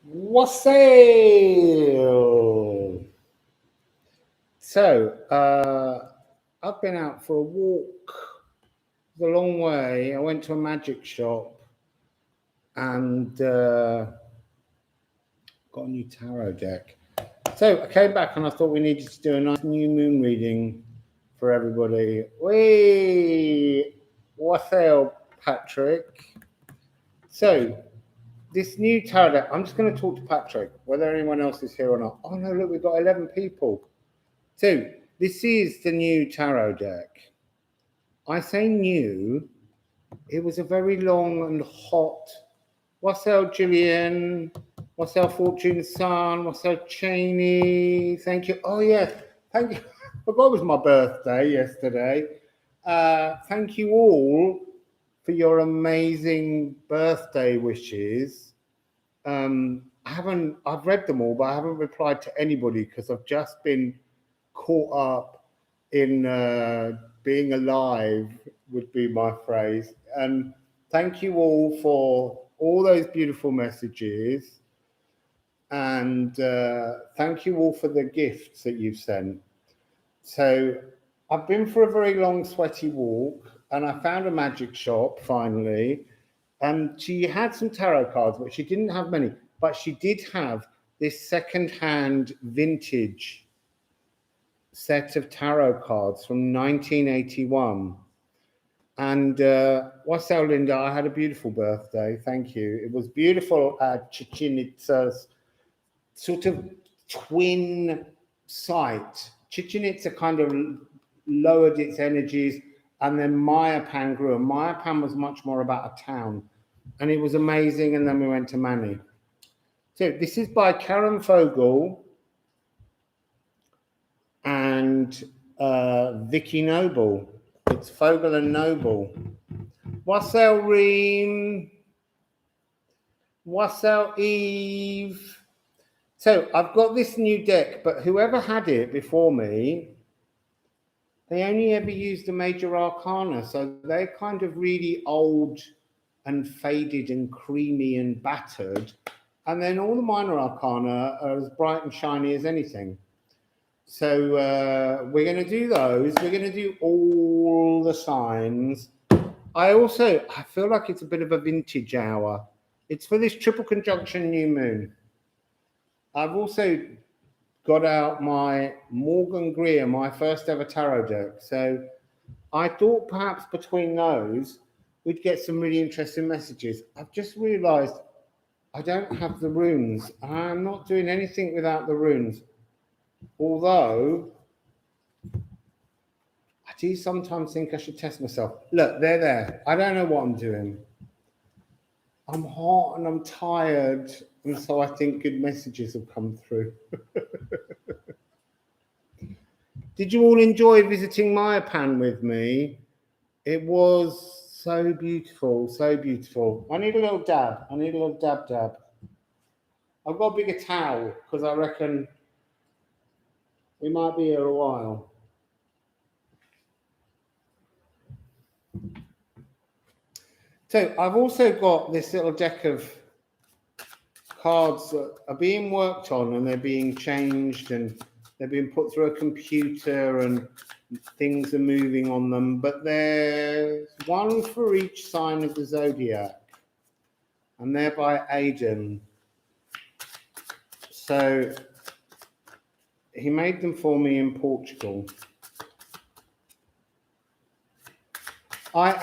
Wassail. So, I've been out for a walk. It was a long way. I went to a magic shop and got a new tarot deck. So I came back and I thought we needed to do a nice new moon reading for everybody. Wassail, Patrick. So this new tarot deck, I'm just going to talk to Patrick, whether anyone else is here or not. Oh no, look, we've got 11 people. So this is the new tarot deck. I say new, it was a very long and hot Wassail Gillian, Wassail Fortune Sun, Wassail Cheney, thank you. Oh yes, thank you. I forgot it was my birthday yesterday. Thank you all for your amazing birthday wishes. I've read them all, but I haven't replied to anybody because I've just been caught up in being alive, would be my phrase. And thank you all for all those beautiful messages. And thank you all for the gifts that you've sent. So I've been for a very long, sweaty walk, and I found a magic shop finally. And she had some tarot cards, but she didn't have many. But she did have this second-hand vintage set of tarot cards from 1981. And Wassail Linda, I had a beautiful birthday. Thank you. It was beautiful at Chichen Itza's sort of twin site. Chichen Itza kind of lowered its energies, and then Mayapan grew. And Mayapan was much more about a town, and it was amazing. And then we went to Mani. So this is by Karen Vogel and Vicki Noble. It's Vogel and Noble. Wassail Rune. Wassail Eve. So I've got this new deck, but whoever had it before me, they only ever used the major arcana. So they're kind of really old and faded and creamy and battered. And then all the minor arcana are as bright and shiny as anything. So we're going to do those. We're going to do all the signs. I feel like it's a bit of a vintage hour. It's for this triple conjunction new moon. I've also got out my Morgan Greer, my first ever tarot deck. So I thought perhaps between those, we'd get some really interesting messages. I've just realized I don't have the runes. I'm not doing anything without the runes. Although, I do sometimes think I should test myself. Look, they're there. I don't know what I'm doing. I'm hot and I'm tired, and so I think good messages have come through. Did you all enjoy visiting Mayapan with me? It was so beautiful, so beautiful. I need a little dab. I need a little dab. I've got a bigger towel because I reckon we might be here a while. So I've also got this little deck of cards that are being worked on, and they're being changed, and they're being put through a computer, and things are moving on them. But there's one for each sign of the zodiac, and they're by Aidan. So he made them for me in Portugal. I'm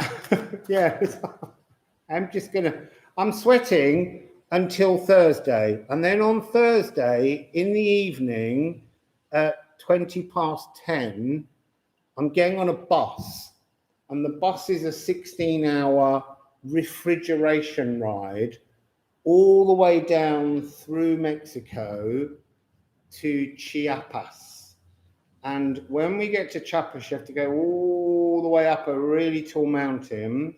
sweating until Thursday. And then on Thursday in the evening at 10:20, I'm getting on a bus. And the bus is a 16-hour refrigeration ride all the way down through Mexico to Chiapas. And when we get to Chiapas, you have to go all the way up a really tall mountain.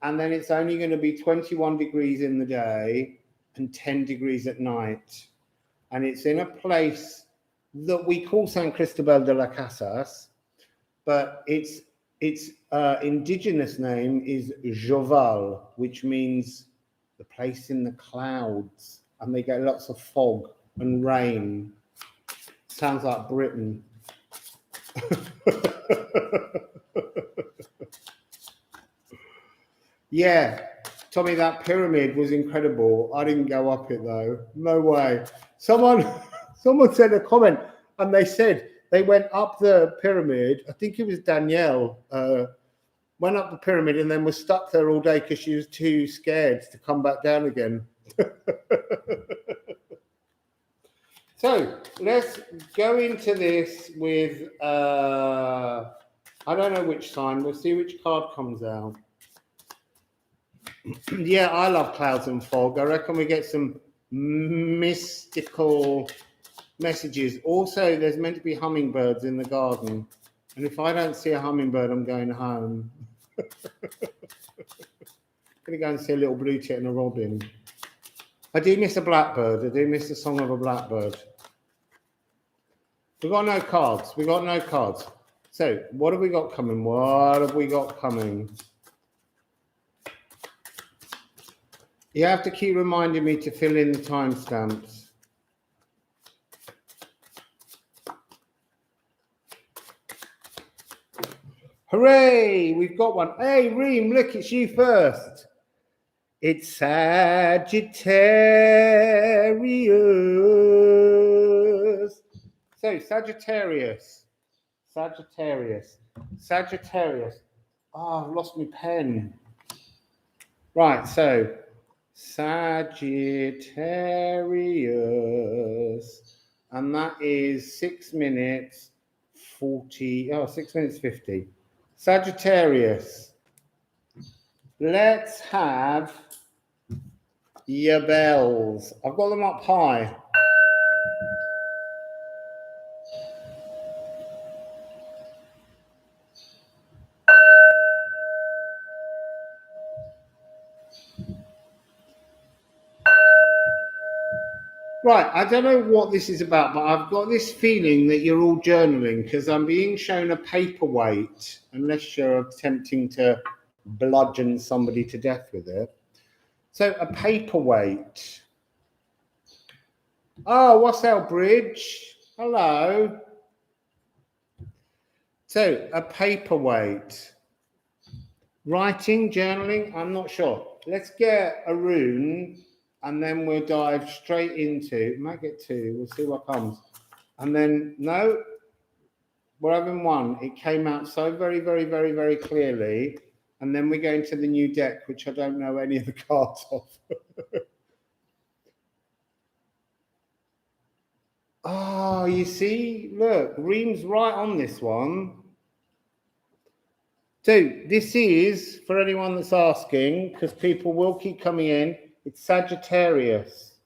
And then it's only going to be 21 degrees in the day and 10 degrees at night. And it's in a place that we call San Cristobal de las Casas, but its indigenous name is Joval, which means the place in the clouds. and they get lots of fog and rain. Sounds like Britain. Yeah, Tommy, that pyramid was incredible. I didn't go up it though. No way. Someone said a comment, and they said they went up the pyramid. I think it was Danielle. Went up the pyramid and then was stuck there all day because she was too scared to come back down again. So let's go into this with, I don't know which sign. We'll see which card comes out. Yeah, I love clouds and fog. I reckon we get some mystical messages. Also, there's meant to be hummingbirds in the garden. And if I don't see a hummingbird, I'm going home. I'm going to go and see a little blue tit and a robin. I do miss a blackbird. I do miss the song of a blackbird. We've got no cards. We've got no cards. So, what have we got coming? What have we got coming? You have to keep reminding me to fill in the timestamps. Hooray! We've got one. Hey, Reem, look, it's you first. It's Sagittarius. So, Sagittarius. Oh, I've lost my pen. Right, so Sagittarius. And that is 6 minutes 40. Oh, 6 minutes 50. Sagittarius. Let's have your bells. I've got them up high. Right, I don't know what this is about, but I've got this feeling that you're all journaling because I'm being shown a paperweight, unless you're attempting to bludgeon somebody to death with it. So a paperweight. Oh, Wassail Bridge. Hello. So a paperweight. Writing, journaling, I'm not sure. Let's get a rune and then we'll dive straight into, might get two, we'll see what comes. And then, no, we're having one. It came out so very, very, very, very clearly. And then we go into the new deck, which I don't know any of the cards of. Oh, you see, look, Reem's right on this one. So this is, for anyone that's asking, because people will keep coming in, it's Sagittarius.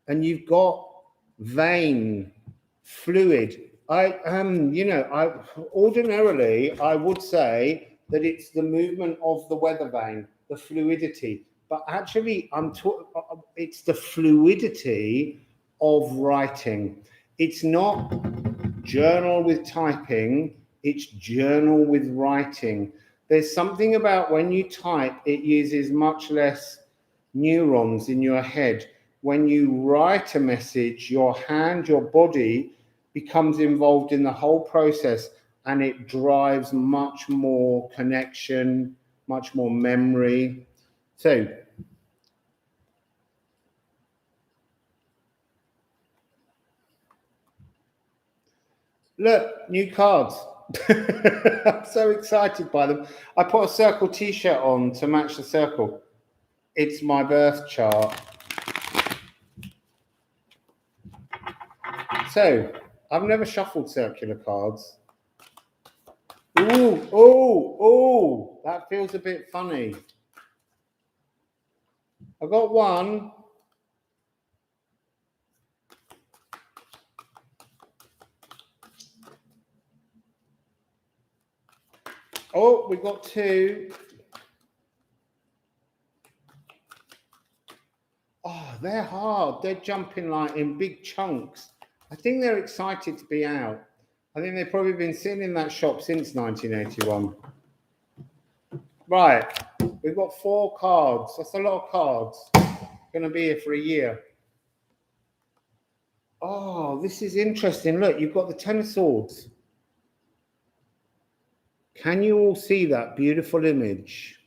And you've got vein, fluid. Ordinarily, I would say that it's the movement of the weather vane, the fluidity. But actually, it's the fluidity of writing. It's not journal with typing, it's journal with writing. There's something about when you type, it uses much less neurons in your head. When you write a message, your hand, your body becomes involved in the whole process, and it drives much more connection, much more memory. So, look, new cards. I'm so excited by them. I put a circle t-shirt on to match the circle. It's my birth chart. So, I've never shuffled circular cards. Ooh, that feels a bit funny. I got one. Oh, we got two. Oh, they're hard. They're jumping like in big chunks. I think they're excited to be out. I think they've probably been sitting in that shop since 1981. Right, we've got 4 cards. That's a lot of cards. Going to be here for a year. Oh, this is interesting. Look, you've got the Ten of Swords. Can you all see that beautiful image?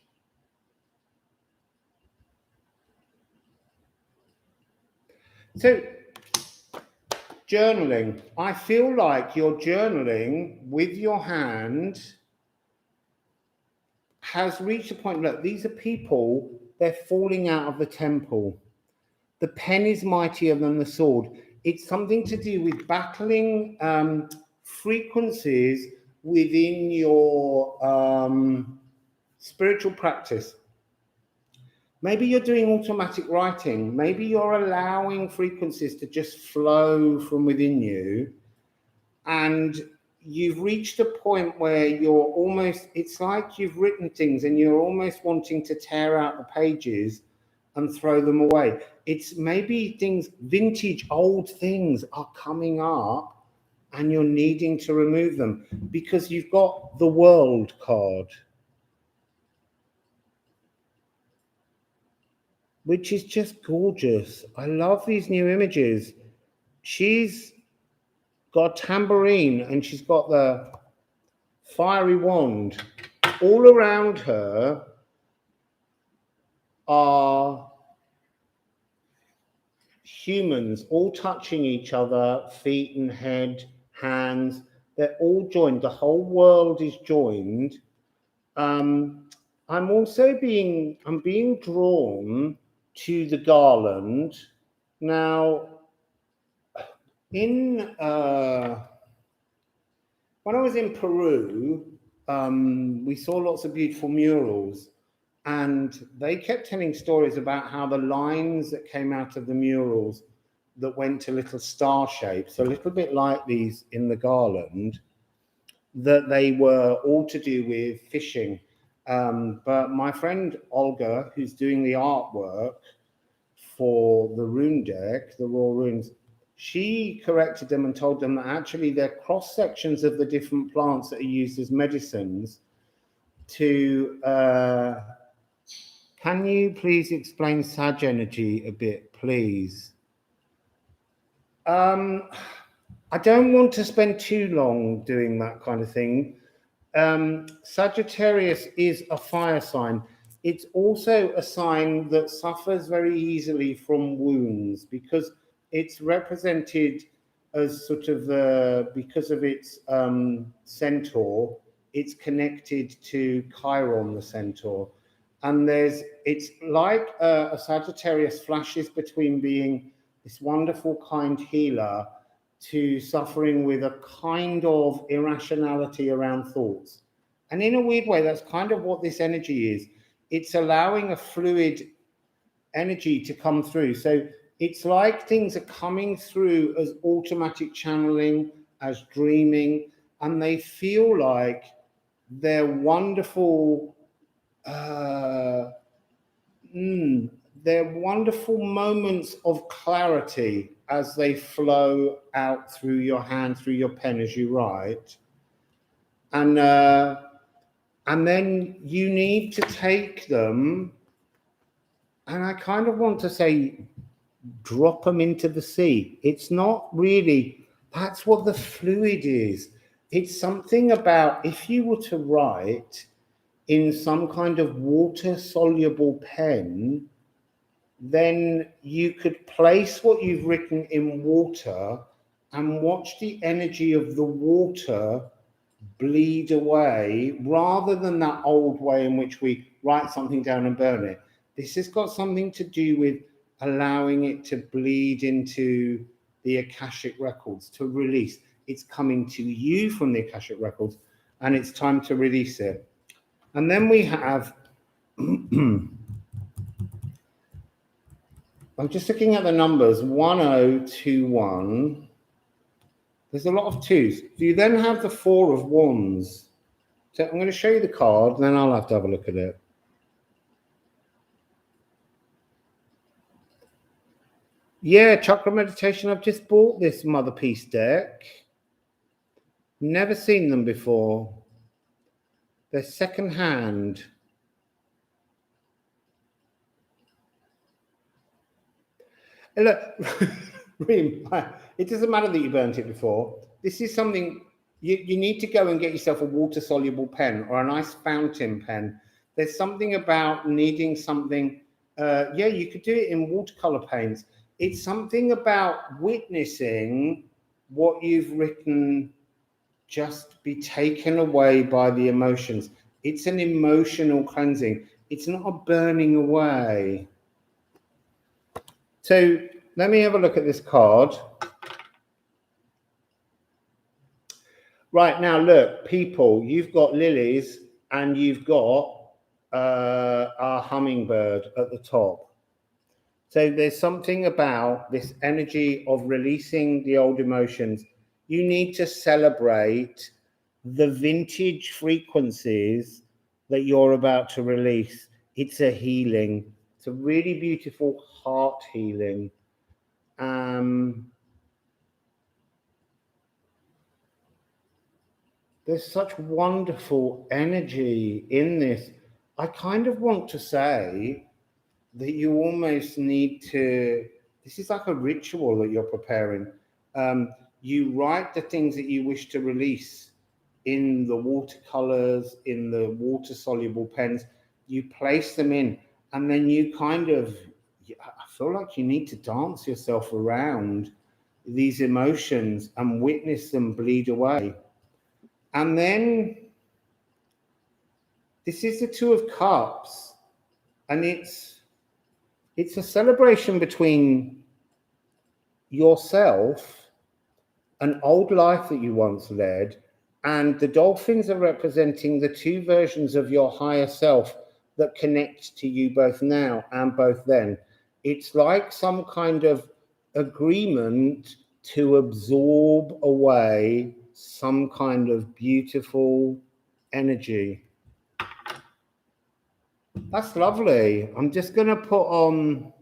So, journaling. I feel like you're journaling with your hand has reached a point. Look, these are people, they're falling out of the temple. The pen is mightier than the sword. It's something to do with battling frequencies within your spiritual practice. Maybe you're doing automatic writing. Maybe you're allowing frequencies to just flow from within you. And you've reached a point where you're almost, it's like you've written things and you're almost wanting to tear out the pages and throw them away. It's maybe things, vintage, old things are coming up and you're needing to remove them because you've got the World card, which is just gorgeous. I love these new images. She's got a tambourine and she's got the fiery wand. All around her are humans all touching each other, feet and head, hands. They're all joined. The whole world is joined. I'm being drawn to the garland. Now, when I was in Peru, we saw lots of beautiful murals, and they kept telling stories about how the lines that came out of the murals that went to little star shapes, a little bit like these in the garland, that they were all to do with fishing. But my friend Olga, who's doing the artwork for the rune deck, the Raw Runes, she corrected them and told them that actually they're cross sections of the different plants that are used as medicines to can you please explain Sag energy a bit, please? I don't want to spend too long doing that kind of thing. Sagittarius is a fire sign. It's also a sign that suffers very easily from wounds because it's represented as sort of because of its centaur, it's connected to Chiron, the centaur. And it's like a Sagittarius flashes between being this wonderful, kind healer to suffering with a kind of irrationality around thoughts. And in a weird way, that's kind of what this energy is. It's allowing a fluid energy to come through. So it's like things are coming through as automatic channeling, as dreaming, and they feel like they're wonderful. They're wonderful moments of clarity as they flow out through your hand, through your pen as you write. And then you need to take them, and I kind of want to say, drop them into the sea. It's not really, that's what the fluid is. It's something about if you were to write in some kind of water-soluble pen, then you could place what you've written in water and watch the energy of the water bleed away rather than that old way in which we write something down and burn it. This has got something to do with allowing it to bleed into the Akashic records, to release. It's coming to you from the Akashic records and it's time to release it. And then we have I'm just looking at the numbers, 1021. There's a lot of twos. Do you then have the Four of Wands? So I'm going to show you the card, and then I'll have to have a look at it. Yeah, Chakra Meditation. I've just bought this Motherpeace deck. Never seen them before. They're second hand. Look, It doesn't matter that you burnt it before. This is something you need to go and get yourself a water-soluble pen or a nice fountain pen. There's something about needing something. Yeah, you could do it in watercolor paints. It's something about witnessing what you've written just be taken away by the emotions. It's an emotional cleansing. It's not a burning away. So let me have a look at this card. Right, now look, people, you've got lilies and you've got a hummingbird at the top. So there's something about this energy of releasing the old emotions. You need to celebrate the vintage frequencies that you're about to release. It's a healing. It's a really beautiful heart healing. There's such wonderful energy in this. I kind of want to say that you almost need to, this is like a ritual that you're preparing. You write the things that you wish to release in the watercolors, in the water-soluble pens. You place them in, and then you kind of, I feel like you need to dance yourself around these emotions and witness them bleed away. And then this is the Two of Cups, and it's a celebration between yourself, an old life that you once led, and the dolphins are representing the two versions of your higher self that connect to you both now and both then. It's like some kind of agreement to absorb away some kind of beautiful energy. That's lovely. I'm just going to put on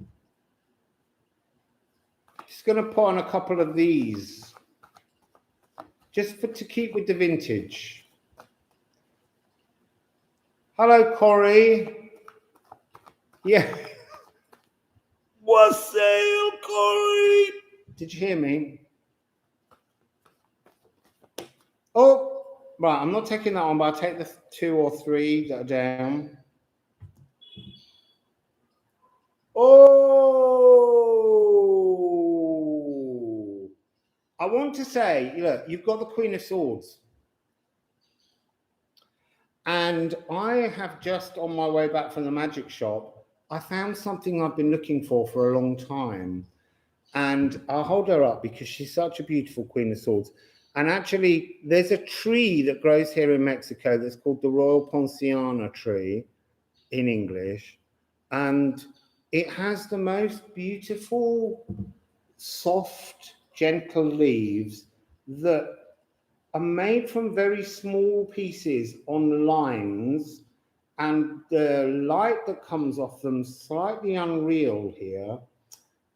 a couple of these just to keep with the vintage. Hello, Corey. Yeah. Wassail, Corey. Did you hear me? Oh, right. I'm not taking that one, but I'll take the 2 or 3 that are down. Oh, I want to say, look, you've got the Queen of Swords. And I have just, on my way back from the magic shop, I found something I've been looking for a long time. And I'll hold her up because she's such a beautiful Queen of Swords. And actually, there's a tree that grows here in Mexico that's called the Royal Ponciana tree in English. And it has the most beautiful, soft, gentle leaves that are made from very small pieces on lines, and the light that comes off them slightly unreal here.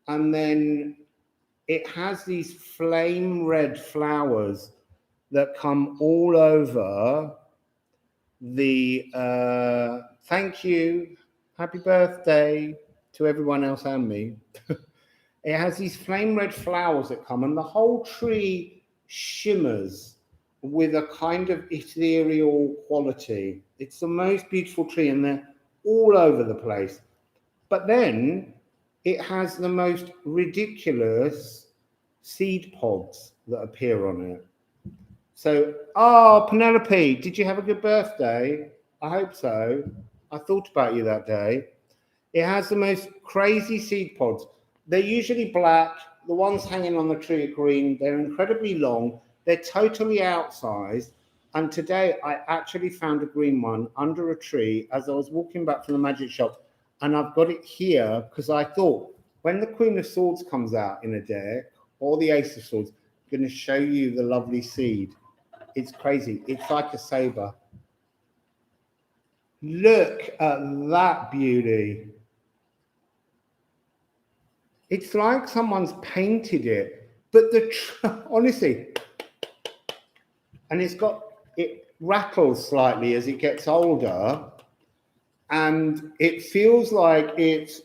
And then it has these flame red flowers that come all over the thank you, happy birthday to everyone else and me. It has these flame red flowers that come, and the whole tree shimmers with a kind of ethereal quality. It's the most beautiful tree, and they're all over the place. But then it has the most ridiculous seed pods that appear on it. So, oh, Penelope, did you have a good birthday? I hope so. I thought about you that day. It has the most crazy seed pods. They're usually black. The ones hanging on the tree are green. They're incredibly long. They're totally outsized. And today I actually found a green one under a tree as I was walking back from the magic shop. And I've got it here because I thought when the Queen of Swords comes out in a deck, or the Ace of Swords, I'm going to show you the lovely seed. It's crazy. It's like a saber. Look at that beauty. It's like someone's painted it, but honestly, and it rattles slightly as it gets older, and it feels like it's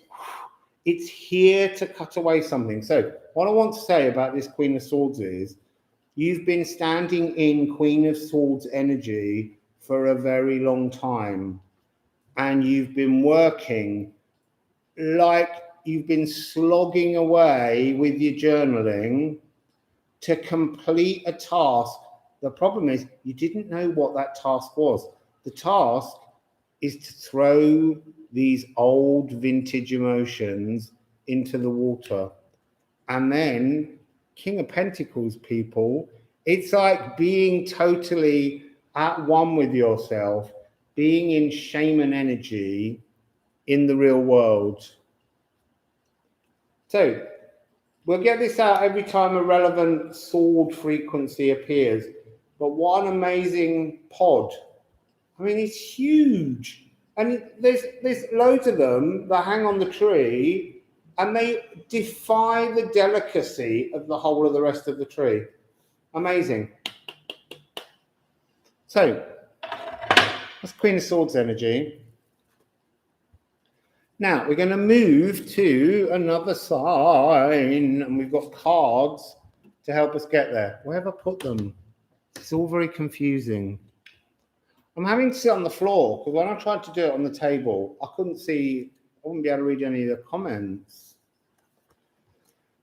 It's here to cut away something. So what I want to say about this Queen of Swords is you've been standing in Queen of Swords energy for a very long time. And you've been working like you've been slogging away with your journaling to complete a task. The problem is you didn't know what that task was. The task is to throw these old vintage emotions into the water. And then King of Pentacles, people, it's like being totally at one with yourself, being in shaman energy in the real world. So we'll get this out every time a relevant sword frequency appears. But what an amazing pod. I mean, it's huge. And there's loads of them that hang on the tree and they defy the delicacy of the whole of the rest of the tree. Amazing. So that's Queen of Swords energy. Now we're going to move to another sign, and we've got cards to help us get there. Where have I put them? It's all very confusing. I'm having to sit on the floor because when I tried to do it on the table, I couldn't see, I wouldn't be able to read any of the comments.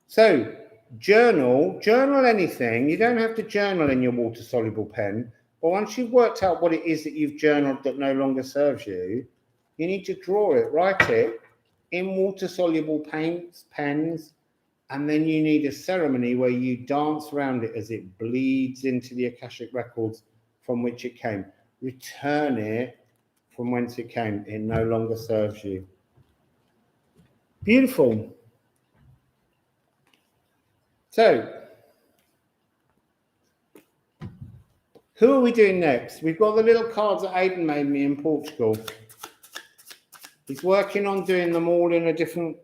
So journal anything. You don't have to journal in your water-soluble pen, but once you've worked out what it is that you've journaled that no longer serves you, you need to draw it, write it in water-soluble paints, pens, and then you need a ceremony where you dance around it as it bleeds into the Akashic records from which it came. Return it from whence it came. It no longer serves you. Beautiful. So, who are we doing next? We've got the little cards that Aidan made me in Portugal. He's working on doing them all in a different...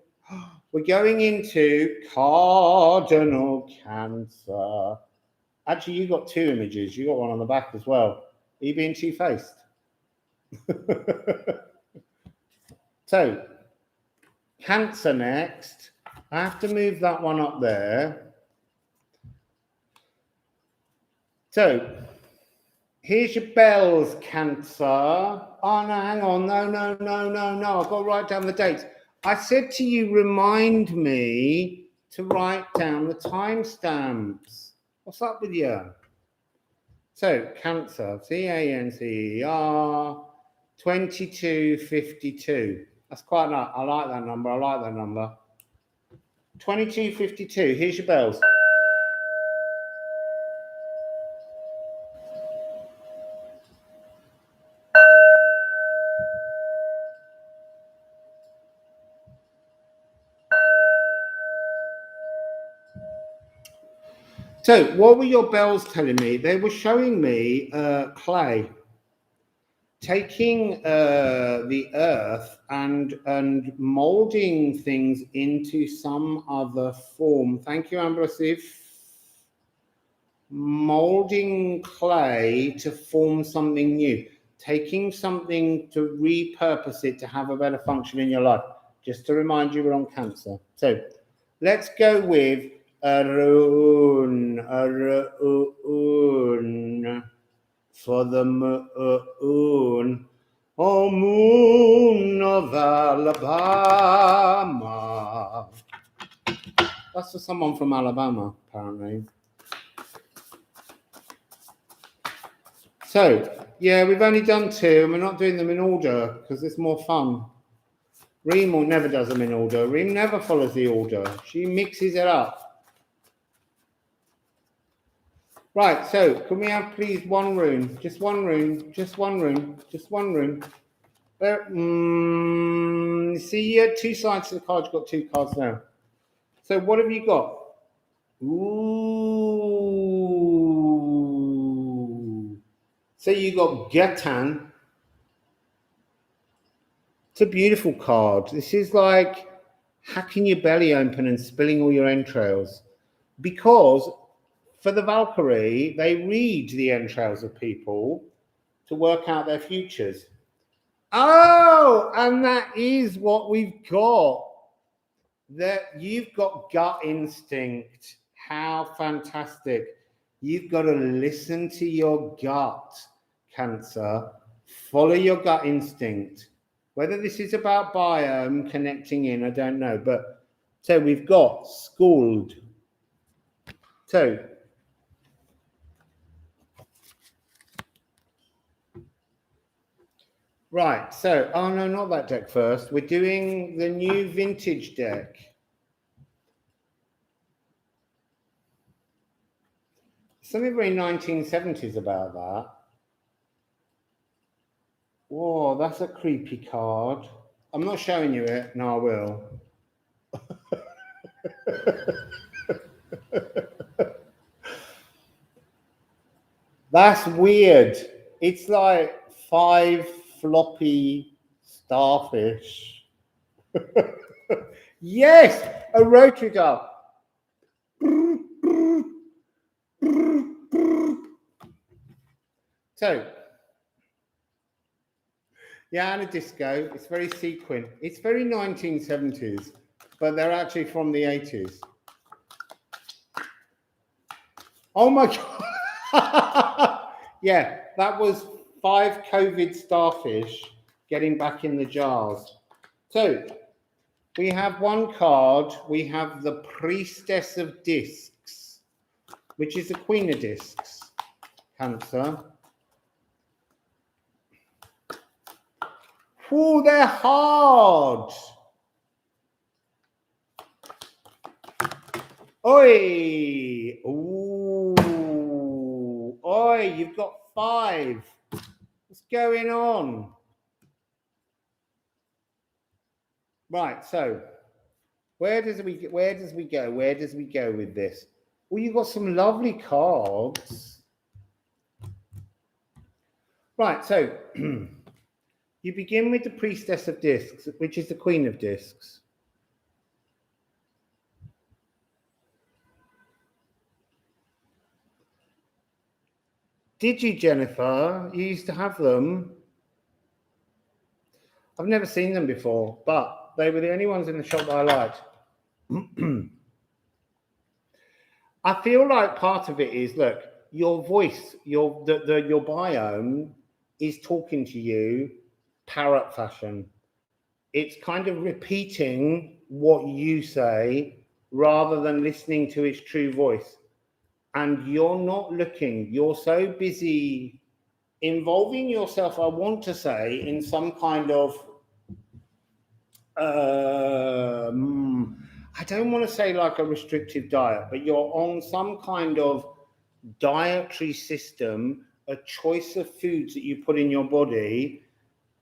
We're going into Cardinal Cancer. Actually, you got two images. You got one on the back as well. Are you being two-faced? So, Cancer next. I have to move that one up there. So, here's your bells, Cancer. Oh, no, hang on. No. I've got to write down the dates. I said to you, remind me to write down the timestamps. What's up with you? So, Cancer, C-A-N-C-E-R, 2252. That's quite nice. I like that number. 2252. Here's your bells. So, what were your bells telling me? They were showing me clay. Taking the earth and molding things into some other form. Thank you, Ambrosif. Molding clay to form something new. Taking something to repurpose it to have a better function in your life. Just to remind you, we're on Cancer. So let's go with a rune for the moon. Oh, moon of Alabama. That's for someone from Alabama, apparently. So, yeah, we've only done two, and we're not doing them in order because it's more fun. Reem never does them in order. Reem never follows the order. She mixes it up. Right, so can we have please one rune? Just one rune. See, you had two sides to the card. You've got two cards now. So what have you got? Ooh. So you got Getan. It's a beautiful card. This is like hacking your belly open and spilling all your entrails. Because for the Valkyrie, they read the entrails of people to work out their futures. Oh, and that is what we've got. that you've got gut instinct. How fantastic. You've got to listen to your gut, Cancer. Follow your gut instinct. Whether this is about biome connecting in, I don't know. But so we've got schooled. So right, so, oh no, not that deck first. We're doing the new vintage deck. Something very 1970s about that. Whoa, that's a creepy card. I'm not showing you it. No, I will. That's weird. It's like 5 floppy starfish. Yes, a rotary dial. So, yeah, and a disco. It's very sequin. It's very 1970s, but they're actually from the 80s. Oh my God. Yeah, that was 5 COVID starfish getting back in the jars. So we have one card. We have the Priestess of Discs, which is the Queen of Discs, Cancer. Oh, they're hard. Oi. Ooh. Oi, you've got 5. What's going on? Right, so where does we go? Where does we go with this? Well, you've got some lovely cards. Right, so you begin with the Priestess of Discs, which is the Queen of Discs. Did you, Jennifer? You used to have them. I've never seen them before, but they were the only ones in the shop that I liked. I feel like part of it is, look, your voice, your biome is talking to you parrot fashion. It's kind of repeating what you say rather than listening to its true voice. And you're not looking, you're so busy involving yourself, I want to say, in some kind of I don't want to say like a restrictive diet, but you're on some kind of dietary system, a choice of foods that you put in your body,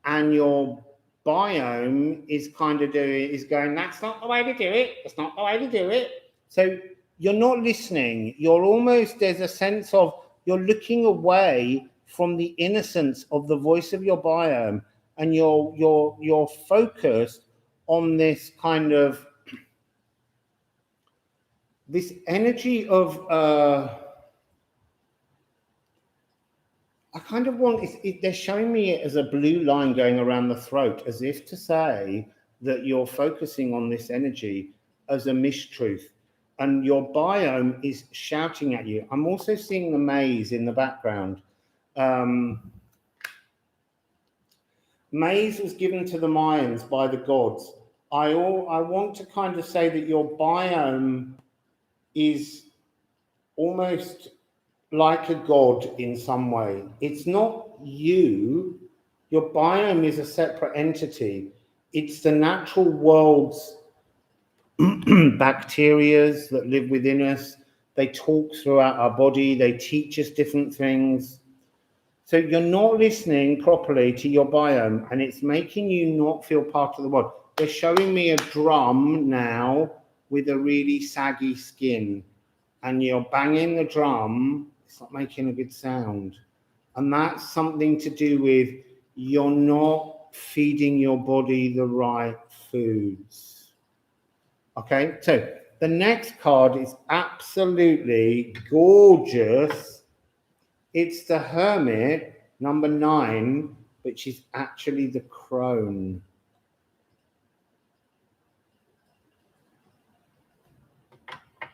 and your biome is kind of going, that's not the way to do it. It's not the way to do it. So you're not listening. You're almost, there's a sense of you're looking away from the innocence of the voice of your biome, and you're focused on this kind of this energy of I kind of want they're showing me it as a blue line going around the throat, as if to say that you're focusing on this energy as a mistruth, and your biome is shouting at you. I'm also seeing the maze in the background. Maze was given to the Mayans by the gods. I want to kind of say that your biome is almost like a god in some way. It's not you. Your biome is a separate entity. It's the natural world's bacterias that live within us. They talk throughout our body. They teach us different things. So you're not listening properly to your biome, and it's making you not feel part of the world. They're showing me a drum now with a really saggy skin, and you're banging the drum. It's not making a good sound. And that's something to do with you're not feeding your body the right foods. Okay, so the next card is absolutely gorgeous. It's the Hermit, number 9, which is actually the crone.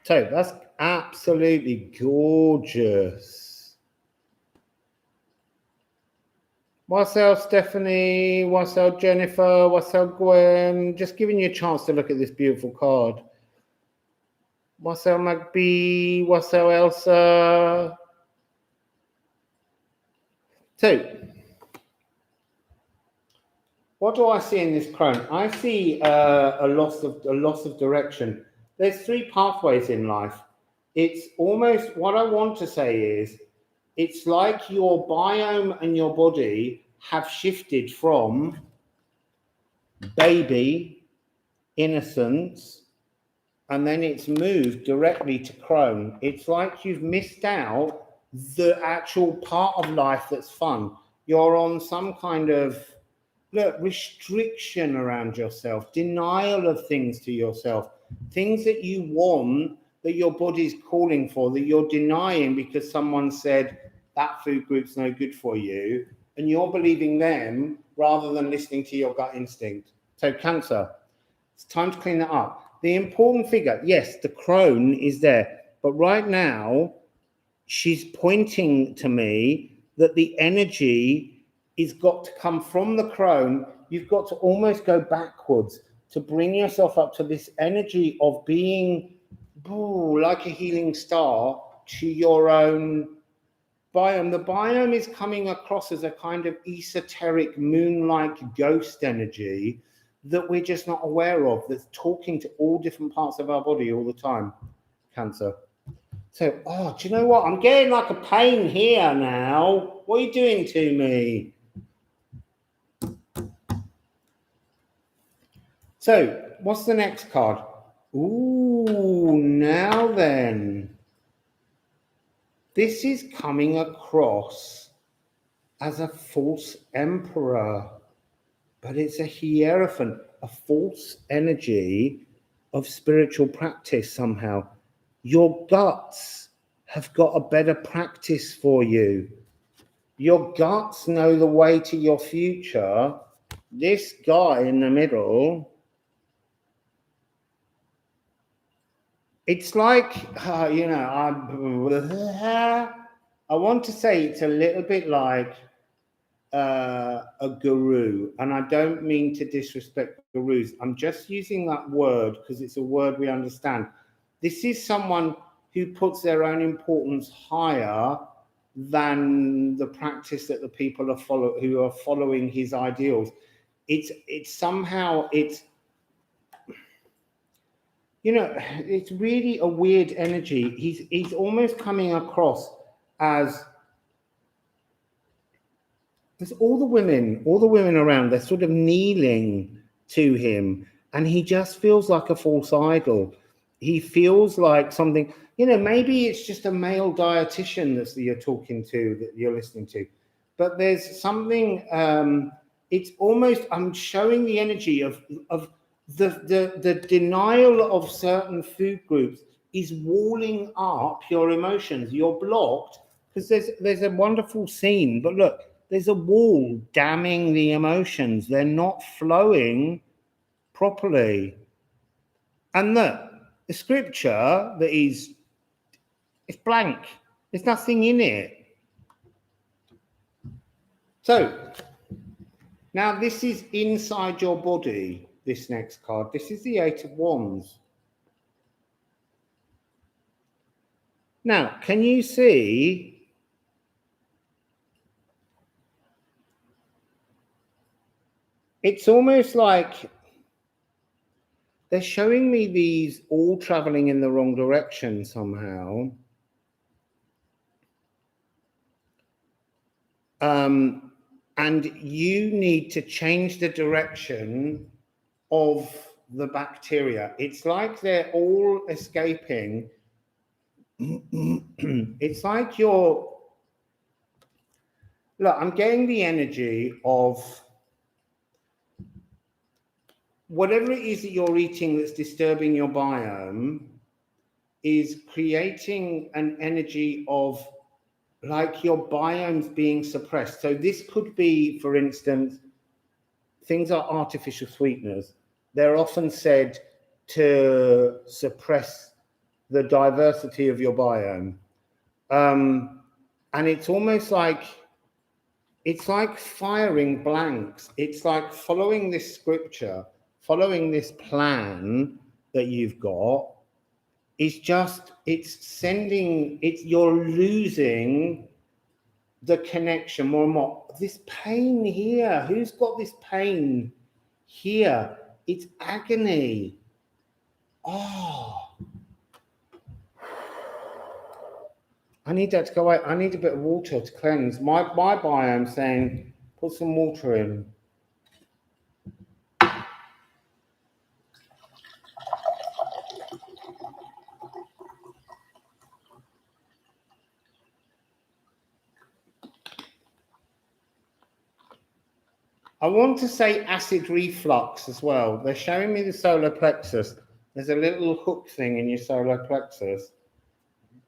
So that's absolutely gorgeous. Wassail Stephanie, Wassail Jennifer, Wassail Gwen, just giving you a chance to look at this beautiful card. Wassail Magby, Wassail Elsa. So, what do I see in this crone? I see a loss of direction. There's three pathways in life. It's almost, what I want to say is, it's like your biome and your body have shifted from baby, innocence, and then it's moved directly to crone. It's like you've missed out the actual part of life that's fun. You're on some kind of restriction around yourself, denial of things to yourself, things that you want, that your body's calling for, that you're denying because someone said that food group's no good for you, and you're believing them rather than listening to your gut instinct. So Cancer, it's time to clean that up. The important figure, yes, the crone is there, but right now she's pointing to me that the energy is got to come from the crone. You've got to almost go backwards to bring yourself up to this energy of being like a healing star to your own biome. The biome is coming across as a kind of esoteric moon-like ghost energy that we're just not aware of, that's talking to all different parts of our body all the time. Cancer. So, do you know what? I'm getting like a pain here now. What are you doing to me? So, what's the next card? Ooh, now then. This is coming across as a false emperor, but it's a hierophant, a false energy of spiritual practice somehow. Your guts have got a better practice for you. Your guts know the way to your future. This guy in the middle, it's like, I want to say it's a little bit like a guru, and I don't mean to disrespect gurus. I'm just using that word because it's a word we understand. This is someone who puts their own importance higher than the practice that the people who are following his ideals. It's somehow, it's really a weird energy. He's almost coming across as there's all the women around, they're sort of kneeling to him, and he just feels like a false idol. He feels like something, maybe it's just a male dietitian that you're talking to, that you're listening to, but there's something, it's almost, I'm showing the energy of the denial of certain food groups is walling up your emotions. You're blocked because there's a wonderful scene, but look, there's a wall damming the emotions. They're not flowing properly. And look, the scripture that it's blank. There's nothing in it. So, now this is inside your body, this next card. This is the Eight of Wands. Now, can you see... It's almost like they're showing me these all traveling in the wrong direction somehow. And you need to change the direction of the bacteria. It's like they're all escaping. It's like look, I'm getting the energy of whatever it is that you're eating that's disturbing your biome is creating an energy of like your biome's being suppressed. So this could be, for instance, things like artificial sweeteners. They're often said to suppress the diversity of your biome. And it's almost like, it's like firing blanks. It's like following this scripture, following this plan that you've got. It's just, it's sending, it's, you're losing the connection more and more. This pain here, who's got this pain here? It's agony. Oh, I need that to go away. I need a bit of water to cleanse. My biome saying, put some water in. I want to say acid reflux as well. They're showing me the solar plexus. There's a little hook thing in your solar plexus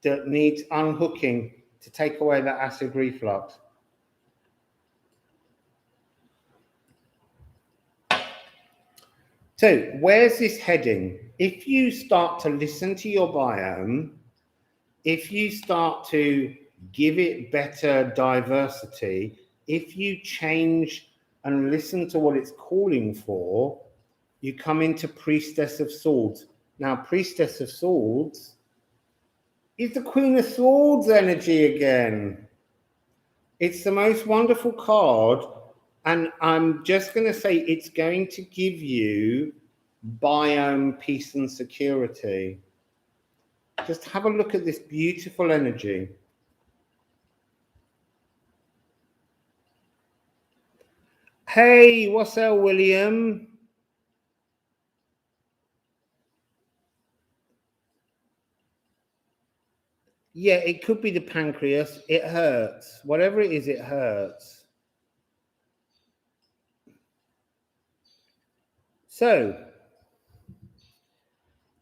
that needs unhooking to take away that acid reflux. So where's this heading? If you start to listen to your biome, if you start to give it better diversity, if you change and listen to what it's calling for, you come into Priestess of Swords. Now, Priestess of Swords is the Queen of Swords energy again. It's the most wonderful card, and I'm just going to say it's going to give you biome, peace, and security. Just have a look at this beautiful energy. Hey, Wassail William. Yeah, it could be the pancreas. It hurts. Whatever it is, it hurts. So,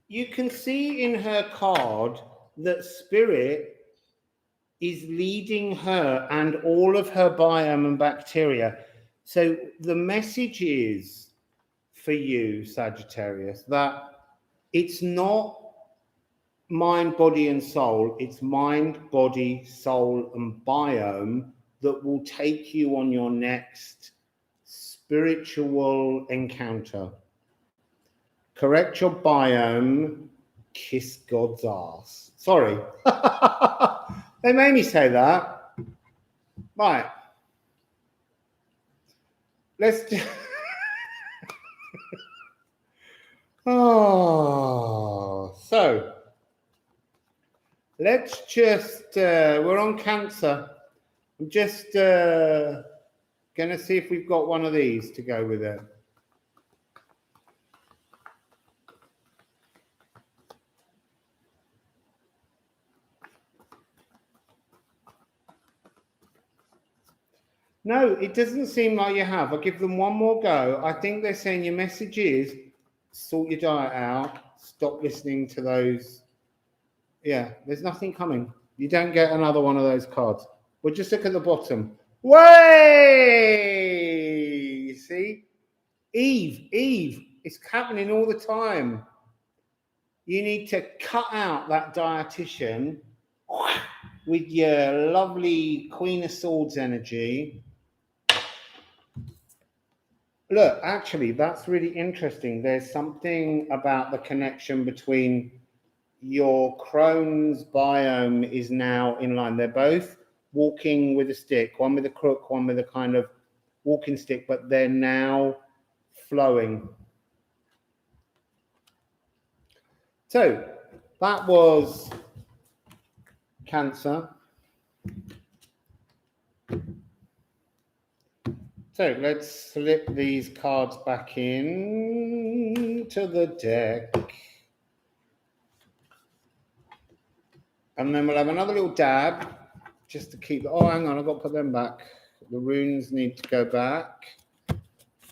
you can see in her card that Spirit is leading her and all of her biome and bacteria. So the message is for you, Sagittarius, that it's not mind, body, and soul. It's mind, body, soul, and biome that will take you on your next spiritual encounter. Correct your biome, kiss God's ass. Sorry. They made me say that. Right. Let's do... Oh, so let's just, we're on Cancer. I'm just going to see if we've got one of these to go with it. No, it doesn't seem like you have. I'll give them one more go. I think they're saying your message is sort your diet out, stop listening to those. Yeah, there's nothing coming. You don't get another one of those cards. We'll just look at the bottom. Way! See? Eve, it's happening all the time. You need to cut out that dietitian with your lovely Queen of Swords energy. Look, actually, that's really interesting. There's something about the connection between your Crohn's biome is now in line. They're both walking with a stick, one with a crook, one with a kind of walking stick, but they're now flowing. So that was Cancer. So let's slip these cards back in to the deck. And then we'll have another little dab just to keep, oh, hang on, I've got to put them back. The runes need to go back.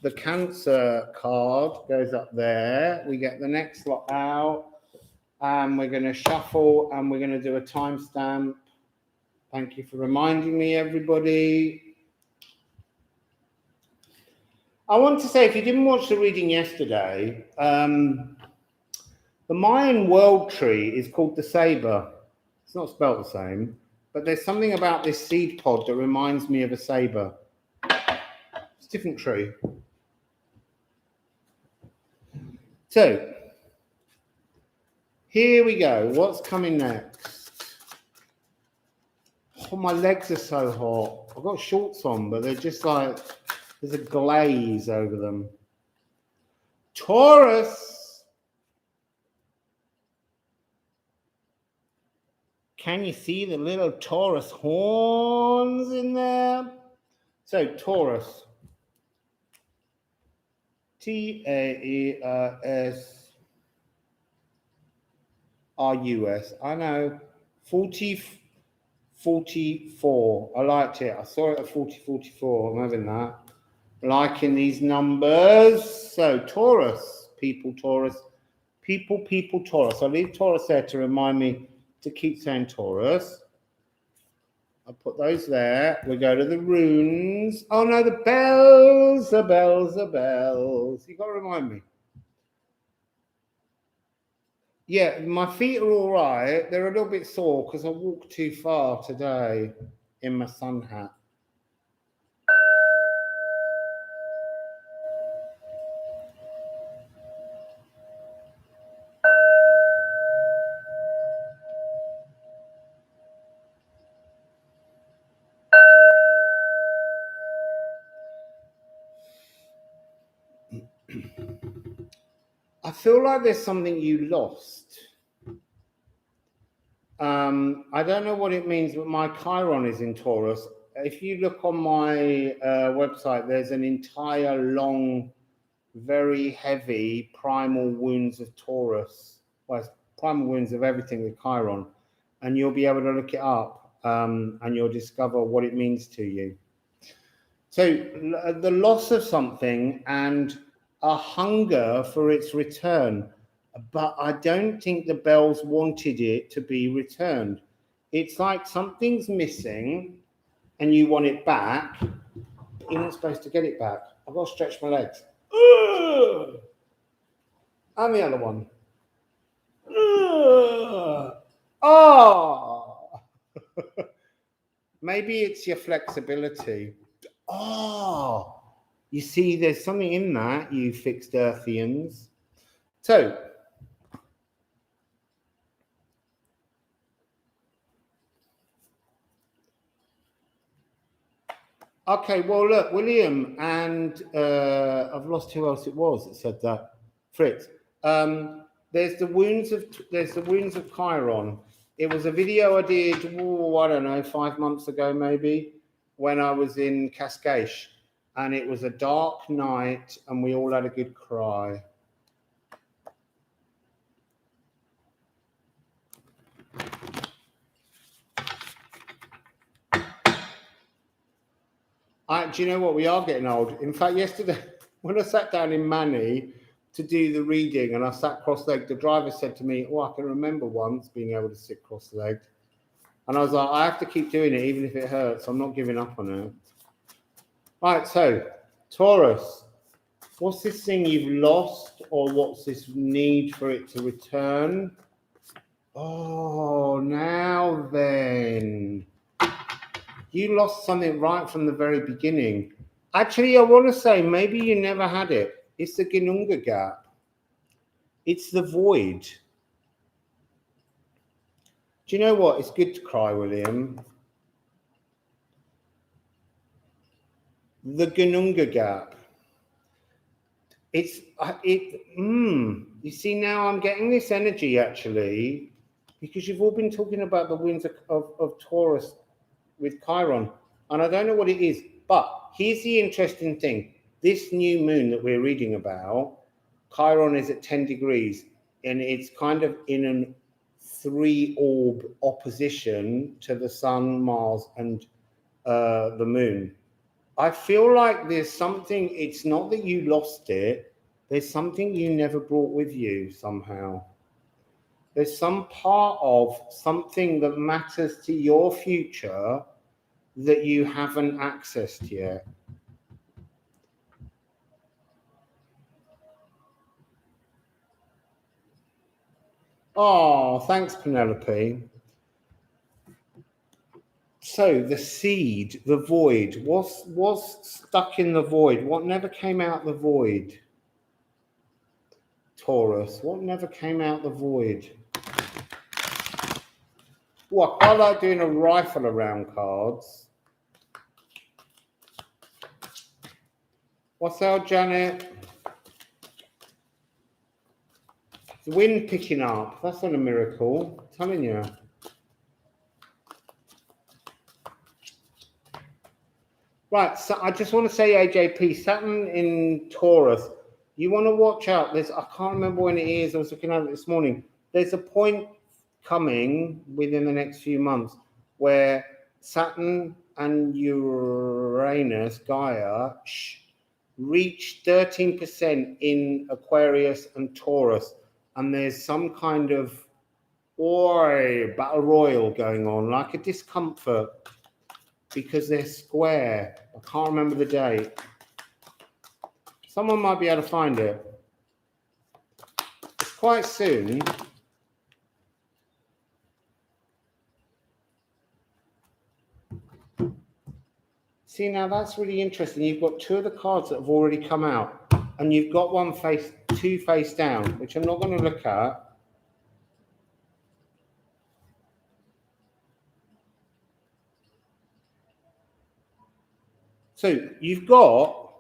The Cancer card goes up there. We get the next lot out. And we're going to shuffle and we're going to do a timestamp. Thank you for reminding me, everybody. I want to say, if you didn't watch the reading yesterday, The Mayan world tree is called the saber. It's not spelled the same, but there's something about this seed pod that reminds me of a saber. It's a different tree. So, here we go. What's coming next? Oh, my legs are so hot. I've got shorts on, but they're just like, there's a glaze over them. Taurus. Can you see the little Taurus horns in there? So, Taurus. Taurus. I know. 44. I liked it. I saw it at 44. I'm having that. Liking these numbers. So, Taurus. People, Taurus. People, Taurus. I'll leave Taurus there to remind me to keep saying Taurus. I'll put those there. We go to the runes. Oh no, the bells, the bells, the bells. You got to remind me. Yeah, my feet are all right. They're a little bit sore because I walked too far today in my sun hat. I feel like there's something you lost. I don't know what it means, but my Chiron is in Taurus. If you look on my website, there's an entire long, very heavy primal wounds of Taurus. Well, it's primal wounds of everything with Chiron. And you'll be able to look it up and you'll discover what it means to you. So the loss of something and a hunger for its return. But I don't think the bells wanted it to be returned. It's like something's missing and you want it back, but you're not supposed to get it back. I've got to stretch my legs. Ugh. And the other one. Ugh. Oh. Maybe it's your flexibility. Oh. You see, there's something in that, you fixed Earthians. So, okay, well, look, William, and I've lost who else it was that said that. Fritz. There's the wounds of Chiron. It was a video I did, I don't know, 5 months ago maybe, when I was in Cascais, and it was a dark night, and we all had a good cry. Do you know what? We are getting old. In fact, yesterday, when I sat down in Manny to do the reading and I sat cross-legged, the driver said to me, oh, I can remember once being able to sit cross-legged. And I was like, I have to keep doing it, even if it hurts. I'm not giving up on it. Right, so, Taurus. What's this thing you've lost, or what's this need for it to return? Oh, now then. You lost something right from the very beginning. Actually, I want to say maybe you never had it. It's the Ginunga gap. It's the void. Do you know what? It's good to cry, William. The Ginunga gap. You see, now I'm getting this energy, actually, because you've all been talking about the winds of Taurus with Chiron, and I don't know what it is, but here's the interesting thing. This new moon that we're reading about, Chiron is at 10 degrees, and it's kind of in an 3-orb opposition to the sun, Mars, and the moon. I feel like there's something, it's not that you lost it, there's something you never brought with you somehow. There's some part of something that matters to your future that you haven't accessed yet. Oh, thanks, Penelope. So the seed, the void, was stuck in the void. What never came out the void? Taurus. What never came out the void? Well, I like doing a rifle around cards. Wassail, Janet. The wind picking up. That's not a miracle. I'm telling you. Right, so I just want to say, AJP, Saturn in Taurus, you want to watch out. I can't remember when it is. I was looking at it this morning. There's a point coming within the next few months where Saturn and Uranus, Gaia, reach 13% in Aquarius and Taurus. And there's some kind of battle royal going on, like a discomfort, because they're square. I can't remember the date. Someone might be able to find it. It's quite soon. See, now that's really interesting. You've got two of the cards that have already come out, and you've got two face down, which I'm not going to look at. So you've got,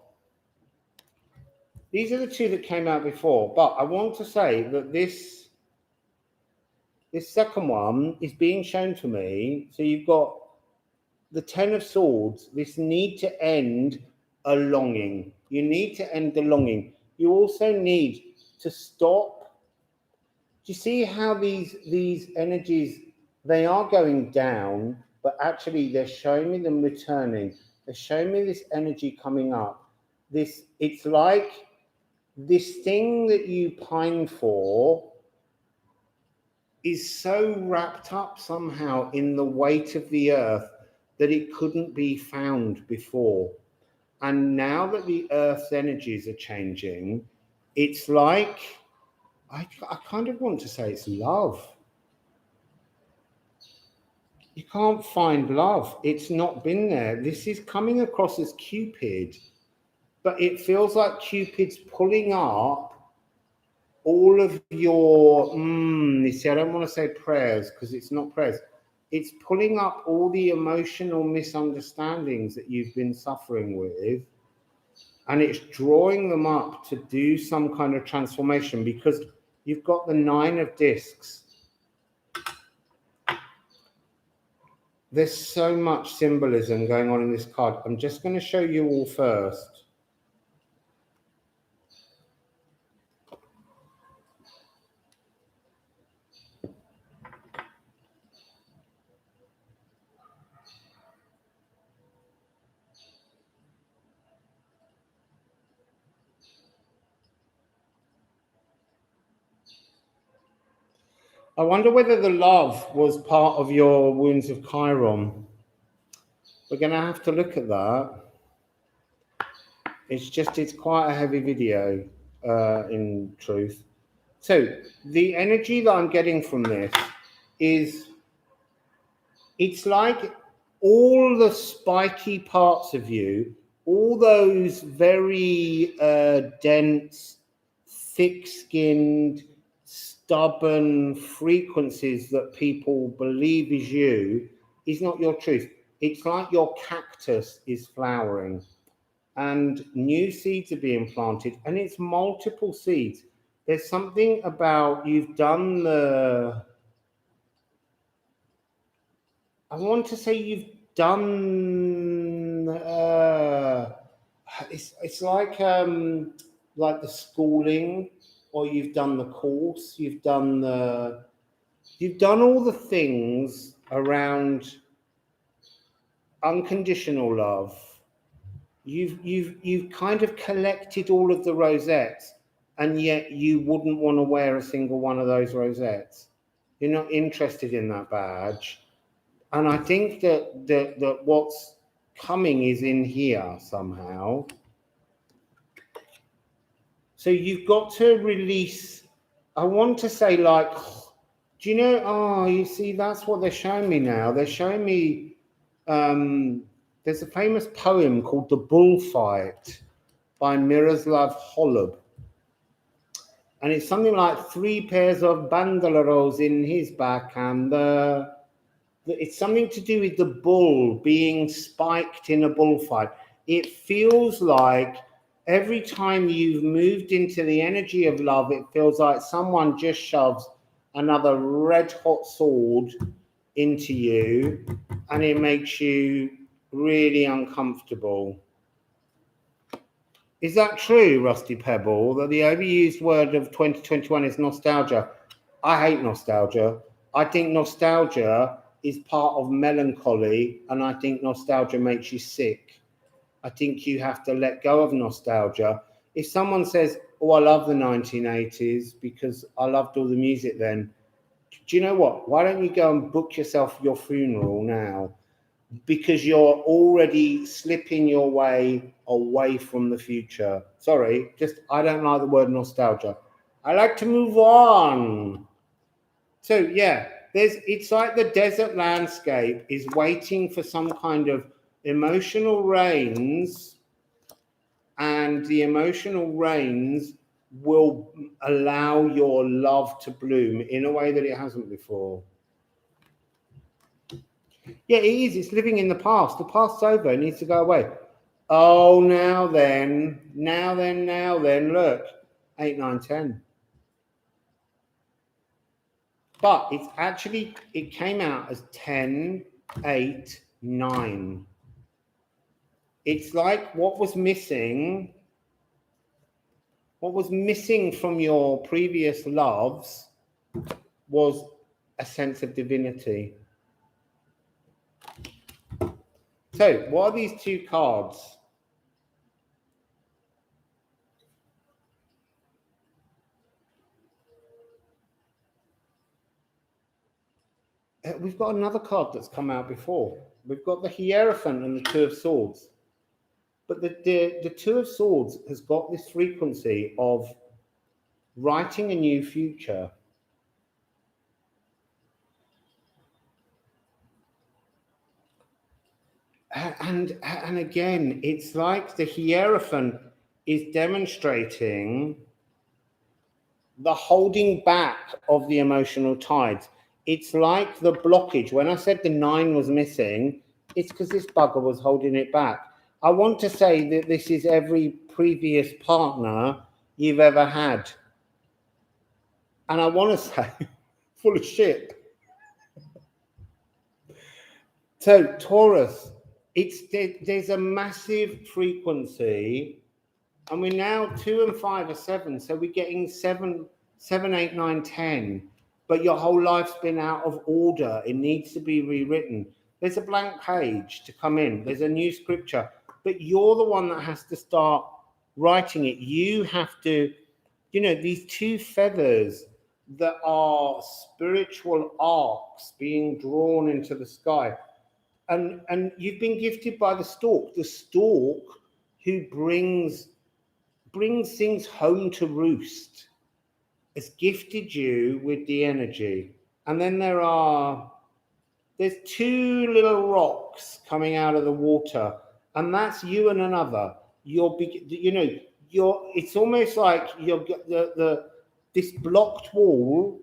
these are the two that came out before, but I want to say that this second one is being shown to me. So you've got the Ten of Swords, this need to end a longing. You need to end the longing. You also need to stop. Do you see how these energies, they are going down, but actually they're showing me them returning. They're showing me this energy coming up. It's like this thing that you pine for is so wrapped up somehow in the weight of the earth that it couldn't be found before. And now that the earth's energies are changing, it's like, I kind of want to say it's love. You can't find love. It's not been there. This is coming across as Cupid, but it feels like Cupid's pulling up all of your, you see, I don't want to say prayers because it's not prayers. It's pulling up all the emotional misunderstandings that you've been suffering with, and it's drawing them up to do some kind of transformation, because you've got the Nine of Discs. There's so much symbolism going on in this card. I'm just going to show you all first. I wonder whether the love was part of your wounds of Chiron. We're going to have to look at that. It's quite a heavy video, in truth. So the energy that I'm getting from this is, it's like all the spiky parts of you, all those very dense, thick-skinned, stubborn frequencies that people believe is you, is not your truth. It's like your cactus is flowering and new seeds are being planted, and it's multiple seeds. There's something about, you've done the, I want to say you've done, it's like the schooling, or you've done the course, you've done all the things around unconditional love. You've kind of collected all of the rosettes, and yet you wouldn't want to wear a single one of those rosettes. You're not interested in that badge. And I think that what's coming is in here somehow. So you've got to release, I want to say, like, Do you know? Oh, you see, that's what they're showing me now. They're showing me. There's a famous poem called "The Bullfight" by Miroslav Holub, and it's something like 3 pairs of bandoleros in his back, and it's something to do with the bull being spiked in a bullfight. It feels like every time you've moved into the energy of love, it feels like someone just shoves another red hot sword into you, and it makes you really uncomfortable. Is that true, Rusty Pebble, that the overused word of 2021 is nostalgia? I hate nostalgia. I think nostalgia is part of melancholy, and I think nostalgia makes you sick. I think you have to let go of nostalgia. If someone says, oh, I love the 1980s because I loved all the music then, do you know what? Why don't you go and book yourself your funeral now? Because you're already slipping your way away from the future. Sorry, I don't like the word nostalgia. I like to move on. So yeah, it's like the desert landscape is waiting for some kind of emotional rains, and the emotional rains will allow your love to bloom in a way that it hasn't before. Yeah, it is. It's living in the past. The past's over. It needs to go away. Oh, now then, look. 8, 9, 10. But it's actually, it came out as 10, 8, 9. It's like what was missing from your previous loves was a sense of divinity. So, what are these 2 cards? We've got another card that's come out before. We've got the Hierophant and the 2 of Swords. But the 2 of Swords has got this frequency of writing a new future. And again, it's like the Hierophant is demonstrating the holding back of the emotional tides. It's like the blockage. When I said the 9 was missing, it's because this bugger was holding it back. I want to say that this is every previous partner you've ever had. And I want to say, full of shit. So, Taurus, there's a massive frequency, and we're now 2 and 5 are 7. So we're getting 7, 8, 9, 10. But your whole life's been out of order. It needs to be rewritten. There's a blank page to come in. There's a new scripture. But you're the one that has to start writing it. You have to, these 2 feathers that are spiritual arcs being drawn into the sky. And you've been gifted by the stork who brings things home to roost, has gifted you with the energy. And then there's 2 little rocks coming out of the water, and that's you and another. It's almost like this blocked wall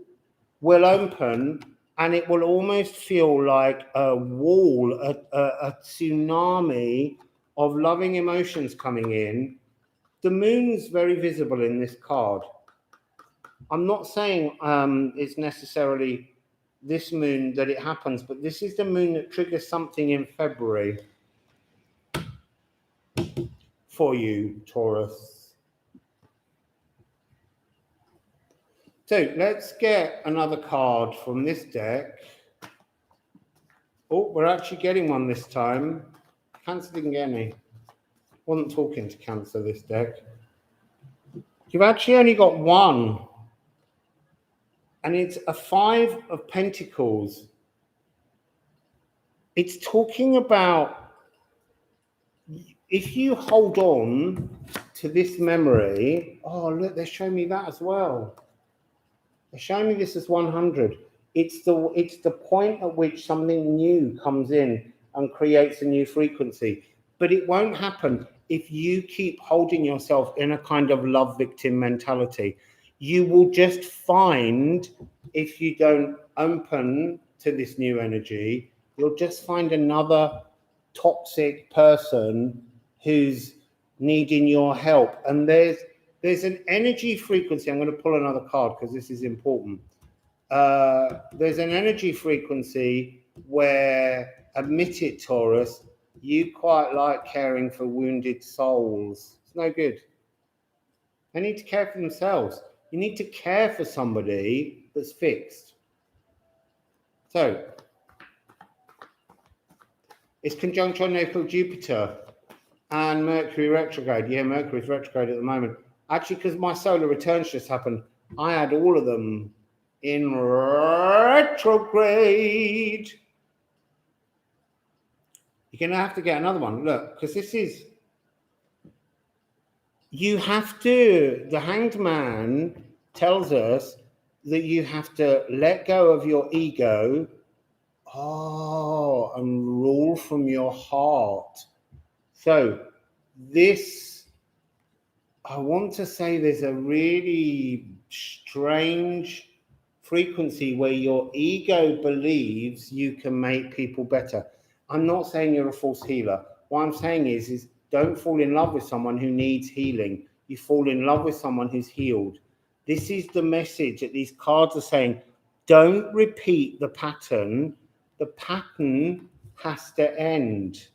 will open, and it will almost feel like a wall, a tsunami of loving emotions coming in. The moon's very visible in this card. I'm not saying it's necessarily this moon that it happens, but this is the moon that triggers something in February for you, Taurus. So let's get another card from this deck. Oh, we're actually getting one this time. Cancer didn't get any. Wasn't talking to Cancer this deck. You've actually only got one. And it's a 5 of Pentacles. It's talking about if you hold on to this memory. Oh, look, they're showing me that as well. They're showing me this as 100. It's the point at which something new comes in and creates a new frequency. But it won't happen if you keep holding yourself in a kind of love victim mentality. You will just find, if you don't open to this new energy, you'll just find another toxic person who's needing your help. And there's an energy frequency. I'm going to pull another card because this is important. There's an energy frequency where, admit it, Taurus, you quite like caring for wounded souls. It's no good. They need to care for themselves. You need to care for somebody that's fixed. So, it's conjunction on Jupiter and Mercury retrograde. Yeah, Mercury's retrograde at the moment. Actually, because my solar returns just happened, I had all of them in retrograde. You're going to have to get another one. Look, because this is... You have to... The Hanged Man tells us that you have to let go of your ego, and rule from your heart. So this, I want to say there's a really strange frequency where your ego believes you can make people better. I'm not saying you're a false healer. What I'm saying is don't fall in love with someone who needs healing. You fall in love with someone who's healed. This is the message that these cards are saying. Don't repeat the pattern. The pattern has to end.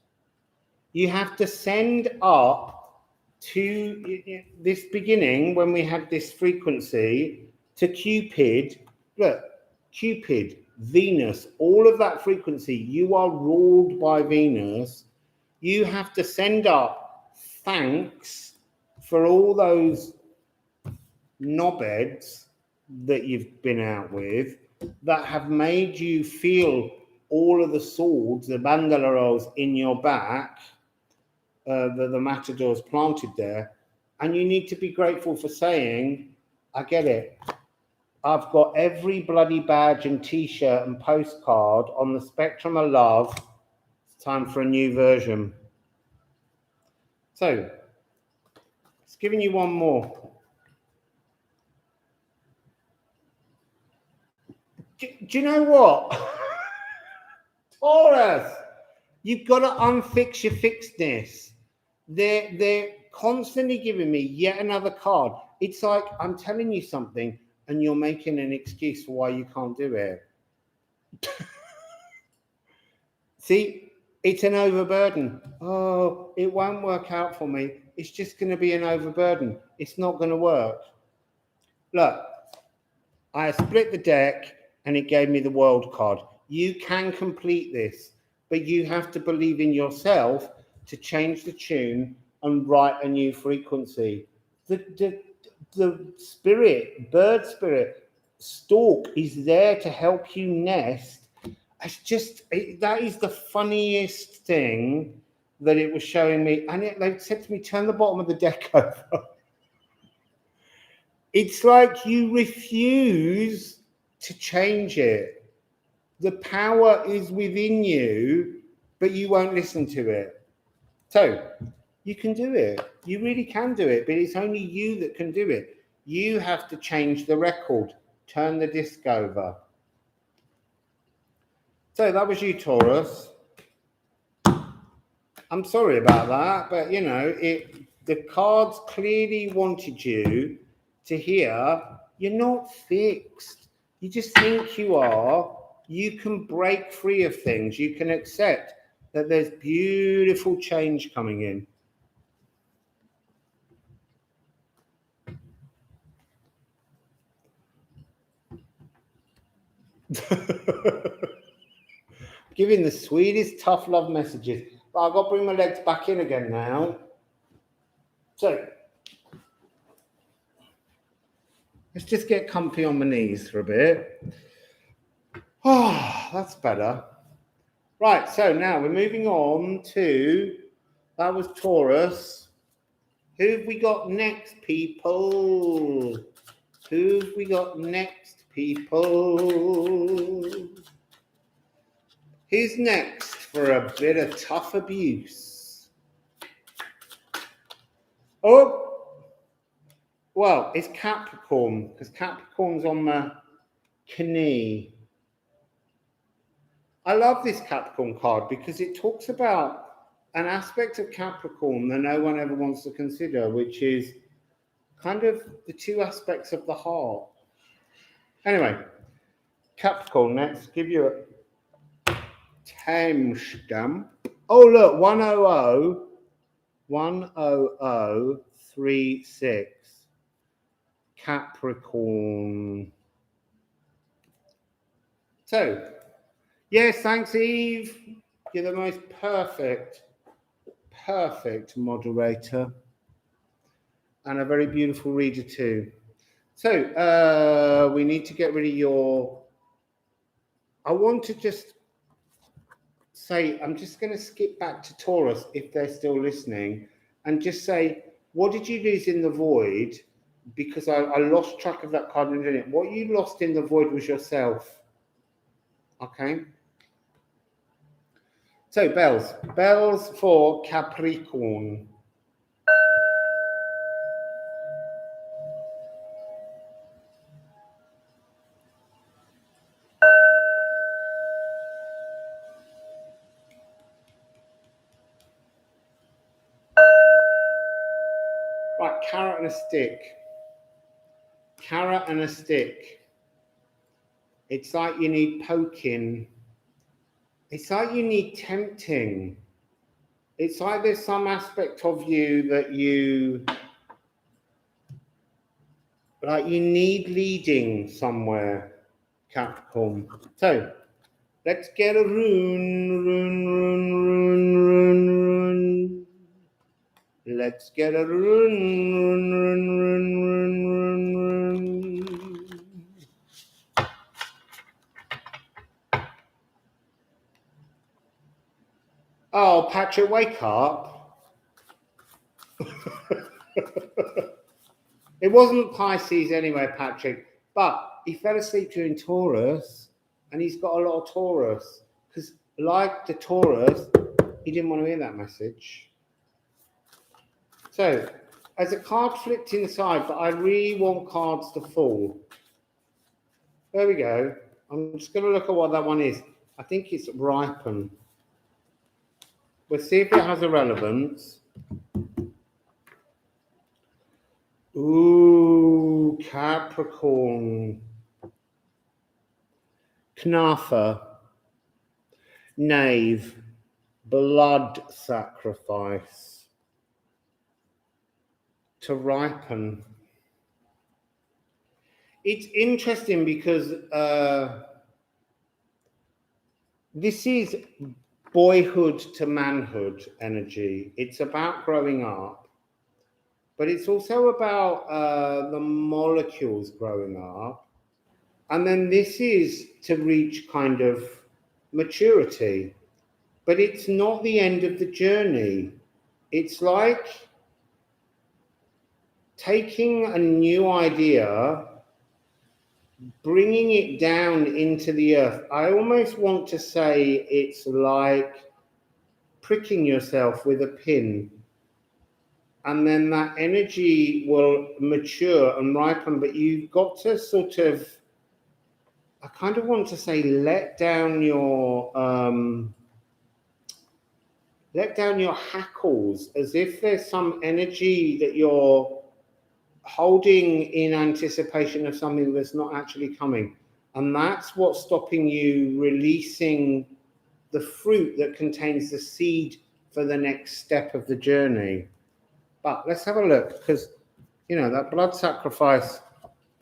You have to send up to this beginning, when we had this frequency, to Cupid. Look, Cupid, Venus, all of that frequency, you are ruled by Venus. You have to send up thanks for all those knobheads that you've been out with that have made you feel all of the swords, the bandoleros in your back, the matadors planted there. And you need to be grateful for saying, I get it. I've got every bloody badge and t-shirt and postcard on the spectrum of love. It's time for a new version. So, it's giving you one more. Do you know what? Taurus, you've got to unfix your fixedness. They're constantly giving me yet another card. It's like I'm telling you something and you're making an excuse for why you can't do it. See, it's an overburden. Oh, it won't work out for me. It's just going to be an overburden. It's not going to work. Look, I split the deck and it gave me the World card. You can complete this, but you have to believe in yourself to change the tune and write a new frequency. The spirit, bird spirit, stork is there to help you nest. It's just, that is the funniest thing that it was showing me. And they said to me, turn the bottom of the deck over. It's like you refuse to change it. The power is within you, but you won't listen to it. So you can do it. You really can do it, but it's only you that can do it. You have to change the record, turn the disc over. So that was you, Taurus. I'm sorry about that, but you know, the cards clearly wanted you to hear you're not fixed. You just think you are. You can break free of things. You can accept that there's beautiful change coming in. Giving the sweetest tough love messages. But I've got to bring my legs back in again now. So let's just get comfy on my knees for a bit. Oh, that's better. Right, so now we're moving on to, that was Taurus. Who have we got next, people? Who have we got next, people? Who's next for a bit of tough abuse? Oh, well, it's Capricorn, because Capricorn's on the knee. I love this Capricorn card because it talks about an aspect of Capricorn that no one ever wants to consider, which is kind of the two aspects of the heart. Anyway, Capricorn, let's give you a timestamp. Oh, look, 10036. Capricorn. So, yes, thanks, Eve. You're the most perfect moderator. And a very beautiful reader too. So, we need to get rid of your... I want to just say, I'm just going to skip back to Taurus if they're still listening and just say, what did you lose in the void? Because I lost track of that card in a minute. What you lost in the void was yourself. Okay? So, bells. Bells for Capricorn. Right, carrot and a stick. Carrot and a stick. It's like you need poking. It's like you need tempting. It's like there's some aspect of you that you need leading somewhere, Capricorn. So let's get a rune. Let's get a rune. Oh, Patrick, wake up. It wasn't Pisces anyway, Patrick, but he fell asleep during Taurus and he's got a lot of Taurus because, like the Taurus, he didn't want to hear that message. So, as a card flipped inside, but I really want cards to fall. There we go. I'm just going to look at what that one is. I think it's ripen. We'll see if it has a relevance. Ooh, Capricorn. Knafa. Knave. Blood sacrifice. To ripen. It's interesting because this is boyhood to manhood energy. It's about growing up, but it's also about the molecules growing up. And then this is to reach kind of maturity, but it's not the end of the journey. It's like taking a new idea, bringing it down into the earth. I almost want to say it's like pricking yourself with a pin, and then that energy will mature and ripen, but you've got to sort of, I kind of want to say, let down your hackles, as if there's some energy that you're holding in anticipation of something that's not actually coming. And that's what's stopping you releasing the fruit that contains the seed for the next step of the journey. But let's have a look, because, you know, that blood sacrifice,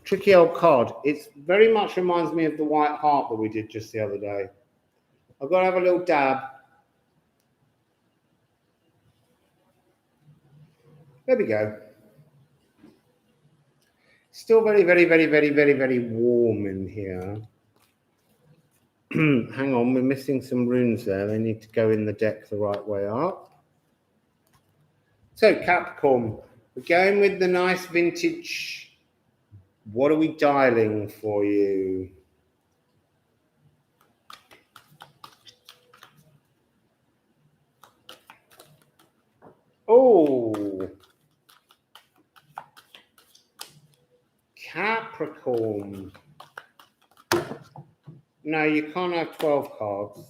tricky old card. It very much reminds me of the white heart that we did just the other day. I've got to have a little dab. There we go. Still very, very, very, very, very, very warm in here. Hang on, we're missing some runes there. They need to go in the deck the right way up. So, Capricorn, we're going with the nice vintage. What are we dialing for you? Oh, Capricorn. No, you can't have 12 cards.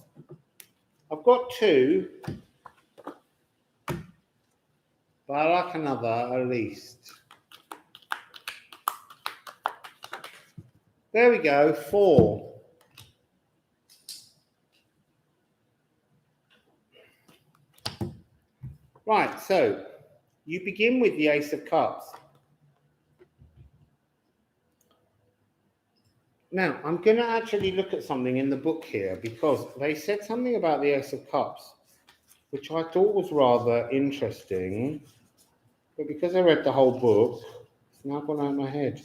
I've got 2, but I like another at least. There we go, 4. Right, so you begin with the Ace of Cups. Now, I'm going to actually look at something in the book here because they said something about the Ace of Cups, which I thought was rather interesting. But because I read the whole book, it's now gone out of my head.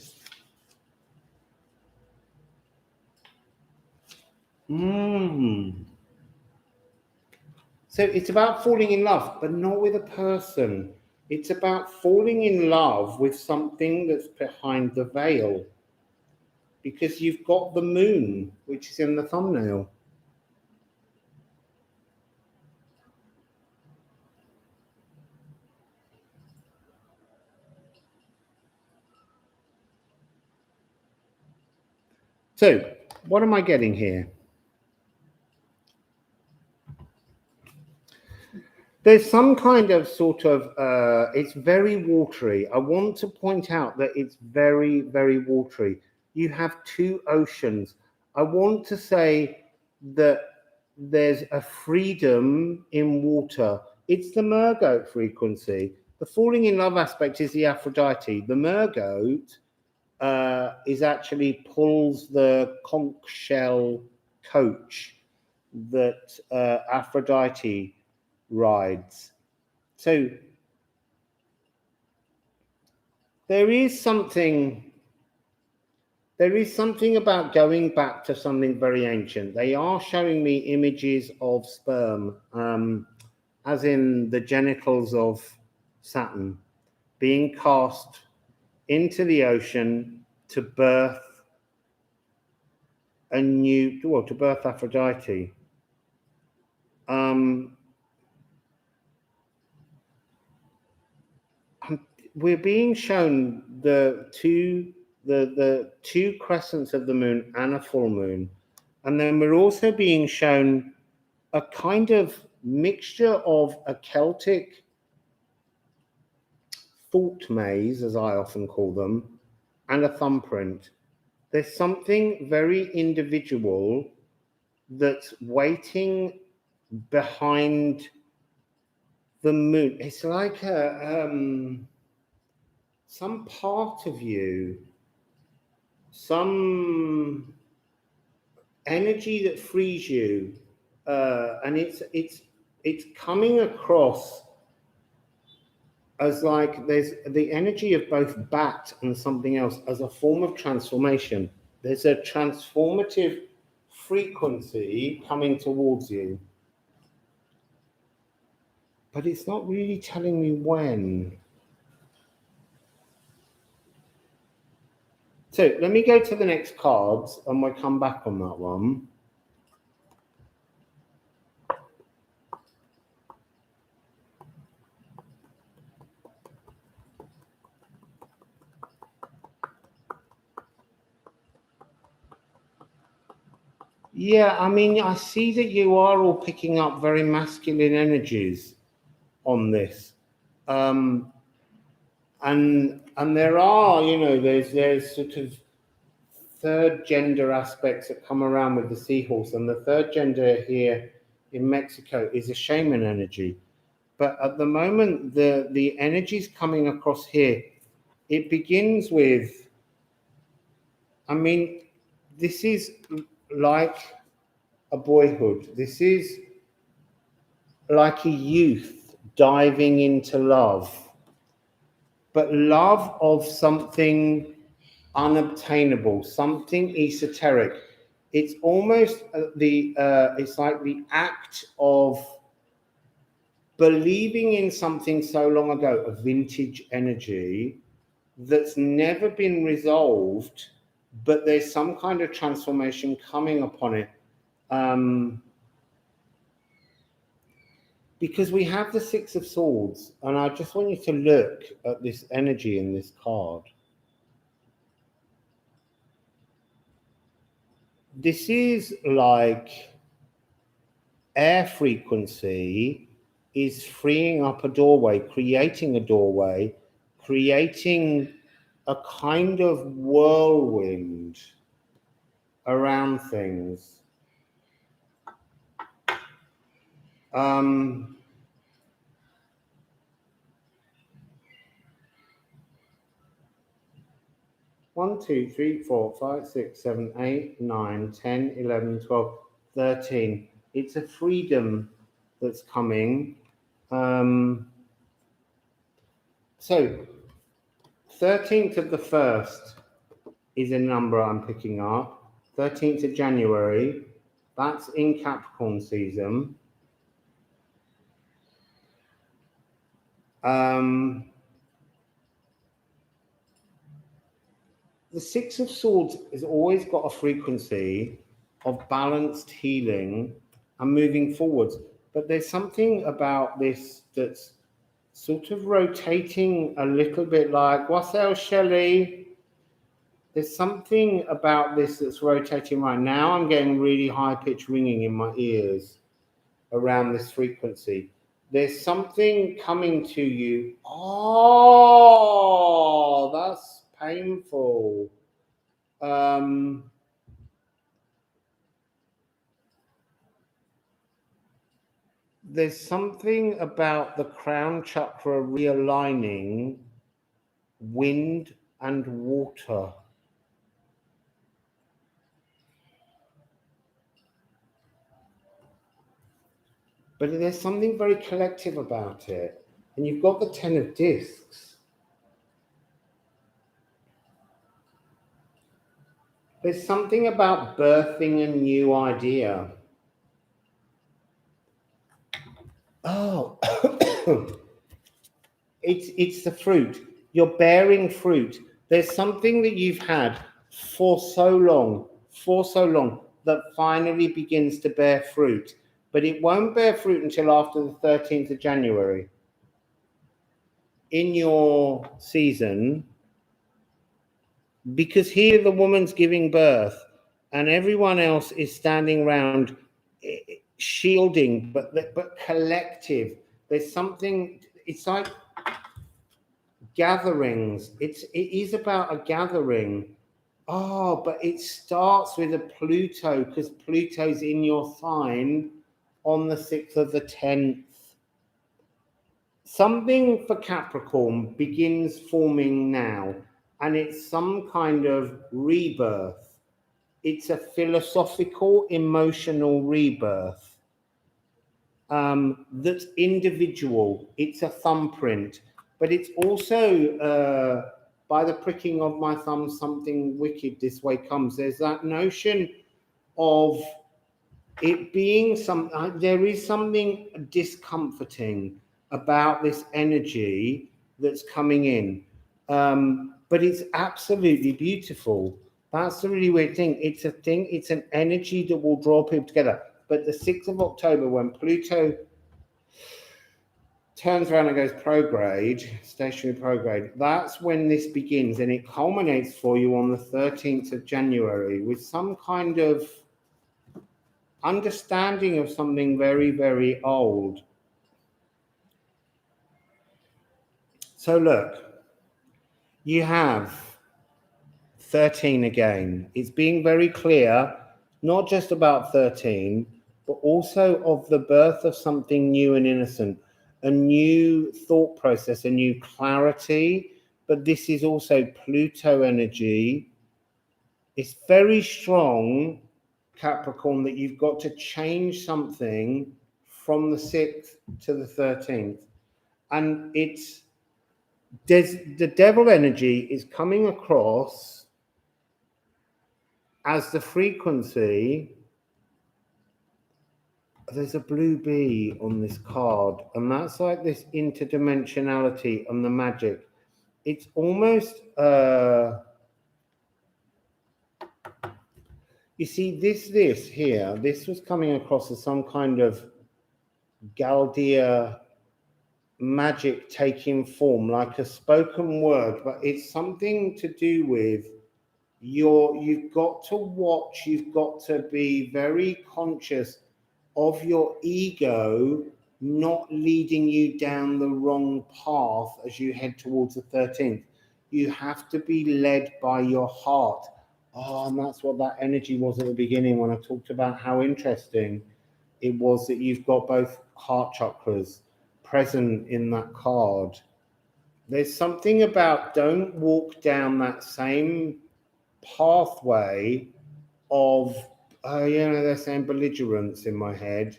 So it's about falling in love, but not with a person. It's about falling in love with something that's behind the veil. Because you've got the moon, which is in the thumbnail. So, what am I getting here? There's some kind of sort of, it's very watery. I want to point out that it's very, very watery. You have 2 oceans. I want to say that there's a freedom in water. It's the mergoat frequency. The falling in love aspect is the Aphrodite. The mergoat is actually pulls the conch shell coach that Aphrodite rides. So there is something about going back to something very ancient. They are showing me images of sperm, as in the genitals of Saturn, being cast into the ocean to birth to birth Aphrodite. We're being shown the two crescents of the moon and a full moon, and then we're also being shown a kind of mixture of a Celtic thought maze, as I often call them, and a thumbprint. There's something very individual that's waiting behind the moon. It's like some part of you, some energy that frees you, and it's coming across as like there's the energy of both bat and something else as a form of transformation. There's a transformative frequency coming towards you, but it's not really telling me when. So let me go to the next cards and we'll come back on that one. Yeah, I mean, I see that you are all picking up very masculine energies on this. And there are, you know, there's sort of third gender aspects that come around with the seahorse, and the third gender here in Mexico is a shaman energy. But at the moment, the energies coming across here, it begins with, I mean, this is like a boyhood. This is like a youth diving into love, but love of something unobtainable, something esoteric. It's almost it's like the act of believing in something so long ago, a vintage energy that's never been resolved, but there's some kind of transformation coming upon it. because we have the Six of Swords, and I just want you to look at this energy in this card. This is like air frequency is freeing up a doorway, creating a kind of whirlwind around things. 1, 2, 3, 4, 5, 6, 7, 8, 9, 10, 11, 12, 13. It's a freedom that's coming. So 13th of the 1st is a number I'm picking up. 13th of January, that's in Capricorn season. The Six of Swords has always got a frequency of balanced healing and moving forwards. But there's something about this that's sort of rotating a little bit like, Wassail Shelley. There's something about this that's rotating right now. I'm getting really high-pitched ringing in my ears around this frequency. There's something coming to you. Oh, that's painful. There's something about the crown chakra realigning wind and water. But there's something very collective about it. And you've got the 10 of discs. There's something about birthing a new idea. Oh, it's the fruit. You're bearing fruit. There's something that you've had for so long, that finally begins to bear fruit. But it won't bear fruit until after the 13th of January. In your season, because here the woman's giving birth and everyone else is standing around shielding, but collective. There's something, it's like gatherings. It is about a gathering. Oh, but it starts with a Pluto, because Pluto's in your sign on the 6th of the 10th. Something for Capricorn begins forming now, and it's some kind of rebirth. It's a philosophical, emotional rebirth that's individual. It's a thumbprint, but it's also, by the pricking of my thumb, something wicked this way comes. There's that notion of it being there is something discomforting about this energy that's coming in. But it's absolutely beautiful. That's the really weird thing. It's an energy that will draw people together. But the 6th of October, when Pluto turns around and goes prograde, stationary prograde, that's when this begins. And it culminates for you on the 13th of January with some kind of understanding of something very, very old. So look, you have 13 again. It's being very clear, not just about 13, but also of the birth of something new and innocent, a new thought process, a new clarity. But this is also Pluto energy. It's very strong, Capricorn, that you've got to change something from the 6th to the 13th. And the devil energy is coming across as the frequency. There's a blue bee on this card, and that's like this interdimensionality and the magic. It's almost, you see, this here, this was coming across as some kind of Galdia magic taking form, like a spoken word, but it's something to do with you've got to watch, you've got to be very conscious of your ego not leading you down the wrong path as you head towards the 13th. You have to be led by your heart. Oh, and that's what that energy was at the beginning when I talked about how interesting it was that you've got both heart chakras present in that card. There's something about don't walk down that same pathway of, they're saying belligerence in my head.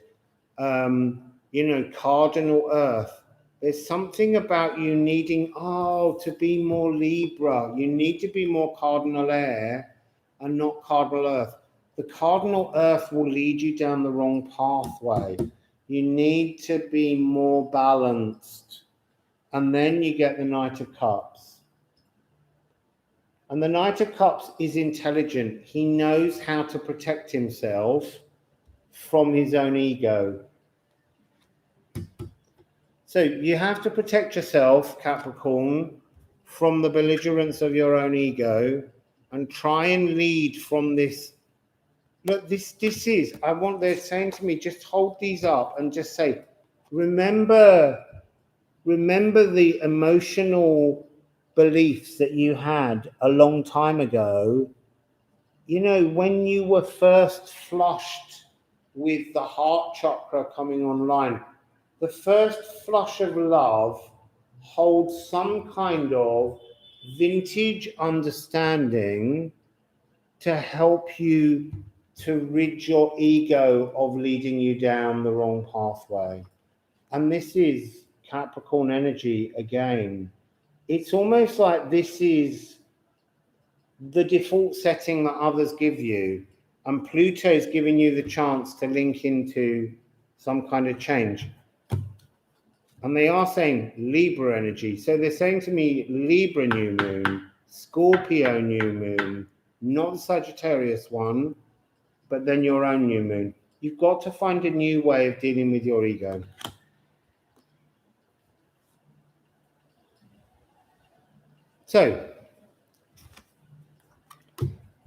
Cardinal Earth. There's something about you needing, to be more Libra. You need to be more Cardinal Air and not Cardinal Earth. The Cardinal Earth will lead you down the wrong pathway. You need to be more balanced. And then you get the Knight of Cups. And the Knight of Cups is intelligent. He knows how to protect himself from his own ego. So you have to protect yourself, Capricorn, from the belligerence of your own ego and try and lead from this. Look, they're saying to me, just hold these up and just say, remember the emotional beliefs that you had a long time ago. When you were first flushed with the heart chakra coming online, the first flush of love holds some kind of vintage understanding to help you to rid your ego of leading you down the wrong pathway. And this is Capricorn energy again. It's almost like this is the default setting that others give you, and Pluto's giving you the chance to link into some kind of change. And they are saying Libra energy. So they're saying to me, Libra new moon, Scorpio new moon, not the Sagittarius one, but then your own new moon. You've got to find a new way of dealing with your ego. So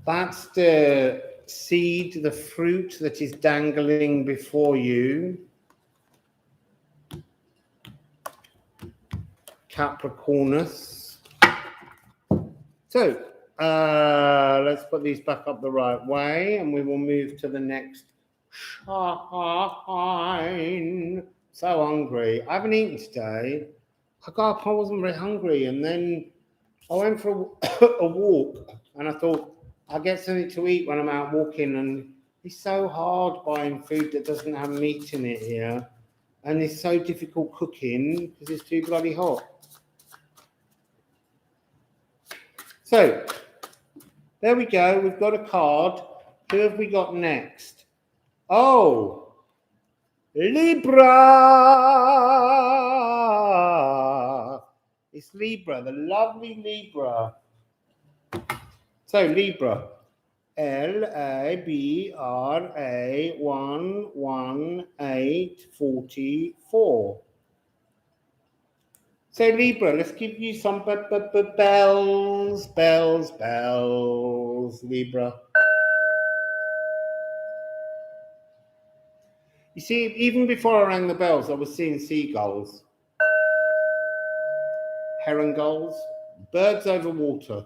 that's the seed, the fruit that is dangling before you. Capricornus. So let's put these back up the right way and we will move to the next sign. So hungry. I haven't eaten today. I wasn't very hungry, and then I went for a walk and I thought I'll get something to eat when I'm out walking, and it's so hard buying food that doesn't have meat in it here, and it's so difficult cooking because it's too bloody hot. So, there we go. We've got a card. Who have we got next? Oh, Libra. It's Libra, the lovely Libra. So, Libra. Libra 11844. So Libra, let's give you some bells, Libra. You see, even before I rang the bells, I was seeing seagulls, heron gulls, birds over water.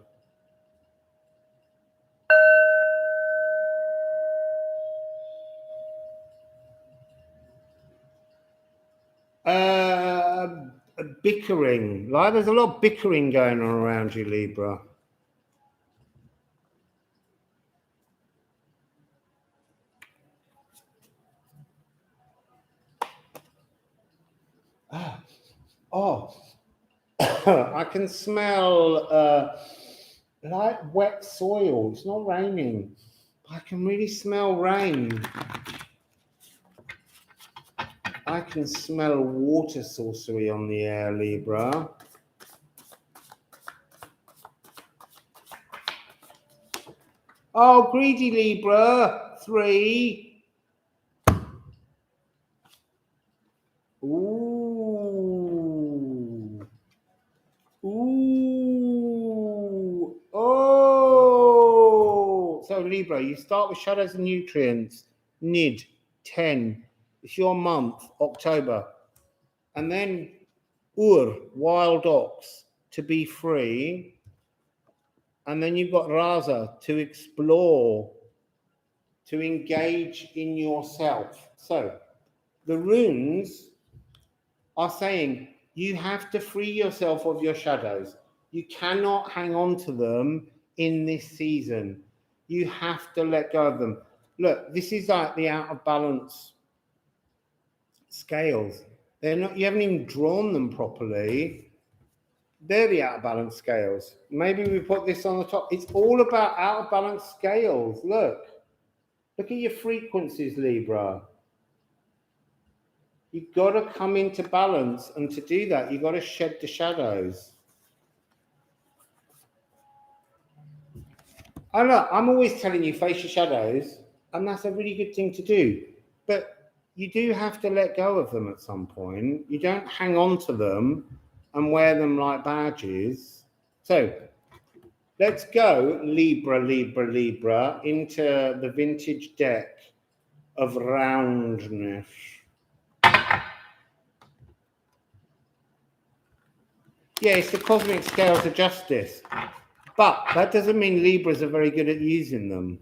Bickering. Like there's a lot of bickering going on around you, Libra. I can smell like wet soil. It's not raining. I can really smell rain. I can smell water sorcery on the air, Libra. Oh, greedy Libra, 3. Ooh. Ooh. Oh. So Libra, you start with shadows and nutrients. Nid 10. It's your month, October. And then wild ox, to be free. And then you've got Raza, to explore, to engage in yourself. So the runes are saying you have to free yourself of your shadows. You cannot hang on to them in this season. You have to let go of them. Look, this is like the out of balance scales. They're not, you haven't even drawn them properly. They're the out of balance scales. Maybe we put this on the top. It's all about out of balance scales. Look at your frequencies, Libra. You've got to come into balance, and to do that, you've got to shed the shadows. I'm always telling you, face your shadows, and that's a really good thing to do. But you do have to let go of them at some point. You don't hang on to them and wear them like badges. So let's go, Libra, into the vintage deck of roundness. Yeah, it's the cosmic scales of justice. But that doesn't mean Libras are very good at using them.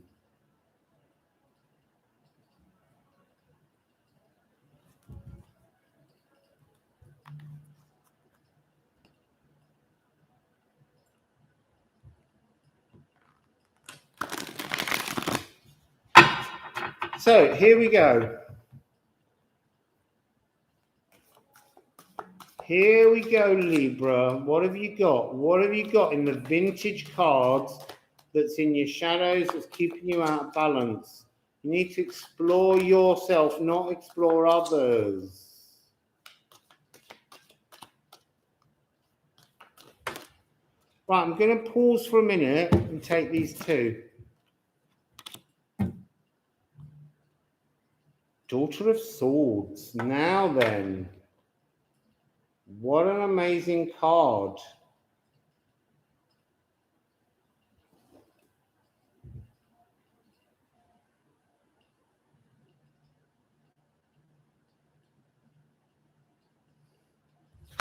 So here we go. Here we go, Libra. What have you got? What have you got in the vintage cards that's in your shadows, that's keeping you out of balance? You need to explore yourself, not explore others. Right, I'm going to pause for a minute and take these two. Daughter of Swords. Now then. What an amazing card.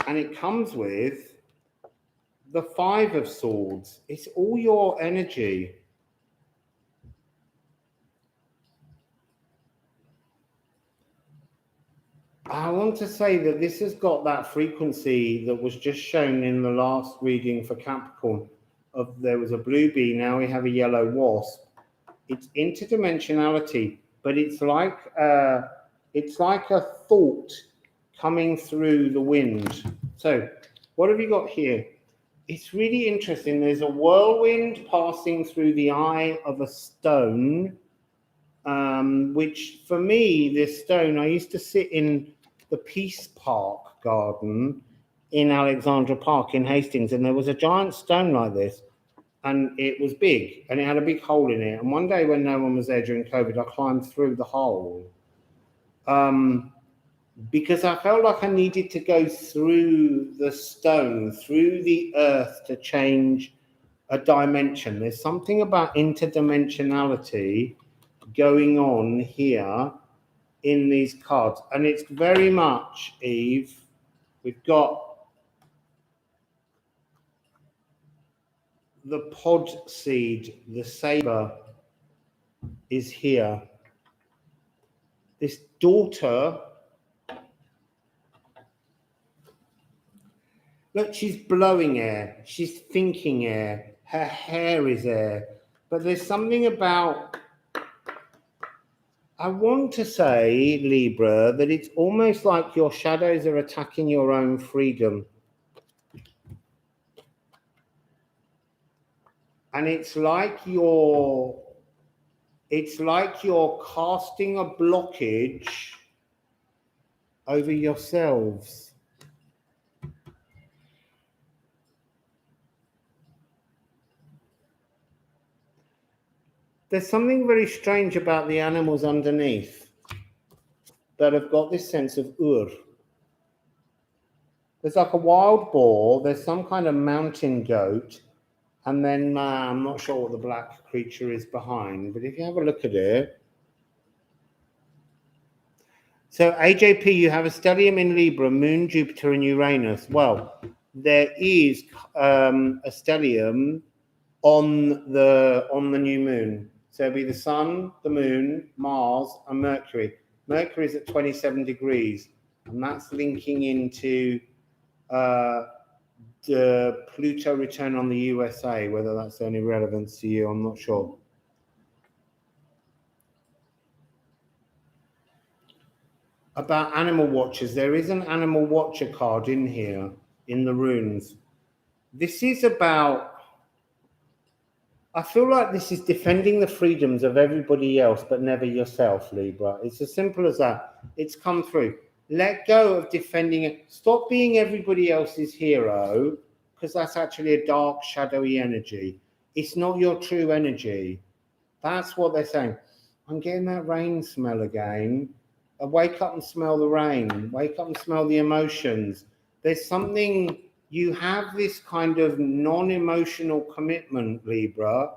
And it comes with the Five of Swords. It's all your energy. I want to say that this has got that frequency that was just shown in the last reading for Capricorn. There was a blue bee, now we have a yellow wasp. It's interdimensionality, but it's like a thought coming through the wind. So what have you got here? It's really interesting. There's a whirlwind passing through the eye of a stone, which for me, this stone, I used to sit in the Peace Park garden in Alexandra Park in Hastings, and there was a giant stone like this, and it was big, and it had a big hole in it. And one day when no one was there during COVID, I climbed through the hole because I felt like I needed to go through the stone, through the earth, to change a dimension. There's something about interdimensionality going on here in these cards, and it's very much, Eve, we've got the pod seed, the saber is here. This daughter, look, she's blowing air, she's thinking air, her hair is air, but there's something about, I want to say, Libra, that it's almost like your shadows are attacking your own freedom. And it's like you're casting a blockage over yourselves. There's something very strange about the animals underneath that have got this sense of ur. There's like a wild boar. There's some kind of mountain goat. And then I'm not sure what the black creature is behind. But if you have a look at it. So AJP, you have a stellium in Libra, Moon, Jupiter, and Uranus. Well, there is a stellium on the new moon. So it'll be the Sun, the Moon, Mars, and Mercury. Mercury is at 27 degrees, and that's linking into the Pluto return on the USA. Whether that's any relevance to you, I'm not sure. About animal watchers, there is an animal watcher card in here in the runes. This is about, I feel like this is defending the freedoms of everybody else but never yourself, Libra. It's as simple as that. It's come through. Let go of defending it. Stop being everybody else's hero, because that's actually a dark, shadowy energy. It's not your true energy. That's what they're saying. I'm getting that rain smell again. Wake up and smell the rain. Wake up and smell the emotions. There's something, you have this kind of non-emotional commitment, Libra,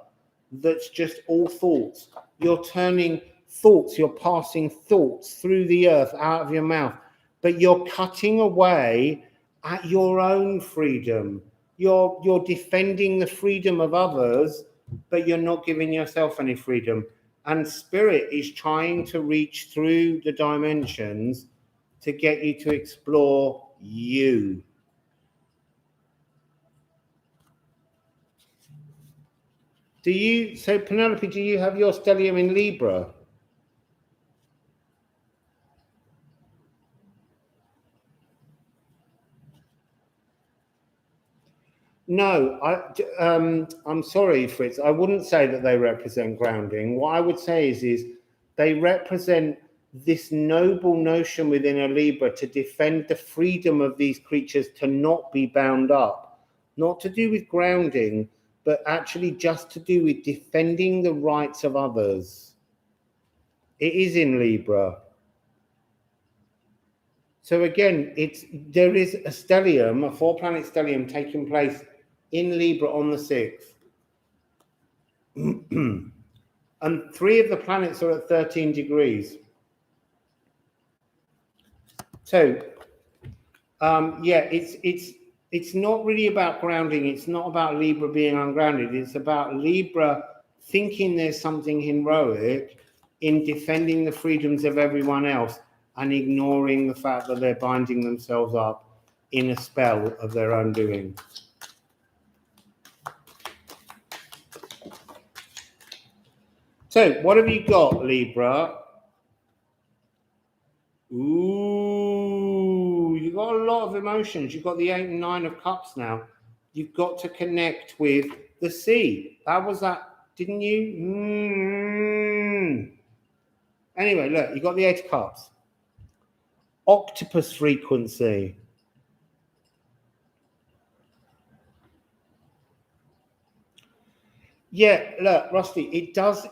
that's just all thoughts. You're turning thoughts, you're passing thoughts through the earth, out of your mouth, but you're cutting away at your own freedom. You're defending the freedom of others, but you're not giving yourself any freedom. And Spirit is trying to reach through the dimensions to get you to explore you. So Penelope, do you have your stellium in Libra? No, I'm sorry, Fritz. I wouldn't say that they represent grounding. What I would say is they represent this noble notion within a Libra to defend the freedom of these creatures to not be bound up. Not to do with grounding, but actually just to do with defending the rights of others. It is in Libra. So again, there is a stellium, a 4-planet stellium taking place in Libra on the 6th. And 3 of the planets are at 13 degrees. So, yeah, it's not really about grounding. It's not about Libra being ungrounded. It's about Libra thinking there's something heroic in defending the freedoms of everyone else and ignoring the fact that they're binding themselves up in a spell of their own doing. So, what have you got, Libra? Ooh, you've got a lot of emotions. You've got the 8 and 9 of Cups now. You've got to connect with the sea. That was that, didn't you? Anyway, look, you got the 8 of Cups. Octopus frequency. Yeah, look, Rusty, it does.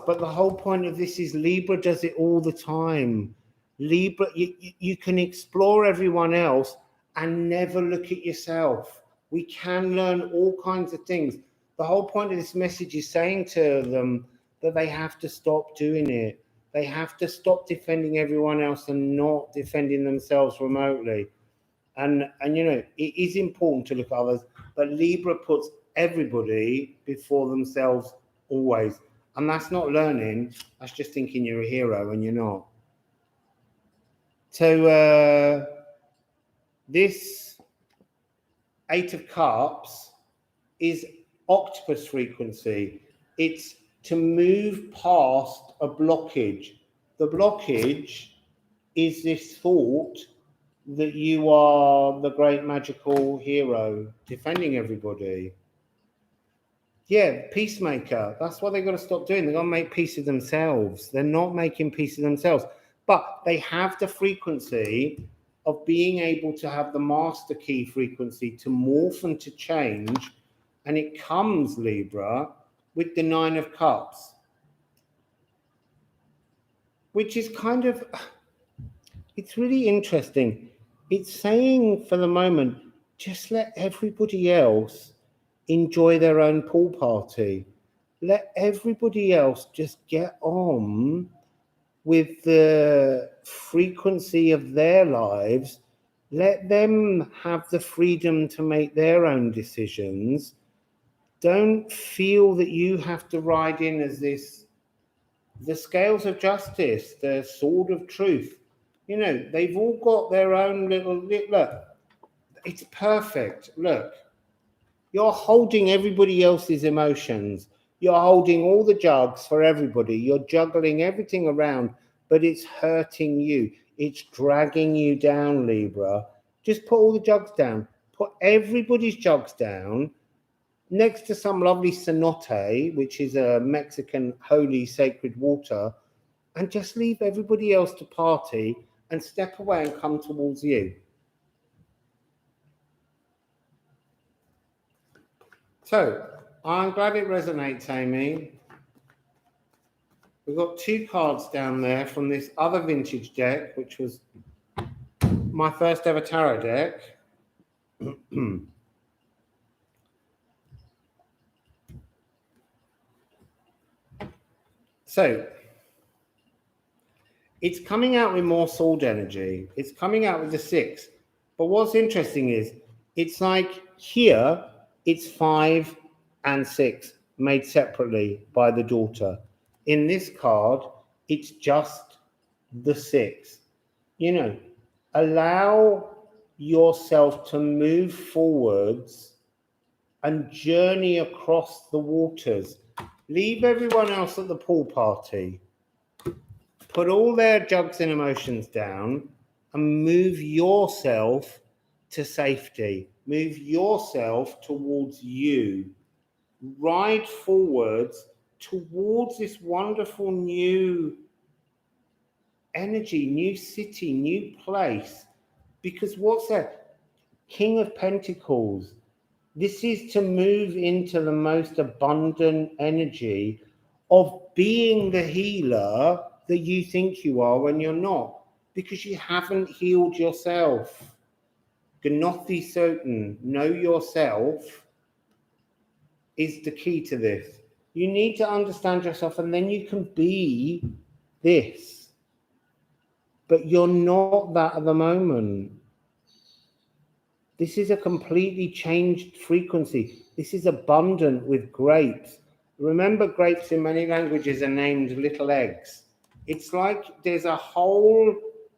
But the whole point of this is Libra does it all the time. Libra, you can explore everyone else and never look at yourself. We can learn all kinds of things. The whole point of this message is saying to them that they have to stop doing it. They have to stop defending everyone else and not defending themselves remotely. And you know, it is important to look at others, but Libra puts everybody before themselves always. And that's not learning. That's just thinking you're a hero and you're not. So this 8 of Cups is octopus frequency. It's to move past a blockage. The blockage is this thought that you are the great magical hero defending everybody. Yeah, peacemaker. That's what they've got to stop doing. They've got to make peace with themselves. They're not making peace with themselves. But they have the frequency of being able to have the master key frequency to morph and to change. And it comes, Libra, with the 9 of Cups. Which is kind of, it's really interesting. It's saying for the moment, just let everybody else enjoy their own pool party. Let everybody else just get on with the frequency of their lives. Let them have the freedom to make their own decisions. Don't feel that you have to ride in as this, the scales of justice, the sword of truth. You know, they've all got their own little, look, it's perfect. Look, you're holding everybody else's emotions. You're holding all the jugs for everybody. You're juggling everything around, but it's hurting you. It's dragging you down, Libra. Just put all the jugs down. Put everybody's jugs down next to some lovely cenote, which is a Mexican holy sacred water, and just leave everybody else to party and step away and come towards you. So, I'm glad it resonates, Amy. We've got 2 cards down there from this other vintage deck, which was my first ever tarot deck. So, it's coming out with more sword energy. It's coming out with the 6. But what's interesting is, it's like here, it's 5 and 6 made separately by the daughter. In this card, it's just the 6. You know, allow yourself to move forwards and journey across the waters. Leave everyone else at the pool party. Put all their jugs and emotions down and move yourself to safety. Move yourself towards you. Ride forwards towards this wonderful new energy, new city, new place. Because what's that? King of Pentacles. This is to move into the most abundant energy of being the healer that you think you are when you're not, because you haven't healed yourself. Gnothi Soten, know yourself, is the key to this. You need to understand yourself, and then you can be this. But you're not that at the moment. This is a completely changed frequency. This is abundant with grapes. Remember, grapes in many languages are named little eggs. It's like there's a whole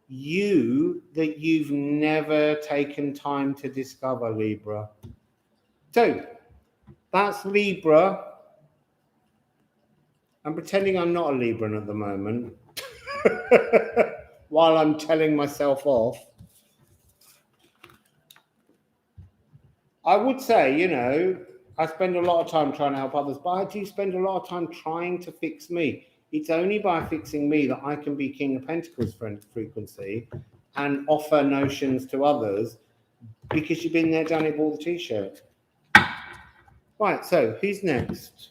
you that you've never taken time to discover, Libra. So, that's Libra. I'm pretending I'm not a Libran at the moment while I'm telling myself off. I would say, you know, I spend a lot of time trying to help others, but I do spend a lot of time trying to fix me. It's only by fixing me that I can be King of Pentacles frequency and offer notions to others, because you've been there, done it, bought the t-shirt. Right, so who's next?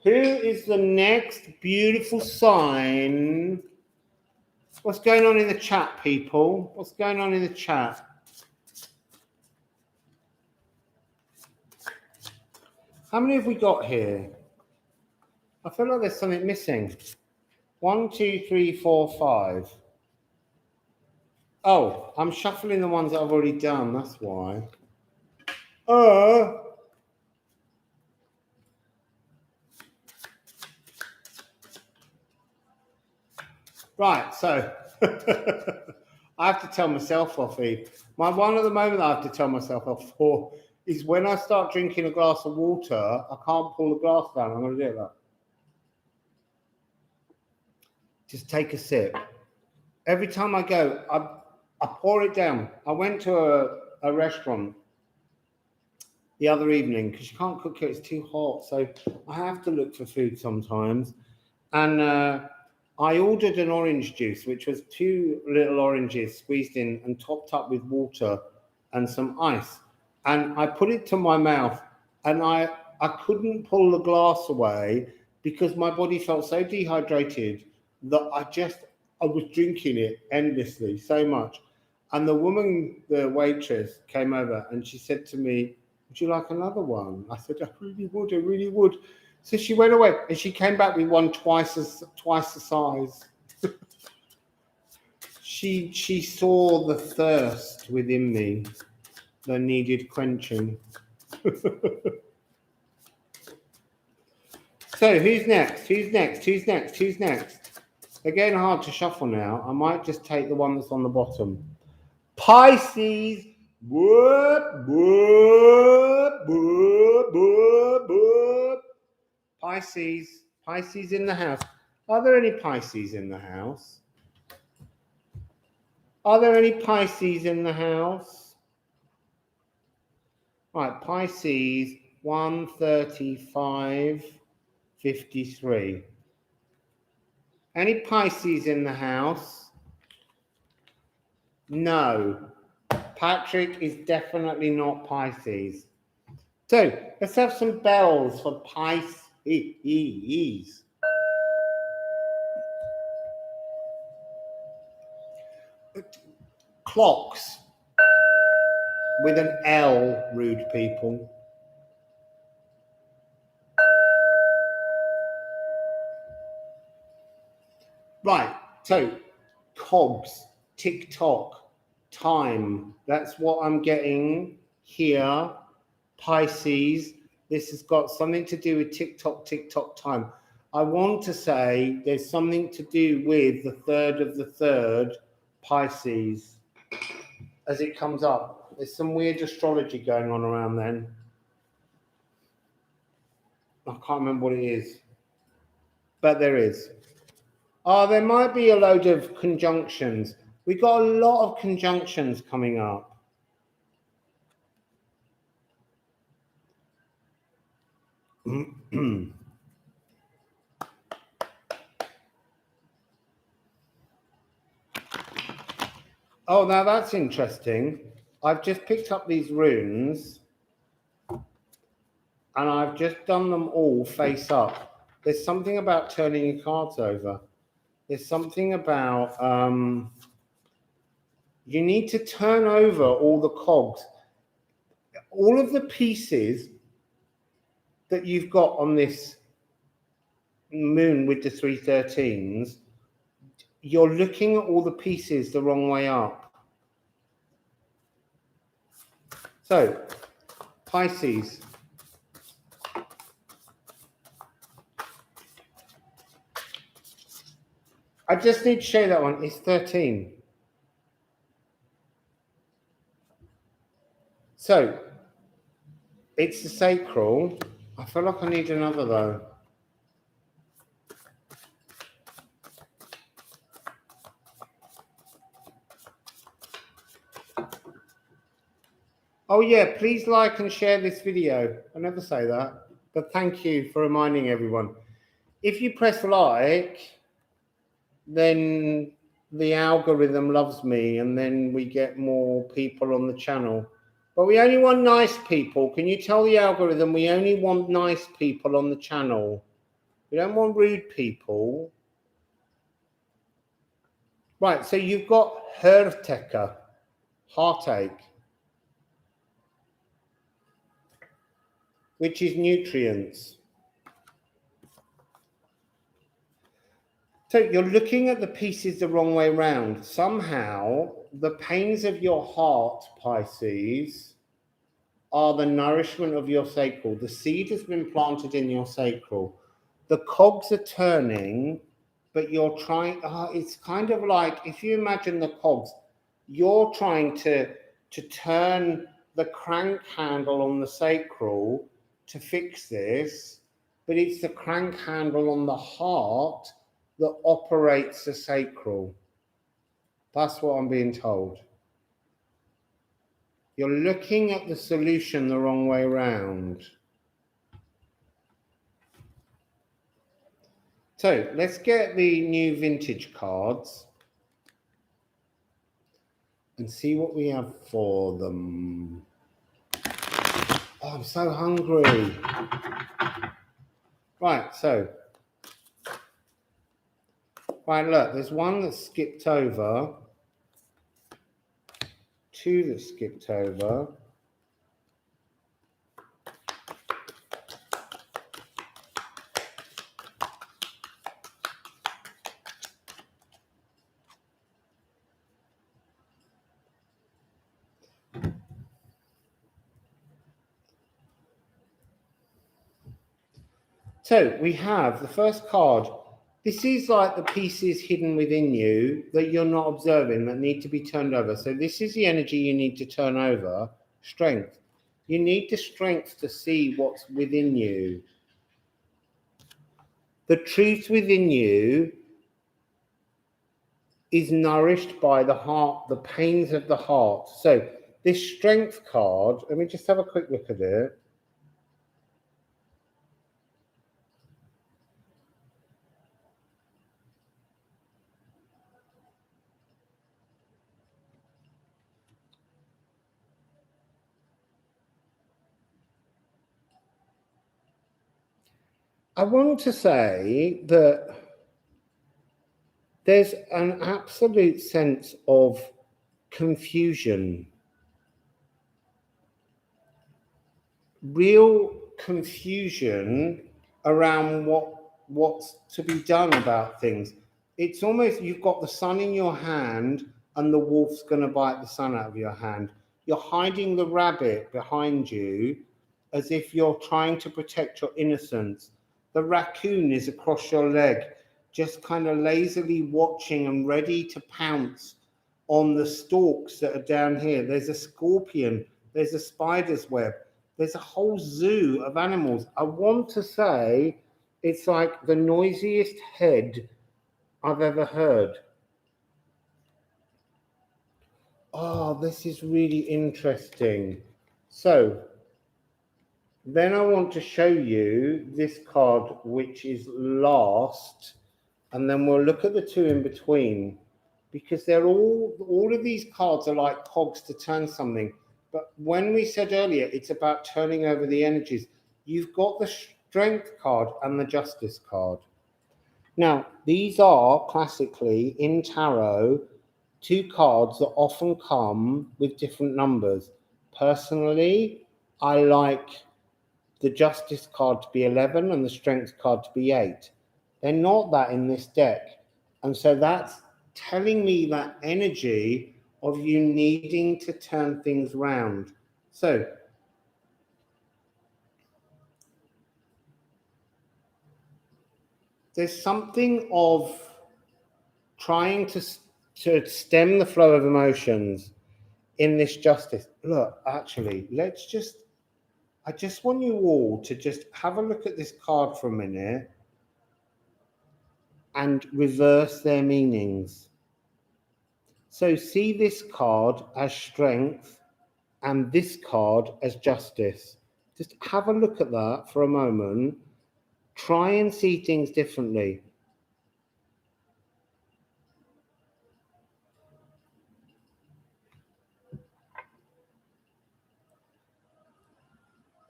Who is the next beautiful sign? What's going on in the chat, people? What's going on in the chat? How many have we got here? I feel like there's something missing. 1, 2, 3, 4, 5. Oh, I'm shuffling the ones that I've already done. That's why. Right, so I have to tell myself off, Eve. My one at the moment I have to tell myself off for is when I start drinking a glass of water, I can't pull the glass down. I'm going to do that. Just take a sip. Every time I go, I pour it down. I went to a restaurant the other evening because you can't cook it, it's too hot. So I have to look for food sometimes. And I ordered an orange juice, which was 2 little oranges squeezed in and topped up with water and some ice. And I put it to my mouth, and I couldn't pull the glass away because my body felt so dehydrated that I was drinking it endlessly, so much. And the woman, the waitress, came over and she said to me, would you like another one? I said, I really would, I really would. So she went away and she came back with one twice the size. She saw the thirst within me that needed quenching. So who's next? Who's next? Who's next? Who's next? They're getting hard to shuffle now. I might just take the one that's on the bottom. Pisces. Whoop, whoop, whoop, whoop, whoop. Pisces. Pisces in the house. Are there any Pisces in the house? Are there any Pisces in the house? Right, Pisces 135.53. Any Pisces in the house? No. Patrick is definitely not Pisces. So let's have some bells for Pisces. Clocks with an L, rude people. Right, so cogs, tick-tock, time. That's what I'm getting here. Pisces. This has got something to do with tick-tock time. I want to say there's something to do with the 3rd of the 3rd, Pisces, as it comes up. There's some weird astrology going on around then. I can't remember what it is, but there is. There might be a load of conjunctions. We got a lot of conjunctions coming up. Oh, now that's interesting. I've just picked up these runes and I've just done them all face up. There's something about turning your cards over. There's something about you need to turn over all the cogs. All of the pieces that you've got on this moon with the 313s, you're looking at all the pieces the wrong way up. So, Pisces. I just need to show that one. It's 13. So, it's the sacral. I feel like I need another though. Oh yeah, please like and share this video. I never say that, but thank you for reminding everyone. If you press like, then the algorithm loves me and then we get more people on the channel. But we only want nice people. Can you tell the algorithm we only want nice people on the channel? We don't want rude people. Right, so you've got Hertecker, heartache, which is nutrients. So you're looking at the pieces the wrong way around. Somehow, the pains of your heart, Pisces, are the nourishment of your sacral. The seed has been planted in your sacral. The cogs are turning, but you're trying, it's kind of like, if you imagine the cogs, you're trying to turn the crank handle on the sacral to fix this, but it's the crank handle on the heart that operates the sacral. That's what I'm being told. You're looking at the solution the wrong way around. So let's get the new vintage cards and see what we have for them. Oh, I'm so hungry. Right, so. Right, look, there's one that skipped over. two that skipped over. So we have the first card. This is like the pieces hidden within you that you're not observing that need to be turned over. So this is the energy you need to turn over. Strength. You need the strength to see what's within you. The truth within you is nourished by the heart, the pains of the heart. So this strength card, let me just have a quick look at it. I want to say that there's an absolute sense of confusion, real confusion around what's to be done about things. It's almost you've got the sun in your hand and the wolf's going to bite the sun out of your hand. You're hiding the rabbit behind you as if you're trying to protect your innocence. The raccoon is across your leg, just kind of lazily watching and ready to pounce on the stalks that are down here. There's a scorpion, there's a spider's web, there's a whole zoo of animals. I want to say it's like the noisiest head I've ever heard. Oh, this is really interesting. So then I want to show you this card, which is last, and then we'll look at the two in between, because they're all of these cards are like cogs to turn something. But when we said earlier, it's about turning over the energies. You've got the Strength card and the Justice card. Now, these are classically in tarot two cards that often come with different numbers. Personally, I like the Justice card to be 11 and the Strength card to be 8. They're not that in this deck. And so that's telling me that energy of you needing to turn things round. So there's something of trying to stem the flow of emotions in this Justice. Look, actually, I just want you all to just have a look at this card for a minute and reverse their meanings. So see this card as Strength and this card as Justice. Just have a look at that for a moment. Try and see things differently.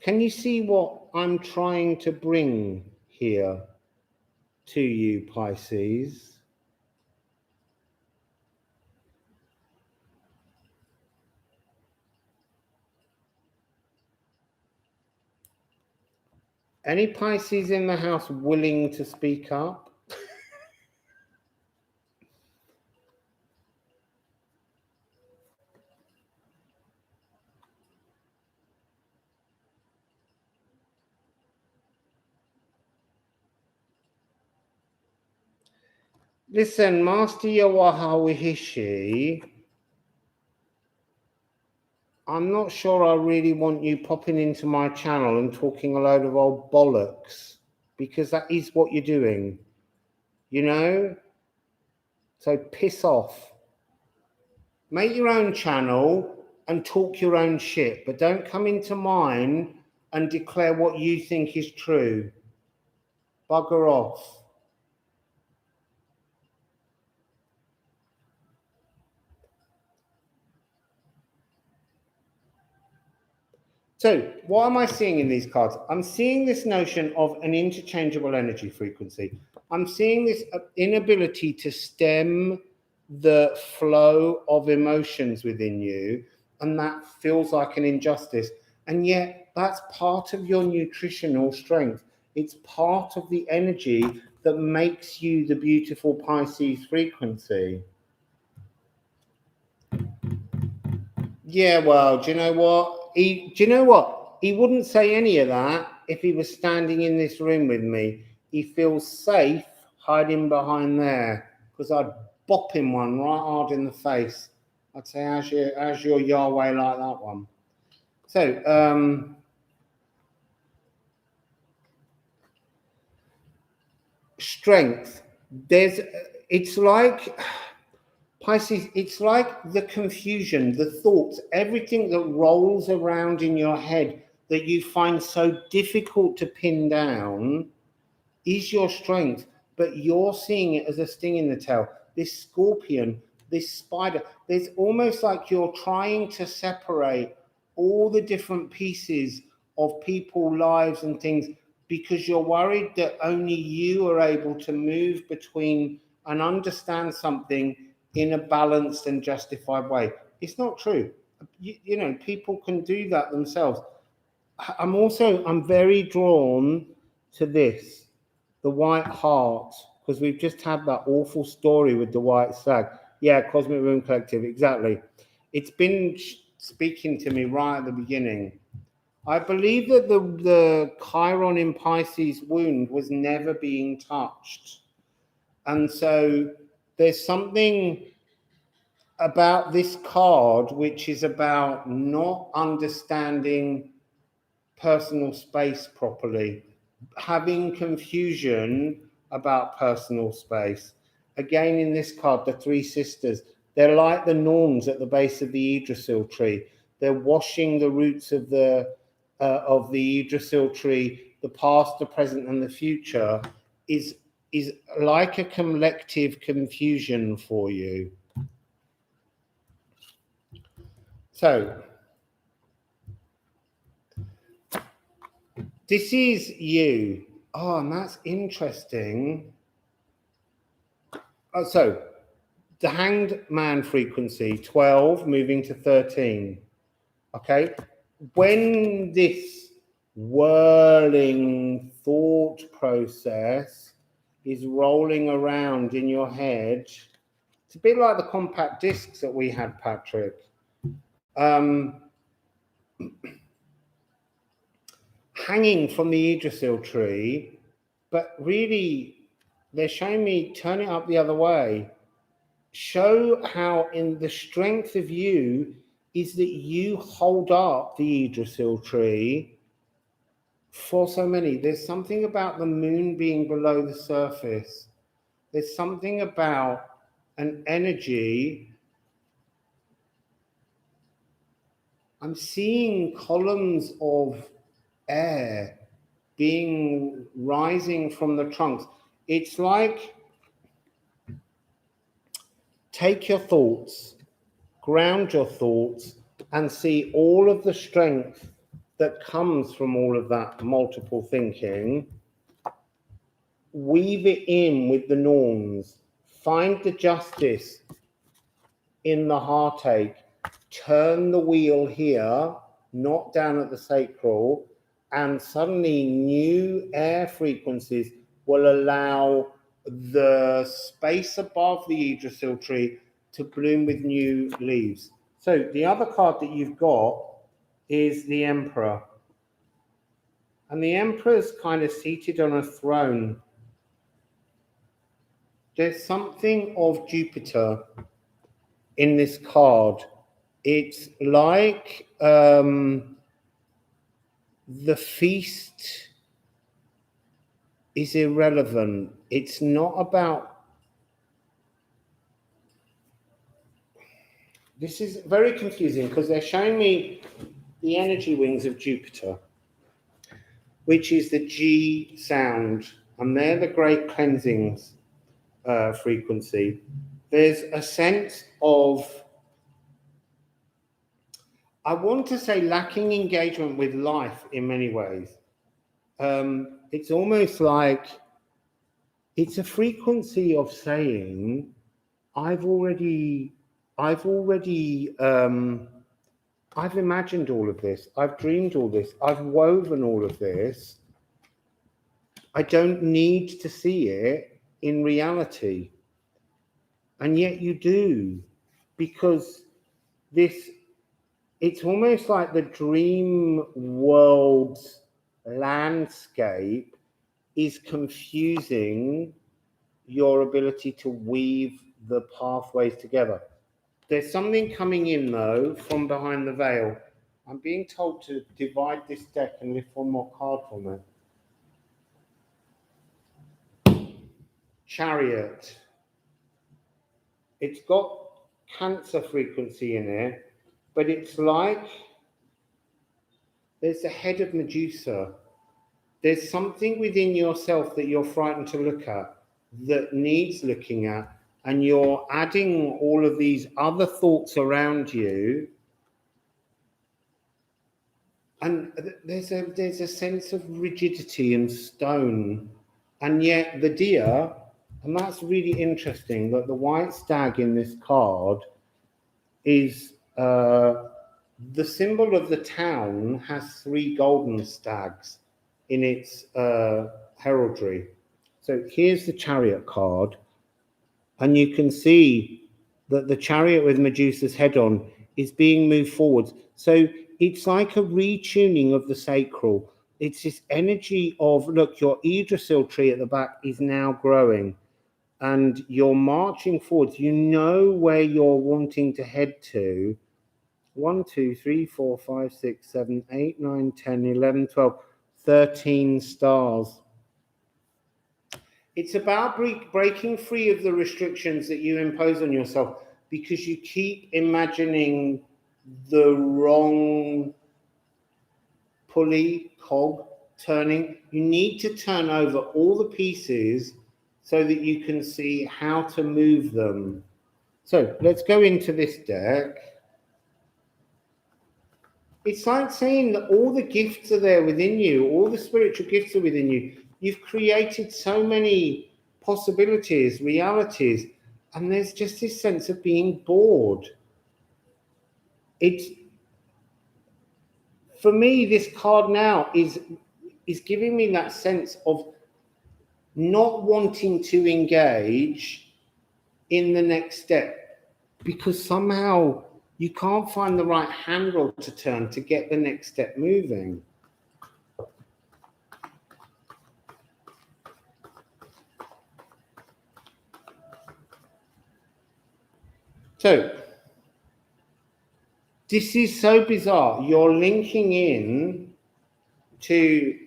Can you see what I'm trying to bring here to you, Pisces? Any Pisces in the house willing to speak up? Listen, Master Yawahawihishi, I'm not sure I really want you popping into my channel and talking a load of old bollocks, because that is what you're doing, you know? So piss off. Make your own channel and talk your own shit, but don't come into mine and declare what you think is true. Bugger off. So what am I seeing in these cards? I'm seeing this notion of an interchangeable energy frequency. I'm seeing this inability to stem the flow of emotions within you, and that feels like an injustice. And yet that's part of your nutritional strength. It's part of the energy that makes you the beautiful Pisces frequency. Yeah, well, do you know what? He wouldn't say any of that if he was standing in this room with me. He feels safe hiding behind there, because I'd bop him one right hard in the face. I'd say, how's your Yahweh like that one? So, strength. It's like Pisces, it's like the confusion, the thoughts, everything that rolls around in your head that you find so difficult to pin down is your strength, but you're seeing it as a sting in the tail. This scorpion, this spider, there's almost like you're trying to separate all the different pieces of people, lives and things, because you're worried that only you are able to move between and understand something in a balanced and justified way. It's not true. You know, people can do that themselves. I'm very drawn to this, the white heart, because we've just had that awful story with the white stag. Yeah, Cosmic Room Collective, exactly. It's been speaking to me right at the beginning. I believe that the Chiron in Pisces wound was never being touched. And so there's something about this card which is about not understanding personal space properly, having confusion about personal space. Again, in this card, the three sisters, they're like the norns at the base of the Yggdrasil tree. They're washing the roots of the Yggdrasil tree. The past, the present, and the future is like a collective confusion for you. So this is you. Oh, and that's interesting. Oh, so the Hanged Man frequency, 12 moving to 13. Okay. When this whirling thought process is rolling around in your head, it's a bit like the compact discs that we had, Patrick. Hanging from the Yggdrasil tree, but really they're showing me turn it up the other way. Show how in the strength of you is that you hold up the Yggdrasil tree for so many. There's something about the moon being below the surface. There's something about an energy. I'm seeing columns of air rising from the trunks. It's like, take your thoughts, ground your thoughts, and see all of the strength that comes from all of that multiple thinking. Weave it in with the norms. Find the justice in the heartache. Turn the wheel here, not down at the sacral, and suddenly new air frequencies will allow the space above the Yggdrasil tree to bloom with new leaves. So the other card that you've got is the Emperor. And the Emperor's kind of seated on a throne. There's something of Jupiter in this card. It's like the feast is irrelevant. It's not about... This is very confusing because they're showing me the energy wings of Jupiter, which is the G sound, and they're the great cleansings frequency. There's a sense of, I want to say, lacking engagement with life in many ways. It's almost like it's a frequency of saying, I've imagined all of this. I've dreamed all this. I've woven all of this. I don't need to see it in reality. And yet you do, because it's almost like the dream world's landscape is confusing your ability to weave the pathways together. There's something coming in, though, from behind the veil. I'm being told to divide this deck and lift one more card from it. Chariot. It's got Cancer frequency in it, but it's like there's the head of Medusa. There's something within yourself that you're frightened to look at, that needs looking at, and you're adding all of these other thoughts around you. And there's a sense of rigidity and stone. And yet the deer, and that's really interesting, that the white stag in this card is the symbol of the town has 3 golden stags in its heraldry. So here's the chariot card, and you can see that the chariot with Medusa's head on is being moved forwards. So it's like a retuning of the sacral. It's this energy of, look, your Yggdrasil tree at the back is now growing, and you're marching forwards. You know where you're wanting to head to. 1, 2, 3, 4, 5, 6, 7, 8, 9, 10, 11, 12, 13 stars. It's about breaking free of the restrictions that you impose on yourself, because you keep imagining the wrong pulley, cog turning. You need to turn over all the pieces so that you can see how to move them. So let's go into this deck. It's like saying that all the gifts are there within you, all the spiritual gifts are within you. You've created so many possibilities, realities, and there's just this sense of being bored. It's, for me, this card now is giving me that sense of not wanting to engage in the next step, because somehow you can't find the right handle to turn to get the next step moving. So this is so bizarre. You're linking in to,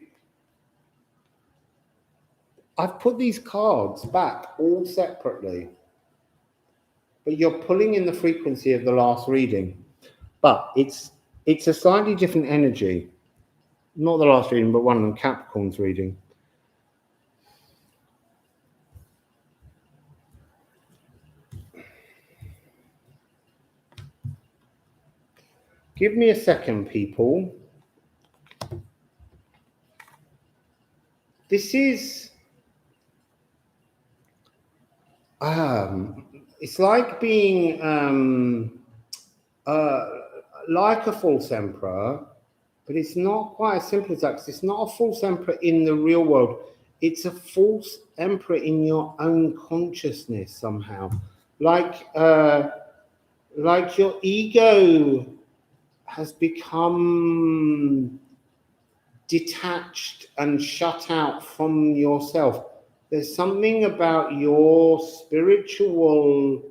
I've put these cards back all separately, but you're pulling in the frequency of the last reading. But it's a slightly different energy. Not the last reading, but one of them, Capricorn's reading. Give me a second, people. This is, it's like being like a false emperor, but it's not quite as simple as that, 'cause it's not a false emperor in the real world. It's a false emperor in your own consciousness somehow. Like your ego has become detached and shut out from yourself. There's something about your spiritual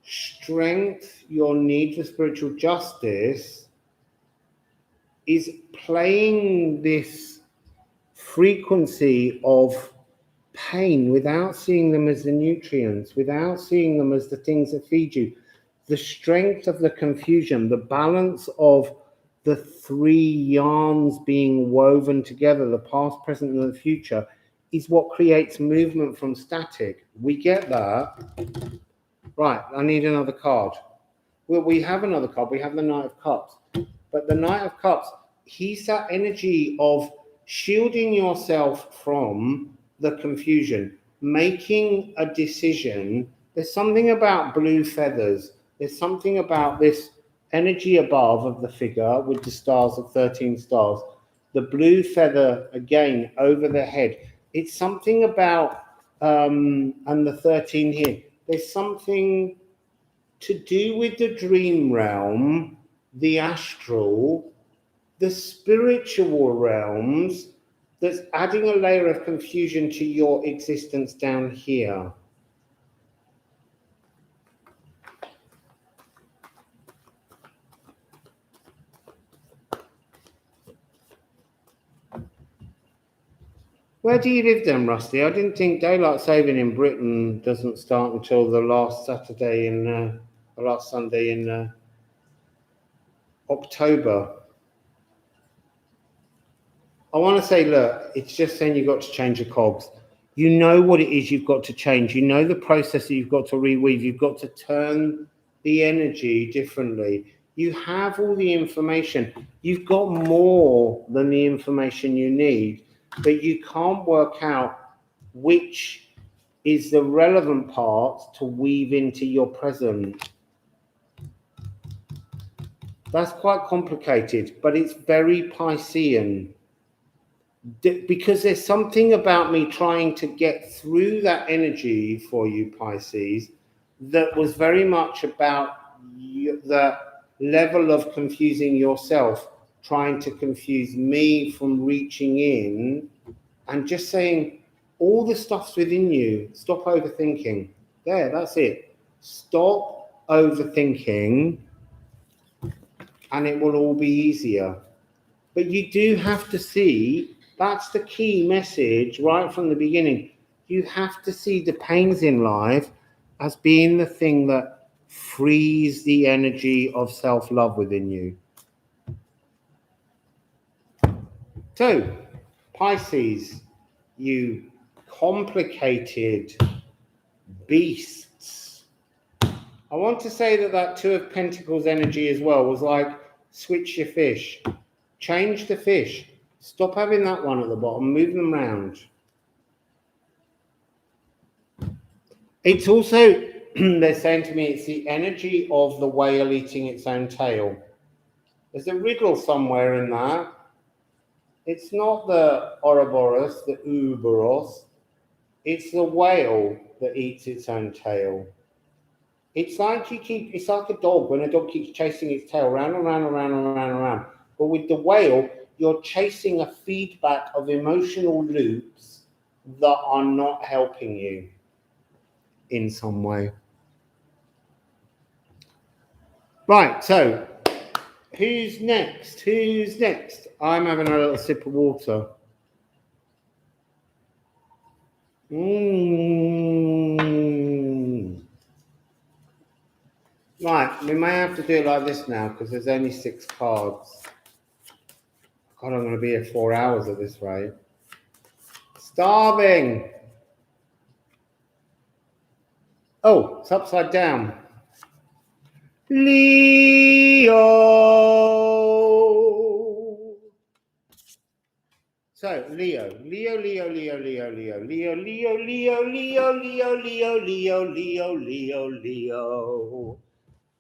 strength, your need for spiritual justice is playing this frequency of pain without seeing them as the nutrients, without seeing them as the things that feed you. The strength of the confusion, the balance of the 3 yarns being woven together, the past, present, and the future, is what creates movement from static. We get that. Right, I need another card. Well, we have another card. We have the Knight of Cups. But the Knight of Cups, he's that energy of shielding yourself from the confusion, making a decision. There's something about blue feathers. There's something about this energy above of the figure with the stars of 13 stars. The blue feather, again, over the head. It's something about, and the 13 here. There's something to do with the dream realm, the astral, the spiritual realms, that's adding a layer of confusion to your existence down here. Where do you live then, Rusty? I didn't think daylight saving in Britain doesn't start until the last Saturday in, the last Sunday in October. I want to say, look, it's just saying you've got to change your cogs. You know what it is you've got to change. You know the process that you've got to reweave. You've got to turn the energy differently. You have all the information. You've got more than the information you need, but you can't work out which is the relevant part to weave into your present. That's quite complicated, but it's very Piscean. Because there's something about me trying to get through that energy for you, Pisces, that was very much about the level of confusing yourself, trying to confuse me from reaching in and just saying all the stuff's within you. Stop overthinking. There, that's it. Stop overthinking and it will all be easier. But you do have to see, that's the key message right from the beginning. You have to see the pains in life as being the thing that frees the energy of self-love within you. So, Pisces, you complicated beasts. I want to say that Two of Pentacles energy as well was like, switch your fish. Change the fish. Stop having that one at the bottom. Move them around. It's also, they're saying to me, it's the energy of the whale eating its own tail. There's a riddle somewhere in that. It's not the Ouroboros, the Ouroboros. It's the whale that eats its own tail. It's like it's like a dog when a dog keeps chasing its tail round and round and round and round and round. But with the whale, you're chasing a feedback of emotional loops that are not helping you in some way. Right, so who's next? Who's next? I'm having a little sip of water. Right, we may have to do it like this now because there's only 6 cards. God, I'm going to be here 4 hours at this rate. Starving. Oh, it's upside down. Leo. So, Leo.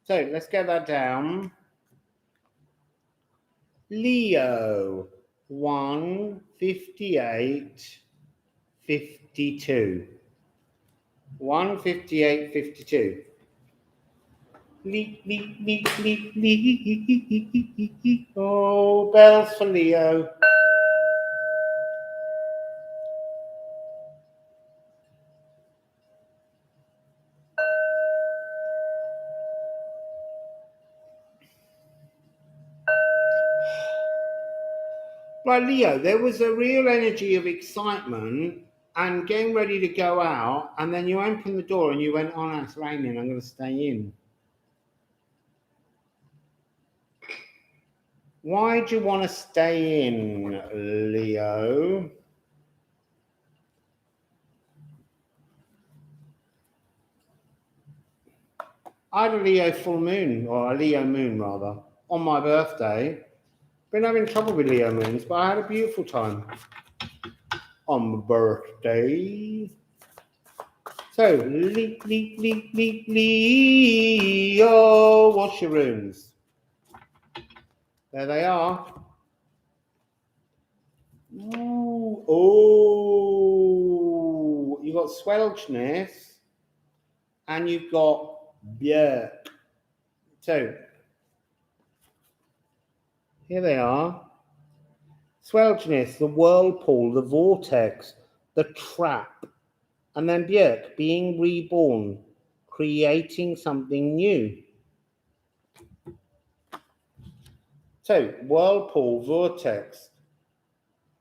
So, let's get that down. Leo, 158, 52. 158, 52. Oh, bells for Leo. Right, Leo, there was a real energy of excitement and getting ready to go out, and then you opened the door and you went, oh no, it's raining, I'm going to stay in. Why do you want to stay in, Leo? I had a Leo full moon, or a Leo moon rather, on my birthday. Been having trouble with Leo moons, but I had a beautiful time on my birthday. So, Leo, what's your runes? There they are. Ooh, oh, you got Swelchness and you've got Björk. So, here they are. Swelchness, the whirlpool, the vortex, the trap, and then Björk, being reborn, creating something new. So, whirlpool, vortex.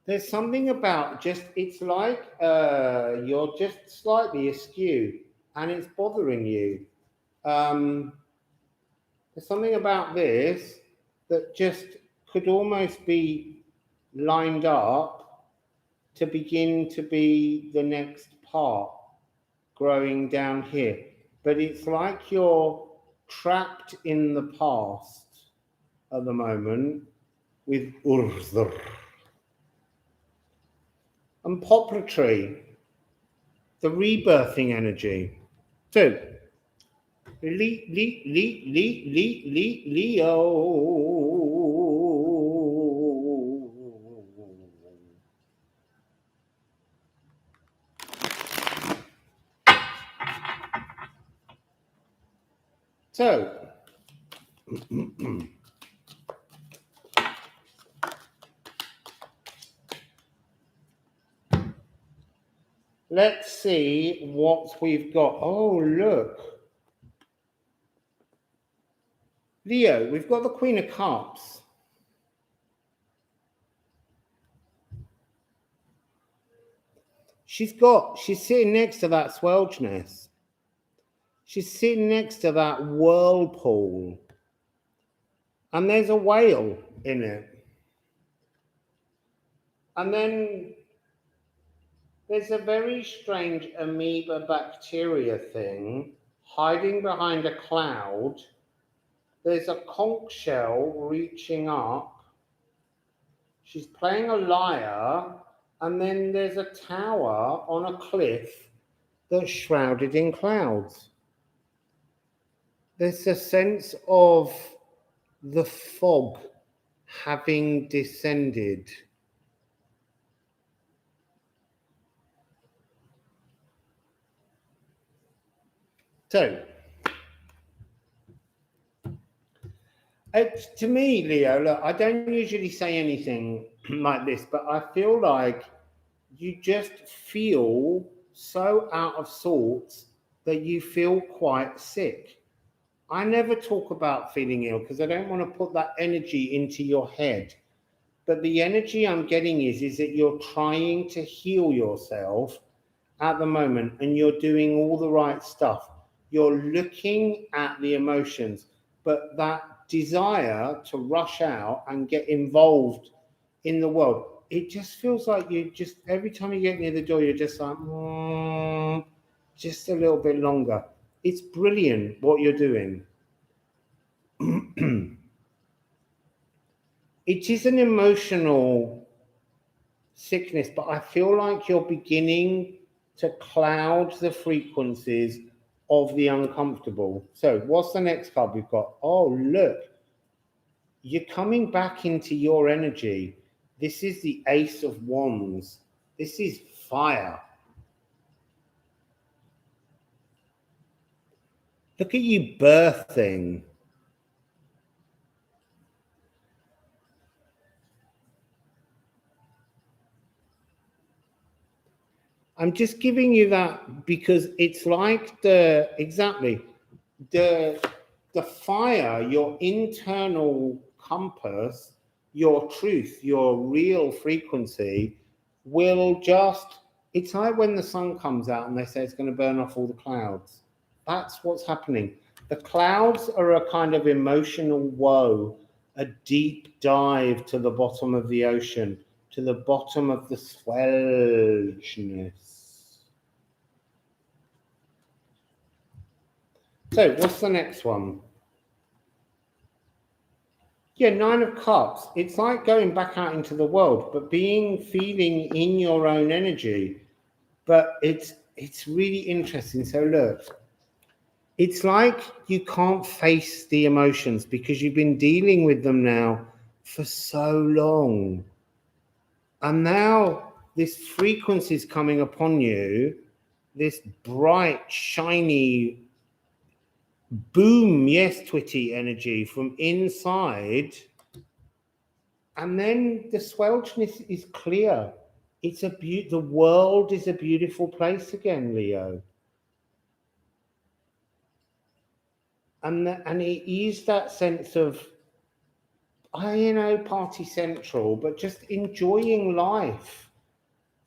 There's something about just, it's like you're just slightly askew and it's bothering you. There's something about this that just could almost be lined up to begin to be the next part growing down here. But it's like you're trapped in the past at the moment with Urzur. And poplar tree, the rebirthing energy. So, Leo. So, let's see what we've got. Oh, look. Leo, we've got the Queen of Cups. She's sitting next to that Swelchness. She's sitting next to that whirlpool. And there's a whale in it. And then there's a very strange amoeba bacteria thing hiding behind a cloud. There's a conch shell reaching up. She's playing a lyre. And then there's a tower on a cliff that's shrouded in clouds. There's a sense of the fog having descended. So, to me, Leo, look, I don't usually say anything like this, but I feel like you just feel so out of sorts that you feel quite sick. I never talk about feeling ill because I don't want to put that energy into your head. But the energy I'm getting is that you're trying to heal yourself at the moment and you're doing all the right stuff. You're looking at the emotions, but that desire to rush out and get involved in the world, it just feels like you just, every time you get near the door, you're just like, just a little bit longer. It's brilliant what you're doing. It is an emotional sickness, but I feel like you're beginning to cloud the frequencies of the uncomfortable. So what's the next card we've got? Oh, look. You're coming back into your energy. This is the Ace of Wands. This is fire. Look at you birthing. I'm just giving you that because it's like the fire, your internal compass, your truth, your real frequency will just, it's like when the sun comes out and they say it's going to burn off all the clouds. That's what's happening. The clouds are a kind of emotional woe, a deep dive to the bottom of the ocean, to the bottom of the swelchness. So, what's the next one? Yeah, 9 of Cups. It's like going back out into the world, but feeling in your own energy. But it's it's really interesting. So look, it's like you can't face the emotions because you've been dealing with them now for so long. And now this frequency is coming upon you, this bright, shiny, boom, yes, Twitty energy from inside. And then the swelchness is clear. It's the world is a beautiful place again, Leo. And it is that sense of, party central, but just enjoying life,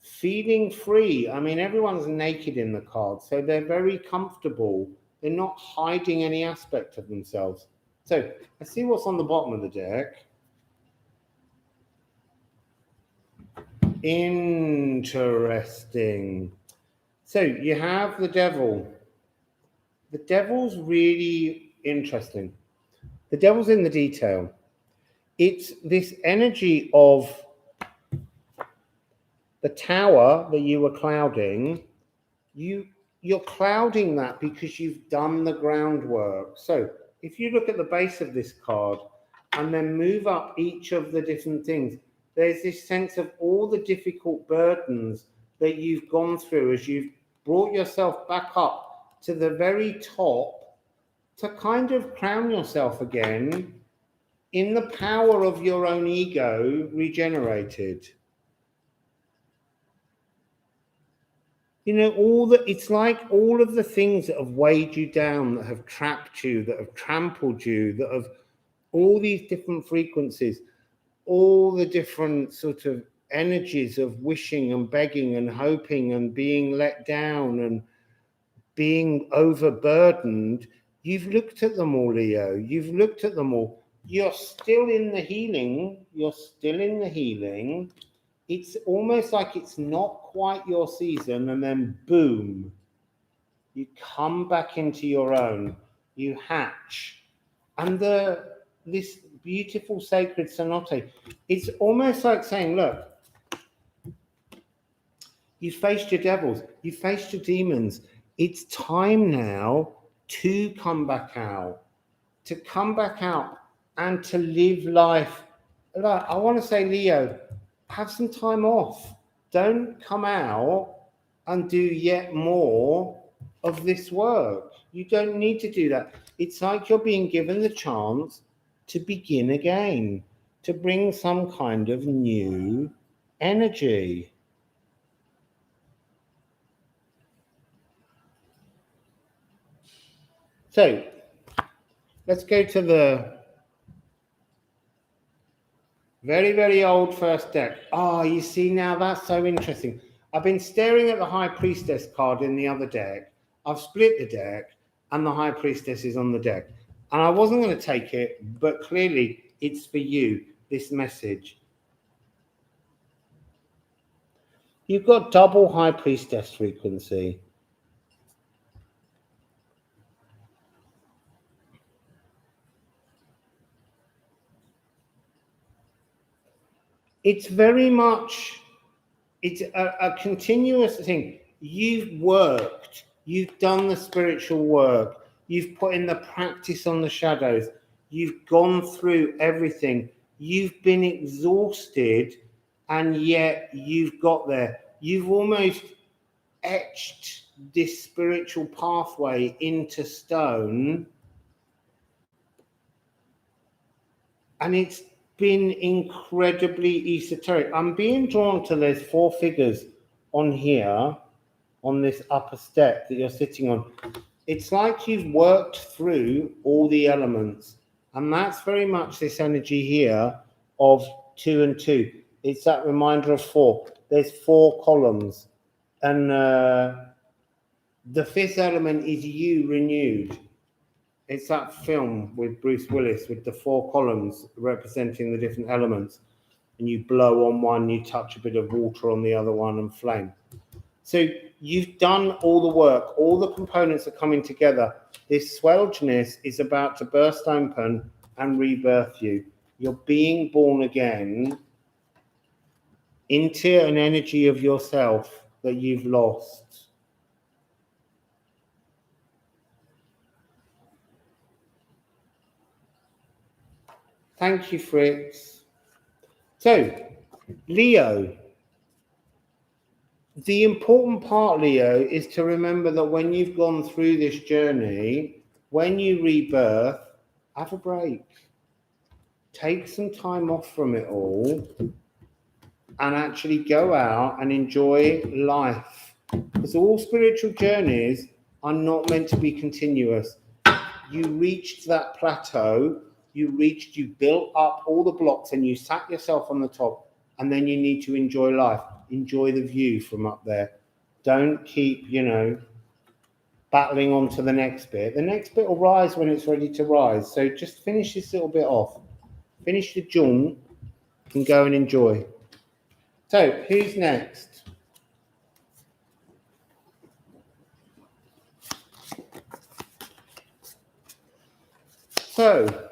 feeling free. I mean, everyone's naked in the cards, so they're very comfortable. They're not hiding any aspect of themselves. So let's see what's on the bottom of the deck. Interesting. So you have the devil. The devil's really interesting. The devil's in the detail. It's this energy of the tower that you were clouding. You're clouding that because you've done the groundwork. So if you look at the base of this card and then move up each of the different things, there's this sense of all the difficult burdens that you've gone through as you've brought yourself back up to the very top to kind of crown yourself again in the power of your own ego regenerated. It's like all of the things that have weighed you down, that have trapped you, that have trampled you, that have all these different frequencies, all the different sort of energies of wishing and begging and hoping and being let down and being overburdened. You've looked at them all, Leo. You've looked at them all. You're still in the healing. You're still in the healing. It's almost like it's not quite your season, and then boom, you come back into your own. You hatch. And this beautiful sacred sonata, it's almost like saying, look, you faced your devils, you faced your demons. It's time now to come back out, and to live life. Like, I want to say, Leo, have some time off. Don't come out and do yet more of this work. You don't need to do that. It's like you're being given the chance to begin again, to bring some kind of new energy. So let's go to the very, very old first deck. Oh, you see, now that's so interesting. I've been staring at the High Priestess card in the other deck. I've split the deck and the High Priestess is on the deck. And I wasn't going to take it, but clearly it's for you, this message. You've got double High Priestess frequency. It's very much, it's a continuous thing. You've worked, you've done the spiritual work, you've put in the practice on the shadows, you've gone through everything, you've been exhausted, and yet you've got there. You've almost etched this spiritual pathway into stone, and it's been incredibly esoteric. I'm being drawn to there's 4 figures on here, on this upper step that you're sitting on. It's like you've worked through all the elements, and that's very much this energy here of 2 and 2. It's that reminder of 4. There's 4 columns, and the 5th element is you renewed. It's that film with Bruce Willis with the 4 columns representing the different elements, and you blow on one, you touch a bit of water on the other one, and flame. So you've done all the work, all the components are coming together. This swelgeness is about to burst open and rebirth you. You're being born again into an energy of yourself that you've lost. Thank you, Fritz. So, Leo. The important part, Leo, is to remember that when you've gone through this journey, when you rebirth, have a break. Take some time off from it all and actually go out and enjoy life. Because all spiritual journeys are not meant to be continuous. You reached that plateau, you built up all the blocks and you sat yourself on the top, and then you need to enjoy life. Enjoy the view from up there. Don't keep, battling on to the next bit. The next bit will rise when it's ready to rise. So just finish this little bit off. Finish the jaunt and go and enjoy. So, who's next? So,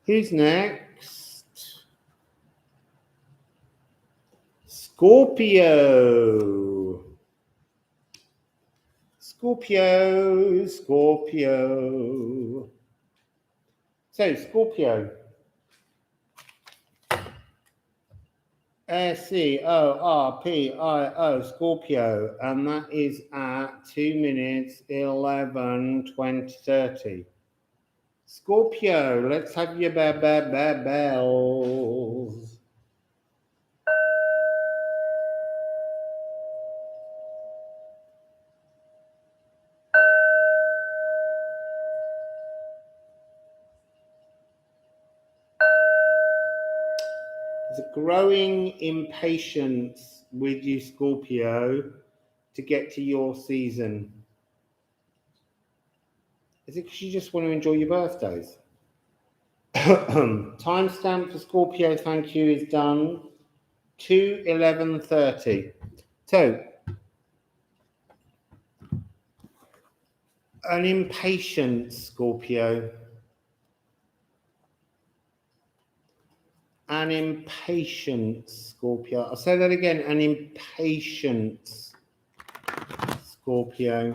who's next? Scorpio. Scorpio. So, Scorpio. Scorpio, Scorpio, and that is at 2 minutes 11 20 30. Scorpio, let's have your bells. There's a growing impatience with you, Scorpio, to get to your season. Is it because you just want to enjoy your birthdays? Timestamp for Scorpio, thank you, is done. 2:11:30. So, an impatience, Scorpio. An impatience, Scorpio. I'll say that again. An impatience, Scorpio.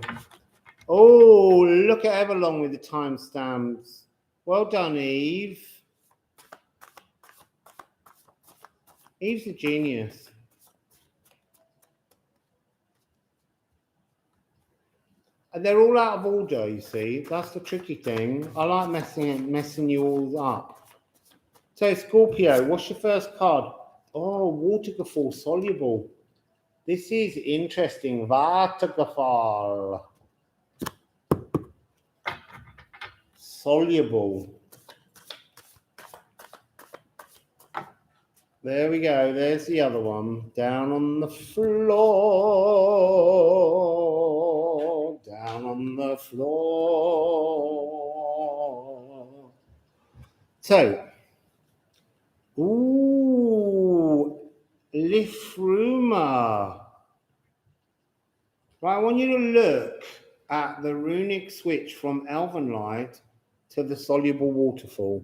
Oh, look at Everlong with the timestamps. Well done, Eve. Eve's a genius. And they're all out of order, you see. That's the tricky thing. I like messing you all up. So, Scorpio, what's your first card? Oh, Waterfall soluble. This is interesting. Waterfall. Soluble. There we go. There's the other one. Down on the floor. Down on the floor. So, ooh, Lifruma. Right, I want you to look at the runic switch from Elven Light to the soluble waterfall.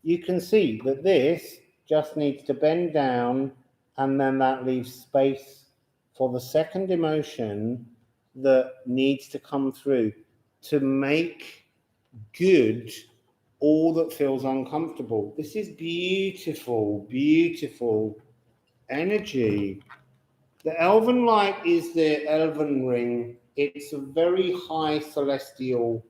You can see that this just needs to bend down, and then that leaves space for the second emotion that needs to come through to make good all that feels uncomfortable. This is beautiful, beautiful energy. The Elven Light is the Elven Ring. It's a very high celestial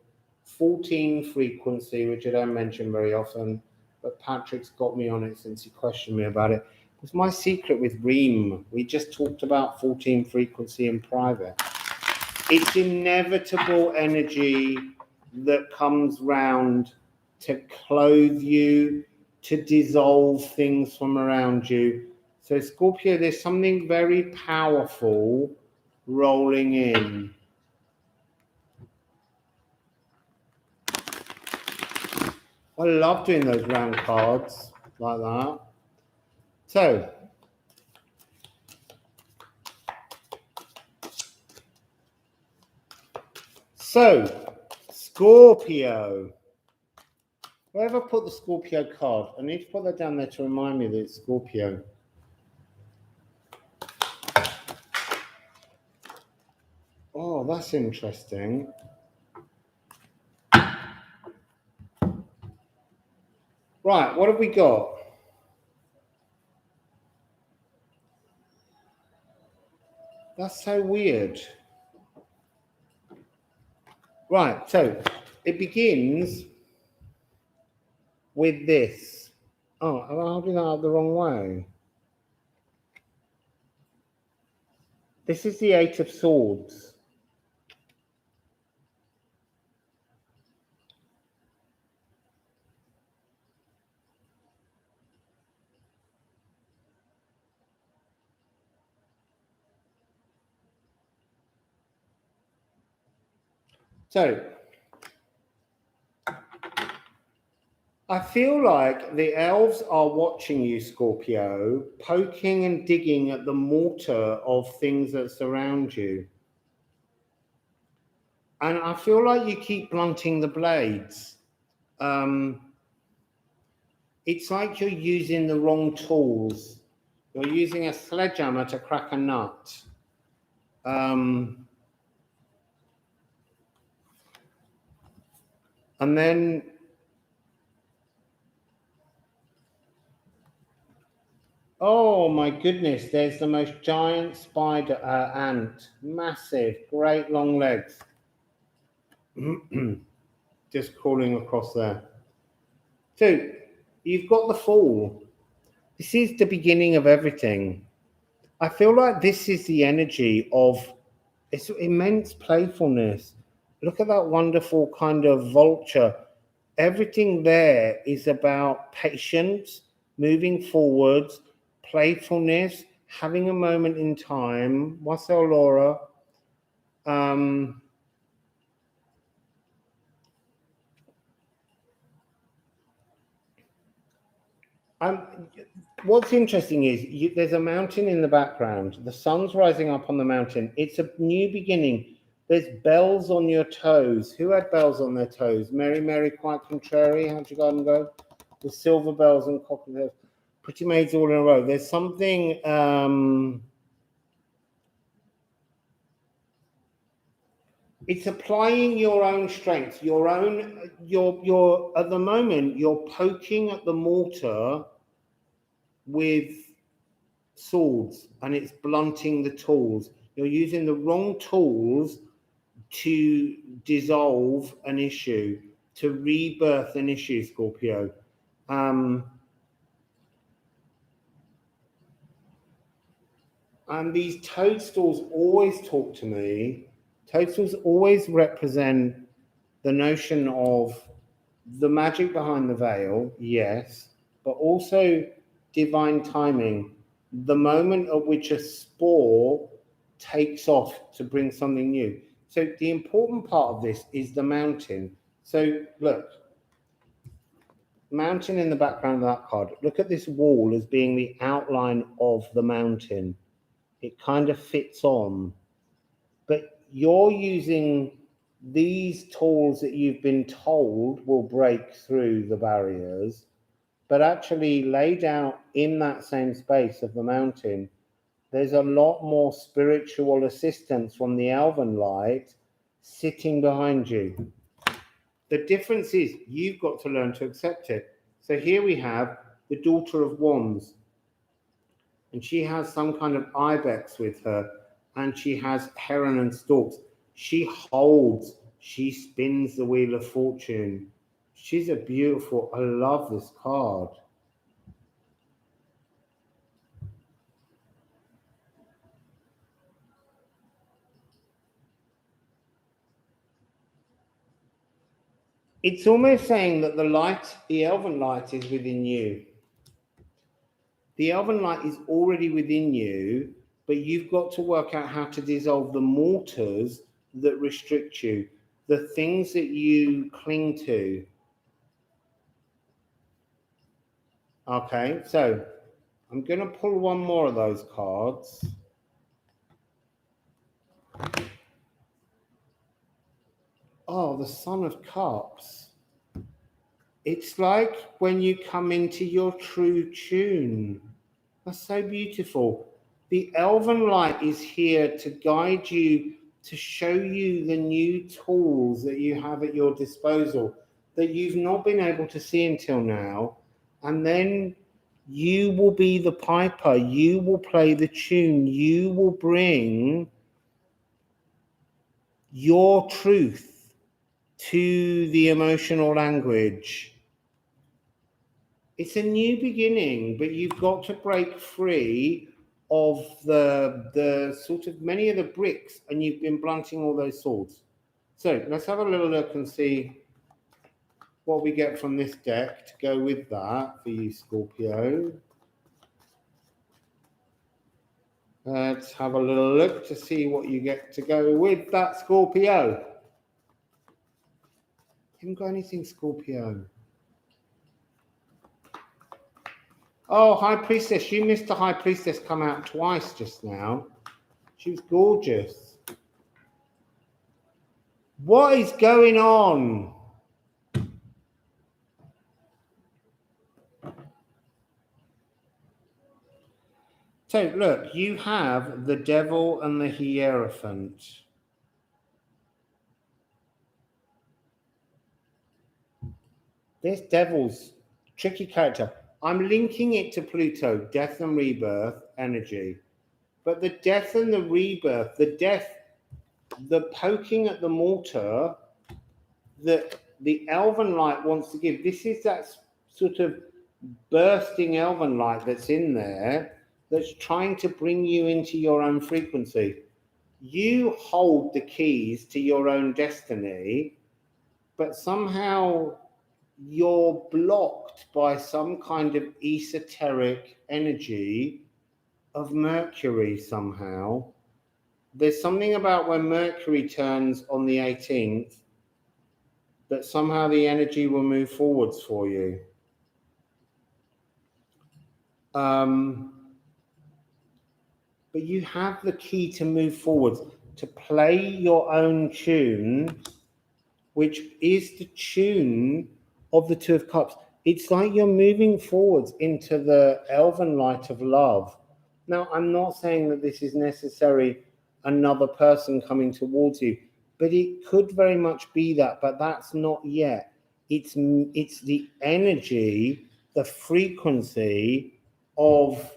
14 frequency, which I don't mention very often, but Patrick's got me on it since he questioned me about it. It's my secret with Reem. We just talked about 14 frequency in private. It's inevitable energy that comes round to clothe you, to dissolve things from around you. So Scorpio, there's something very powerful rolling in. I love doing those round cards like that. So Scorpio. Where have I put the Scorpio card? I need to put that down there to remind me that it's Scorpio. Oh, that's interesting. Right, what have we got? That's so weird. Right, so it begins with this. Oh, am I holding that up the wrong way? This is the Eight of Swords. So, I feel like the elves are watching you, Scorpio, poking and digging at the mortar of things that surround you. And I feel like you keep blunting the blades. It's like you're using the wrong tools. You're using a sledgehammer to crack a nut. And then oh my goodness, there's the most giant spider ant. Massive, great long legs. Just crawling across there. So you've got the Fool. This is the beginning of everything. I feel like this is the energy of it's immense playfulness. Look at that wonderful kind of vulture. Everything there is about patience, moving forwards, playfulness, having a moment in time. Wassail Laura. What's interesting is there's a mountain in the background. The sun's rising up on the mountain. It's a new beginning. There's bells on your toes. Who had bells on their toes? Mary, Mary, quite contrary. How'd your garden go? The silver bells and cocktails. Pretty maids all in a row. There's something. It's applying your own strength, your own. You're at the moment. You're poking at the mortar with swords, and it's blunting the tools. You're using the wrong tools to dissolve an issue, to rebirth an issue, Scorpio. And these toadstools always talk to me. Toadstools always represent the notion of the magic behind the veil, yes, but also divine timing, the moment at which a spore takes off to bring something new. So the important part of this is the mountain. So look, mountain in the background of that card. Look at this wall as being the outline of the mountain. It kind of fits on. But you're using these tools that you've been told will break through the barriers, but actually laid out in that same space of the mountain, there's a lot more spiritual assistance from the elven light sitting behind you. The difference is you've got to learn to accept it. So here we have the Daughter of Wands, and she has some kind of ibex with her, and she has heron and storks. She holds, she spins the wheel of fortune. She's a beautiful, I love this card. It's almost saying that the light, the elven light, is within you. The elven light is already within you, but you've got to work out how to dissolve the mortars that restrict you, the things that you cling to. Okay, so I'm going to pull one more of those cards. Oh, the Son of Cups. It's like when you come into your true tune. That's so beautiful. The elven light is here to guide you, to show you the new tools that you have at your disposal that you've not been able to see until now. And then you will be the piper. You will play the tune. You will bring your truth to the emotional language. It's a new beginning, but you've got to break free of the sort of many of the bricks, and you've been blunting all those swords. So let's have a little look and see what we get from this deck to go with that for you, Scorpio. Let's have a little look to see what you get to go with that, Scorpio. Haven't got anything, Scorpio. Oh, High Priestess. You missed the High Priestess come out twice just now. She was gorgeous. What is going on? So, look, you have the Devil and the Hierophant. This Devil's tricky character. I'm linking it to Pluto, death and rebirth energy. But the death and the rebirth, the death, the poking at the mortar that the elven light wants to give, this is that sort of bursting elven light that's in there that's trying to bring you into your own frequency. You hold the keys to your own destiny, but somehow you're blocked by some kind of esoteric energy of Mercury somehow. There's something about when Mercury turns on the 18th that somehow the energy will move forwards for you. But you have the key to move forwards, to play your own tune, which is the tune of the Two of Cups. It's like you're moving forwards into the elven light of love. Now, I'm not saying that this is necessarily another person coming towards you, but it could very much be that, but that's not yet. It's the energy, the frequency of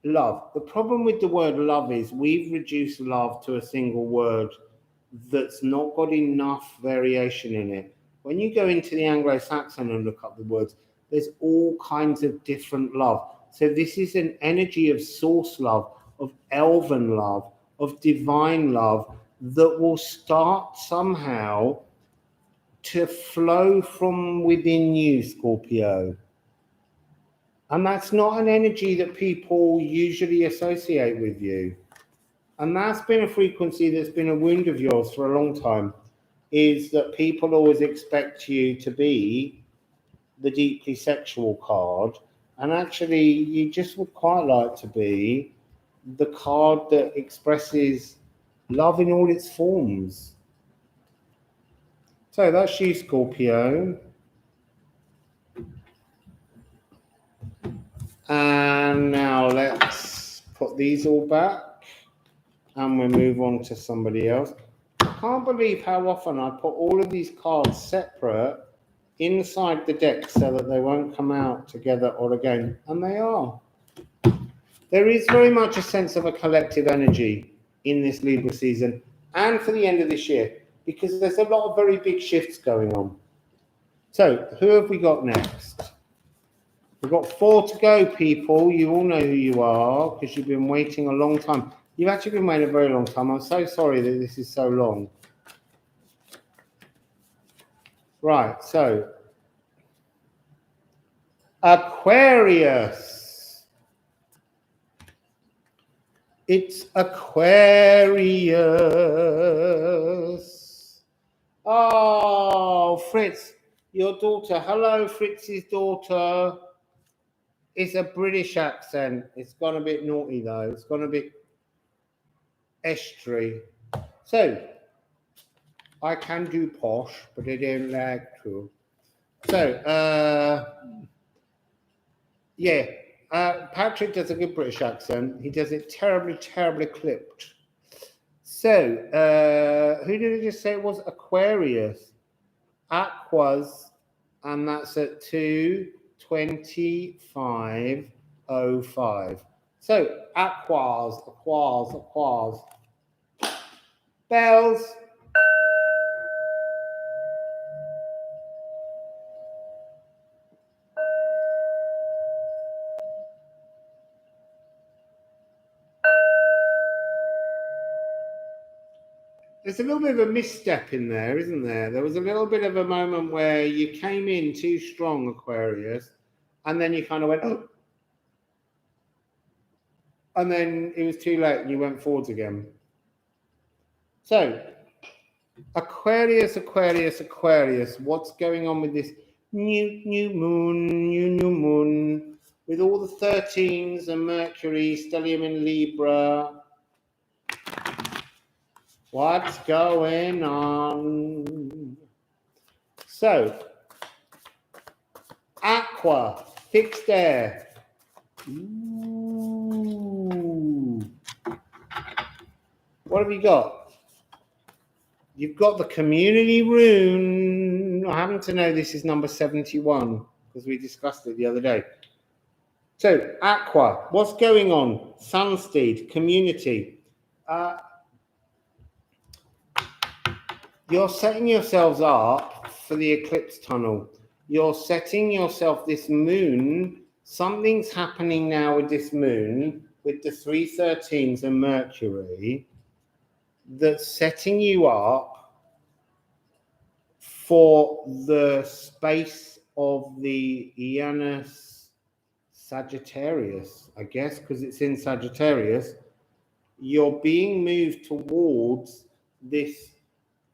love. The problem with the word love is we've reduced love to a single word that's not got enough variation in it. When you go into the Anglo-Saxon and look up the words, there's all kinds of different love. So this is an energy of source love, of elven love, of divine love that will start somehow to flow from within you, Scorpio. And that's not an energy that people usually associate with you. And that's been a frequency that's been a wound of yours for a long time, is that people always expect you to be the deeply sexual card. And actually, you just would quite like to be the card that expresses love in all its forms. So that's you, Scorpio. And now let's put these all back. And we'll move on to somebody else. I can't believe how often I put all of these cards separate inside the deck so that they won't come out together or again. And they are. There is very much a sense of a collective energy in this Libra season and for the end of this year, because there's a lot of very big shifts going on. So who have we got next? We've got 4 to go, people. You all know who you are because you've been waiting a long time. You've actually been waiting a very long time. I'm so sorry that this is so long. Right, so Aquarius. It's Aquarius. Oh, Fritz, your daughter. Hello, Fritz's daughter. It's a British accent. It's gone a bit naughty, though. It's gone a bit estuary. So, I can do posh, but I don't like to. So, yeah, Patrick does a good British accent. He does it terribly, terribly clipped. So, who did I just say it was? Aquarius. Aquas, and that's at 2, 2505. So, Aquas. Bells. There's a little bit of a misstep in there, isn't there? There was a little bit of a moment where you came in too strong, Aquarius, and then you kind of went, oh. And then it was too late and you went forwards again. So, Aquarius, what's going on with this new moon, with all the 13s and Mercury, stellium in Libra? What's going on? So, Aqua, fixed air. Ooh. What have you got? You've got the community rune. I happen to know this is number 71 because we discussed it the other day. So, Aqua, what's going on? Sunsteed, community. You're setting yourselves up for the eclipse tunnel. You're setting yourself this moon. Something's happening now with this moon, with the 313s and Mercury, that's setting you up for the space of the Janus Sagittarius, I guess, because it's in Sagittarius. You're being moved towards this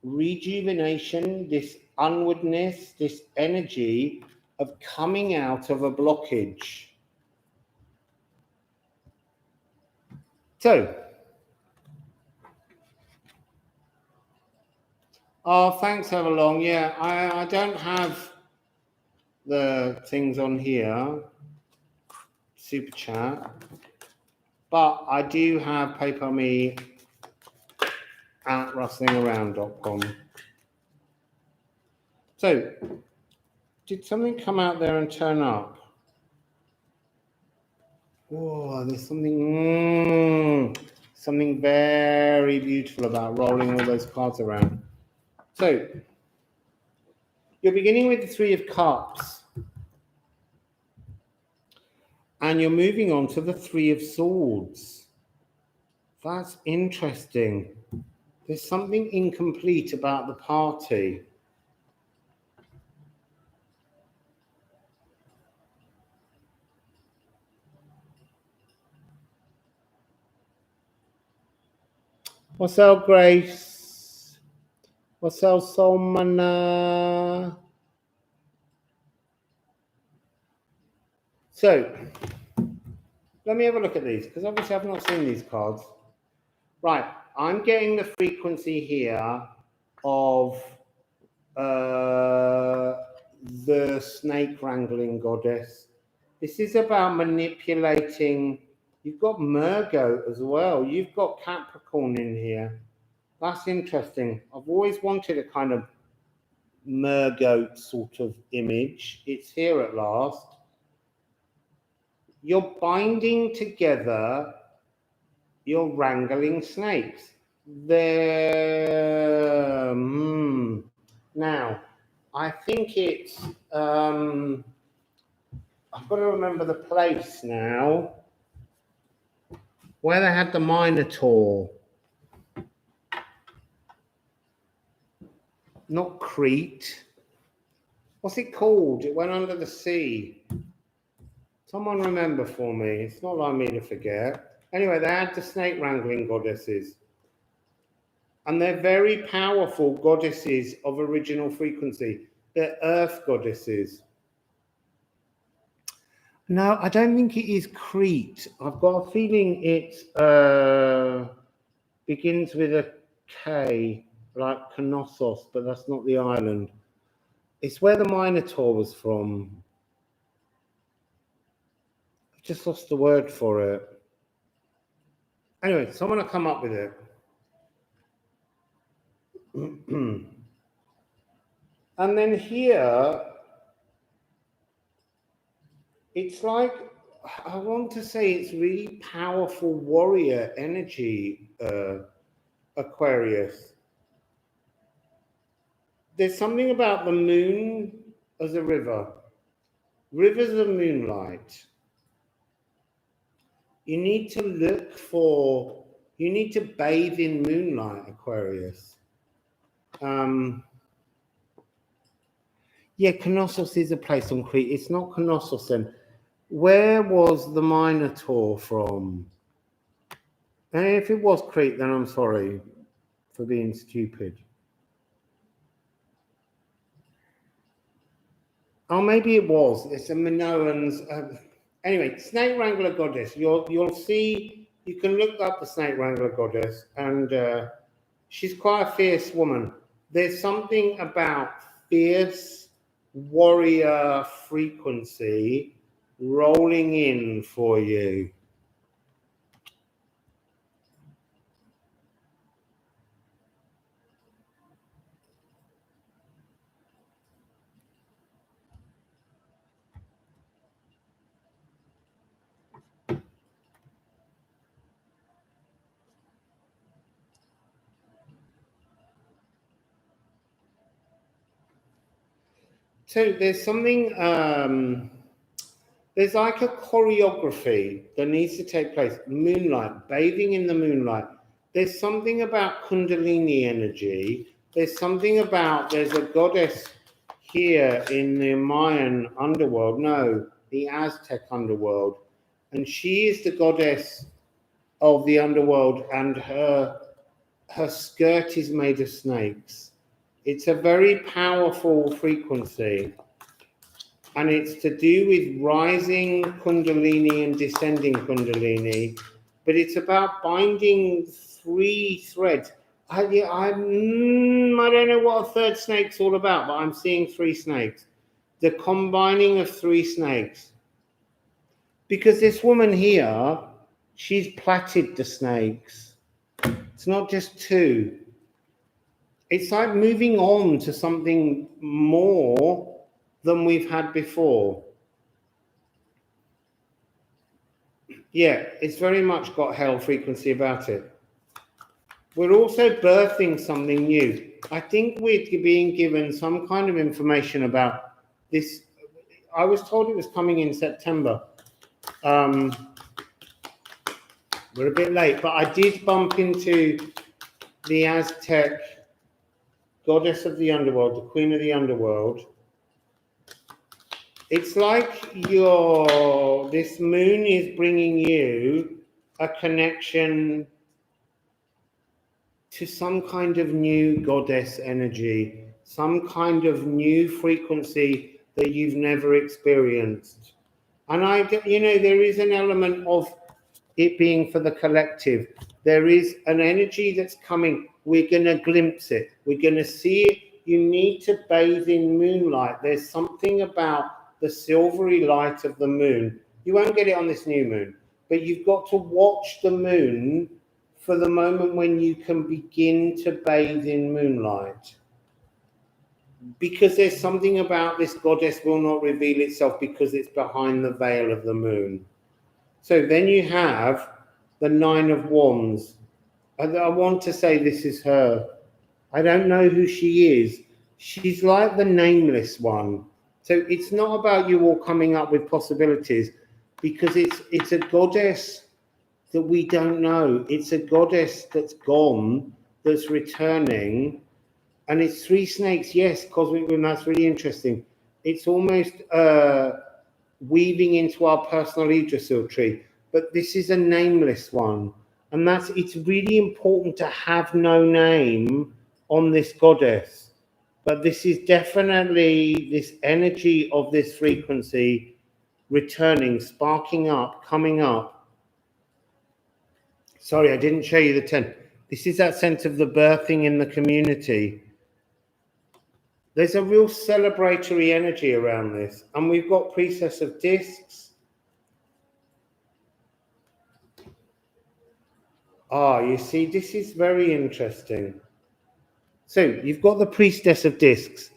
rejuvenation, this onwardness, this energy of coming out of a blockage. So, oh, thanks, Everlong. Yeah, I don't have the things on here, super chat, but I do have PayPal me at rustlingaround.com. So, did something come out there and turn up? Oh, there's something very beautiful about rolling all those cards around. So, you're beginning with the Three of Cups, and you're moving on to the Three of Swords. That's interesting. There's something incomplete about the party. Wassail Grace. Wassail Solmana. So, let me have a look at these, because obviously I've not seen these cards. Right, I'm getting the frequency here of the snake wrangling goddess. This is about manipulating. You've got Virgo as well. You've got Capricorn in here. That's interesting. I've always wanted a kind of Virgo sort of image. It's here at last. You're binding together. You're wrangling snakes. There. Now, I think it's. I've got to remember the place now where they had the Minotaur. Not Crete. What's it called? It went under the sea. Someone remember for me. It's not like me to forget. Anyway, they had the snake wrangling goddesses. And they're very powerful goddesses of original frequency. They're earth goddesses. No, I don't think it is Crete. I've got a feeling it begins with a K, like Knossos, but that's not the island. It's where the Minotaur was from. I've just lost the word for it. Anyway, someone will come up with it. And then here, It's like, I want to say it's really powerful warrior energy, Aquarius. There's something about the moon as a river. Rivers of moonlight. You need to look for, you need to bathe in moonlight, Aquarius. Yeah, Knossos is a place on Crete. It's not Knossos then. Where was the Minotaur from? And if it was Crete, then I'm sorry for being stupid. Oh, maybe it was. It's a Minoans. Anyway, Snake Wrangler Goddess. You'll see. You can look up the Snake Wrangler Goddess, and she's quite a fierce woman. There's something about fierce warrior frequency rolling in for you. So there's something, there's like a choreography that needs to take place. Moonlight, bathing in the moonlight. There's something about Kundalini energy. There's something about, there's a goddess here in the Mayan underworld, no, the Aztec underworld. And she is the goddess of the underworld, and her skirt is made of snakes. It's a very powerful frequency, and it's to do with rising Kundalini and descending Kundalini, but it's about binding 3 threads. I don't know what a third snake's all about, but I'm seeing 3 snakes. The combining of 3 snakes. Because this woman here, she's plaited the snakes. It's not just 2. It's like moving on to something more than we've had before. Yeah, it's very much got hell frequency about it. We're also birthing something new. I think we're being given some kind of information about this. I was told it was coming in September. We're a bit late, but I did bump into the Aztec goddess of the underworld, the queen of the underworld. It's like this moon is bringing you a connection to some kind of new goddess energy, some kind of new frequency that you've never experienced. And there is an element of it being for the collective. There is an energy that's coming. We're going to glimpse it. We're going to see it. You need to bathe in moonlight. There's something about the silvery light of the moon. You won't get it on this new moon, but you've got to watch the moon for the moment when you can begin to bathe in moonlight. Because there's something about this goddess will not reveal itself because it's behind the veil of the moon. So then you have the 9 of Wands. I want to say this is her. I don't know who she is. She's like the nameless one. So it's not about you all coming up with possibilities, because it's a goddess that we don't know. It's a goddess that's gone, that's returning, and it's 3 snakes. Yes, cosmic moon, that's really interesting. It's almost weaving into our personal Yggdrasil tree, but this is a nameless one, and it's really important to have no name on this goddess. But this is definitely this energy of this frequency returning, sparking up, coming up. Sorry, I didn't show you the 10. This is that sense of the birthing in the community. There's a real celebratory energy around this. And we've got Priestess of Discs. You see, this is very interesting. So you've got the Priestess of Discs.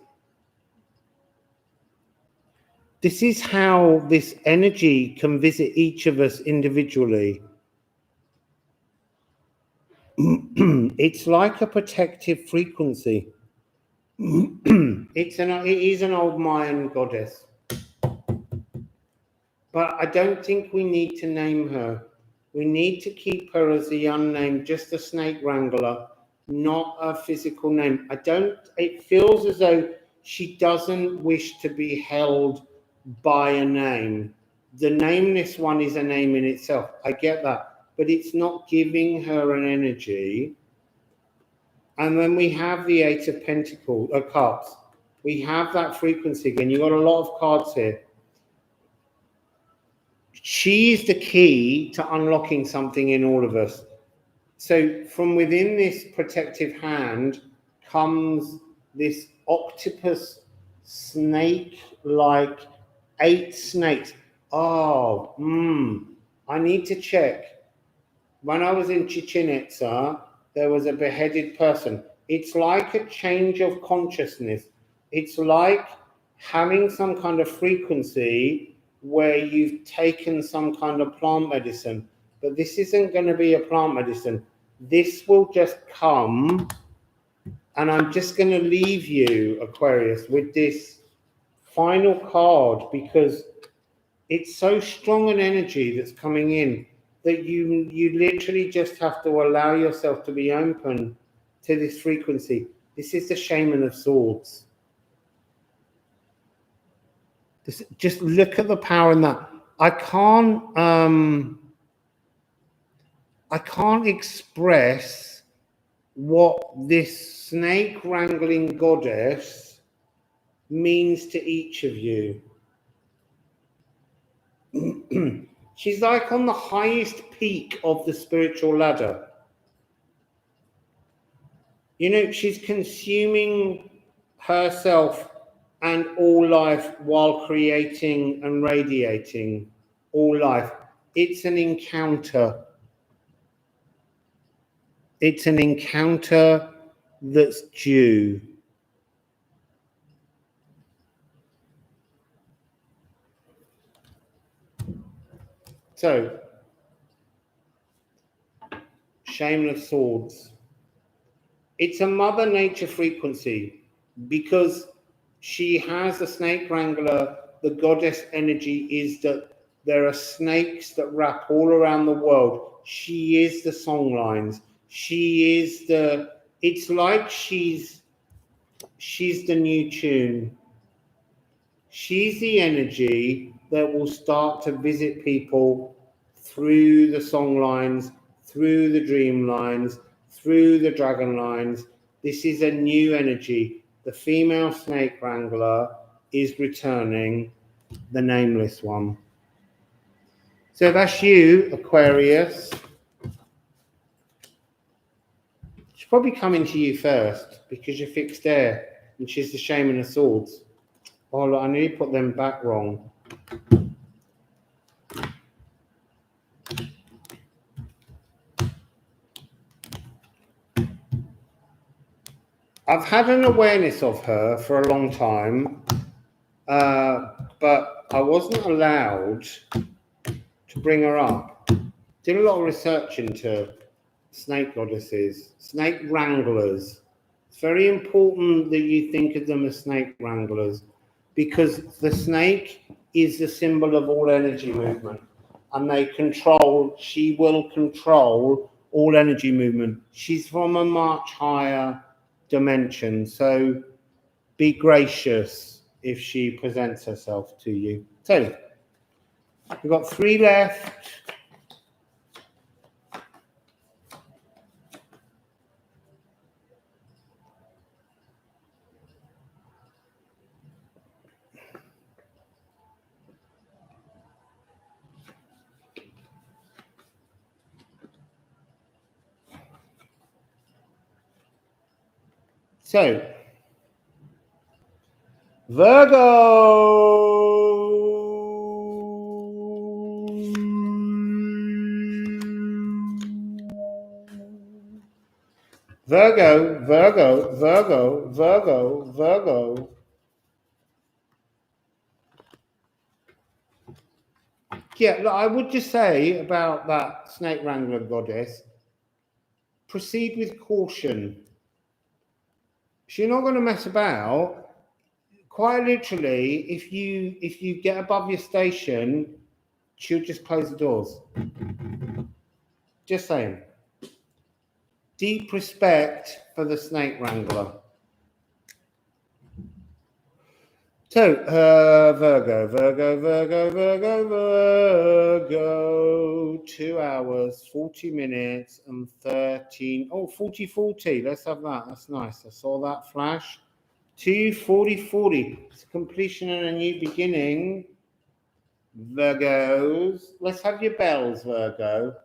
this is how this energy can visit each of us individually. It's like a protective frequency. It is an old Mayan goddess. But I don't think we need to name her. We need to keep her as the unnamed, just a snake wrangler, not a physical name. It feels as though she doesn't wish to be held by a name. The nameless one is a name in itself. I get that. But it's not giving her an energy. And then we have the Eight of Pentacles, Cups. We have that frequency again. You've got a lot of cards here. She's the key to unlocking something in all of us. So from within this protective hand comes this octopus snake-like 8 snakes. Oh, I need to check. When I was in Chichen Itza, there was a beheaded person. It's like a change of consciousness. It's like having some kind of frequency where you've taken some kind of plant medicine. But this isn't going to be a plant medicine. This will just come. And I'm just going to leave you, Aquarius, with this final card because it's so strong an energy that's coming in that you literally just have to allow yourself to be open to this frequency. This is the Shaman of Swords. Just look at the power in that. I can't express what this snake wrangling goddess means to each of you. She's like on the highest peak of the spiritual ladder. You know, she's consuming herself and all life while creating and radiating all life. It's an encounter. It's an encounter that's due. So, Shaman of Swords. It's a Mother Nature frequency because she has a snake wrangler. The goddess energy is that there are snakes that wrap all around the world. She is the songlines. She is it's like she's the new tune. She's the energy that will start to visit people through the song lines, through the dream lines, through the dragon lines. This is a new energy. The female snake wrangler is returning, the nameless one. So that's you, Aquarius. She's probably coming to you first because you're fixed air and she's the Shaman of Swords. Oh, look, I nearly put them back wrong. I've had an awareness of her for a long time, but I wasn't allowed to bring her up. Did a lot of research into snake goddesses, snake wranglers. It's very important that you think of them as snake wranglers because the snake is the symbol of all energy movement and she will control all energy movement. She's from a much higher dimension, so be gracious if she presents herself to you. So we've got 3 left. So, Virgo. Virgo, Virgo, Virgo, Virgo, Virgo. Yeah, look, I would just say about that snake wrangler goddess, proceed with caution. She's not going to mess about. Quite literally, if you get above your station, she'll just close the doors. Just saying. Deep respect for the snake wrangler. So, Virgo. 2 hours, 40 minutes and 13. Oh, 40. Let's have that. That's nice. I saw that flash. 2:40. It's completion and a new beginning. Virgos. Let's have your bells, Virgo.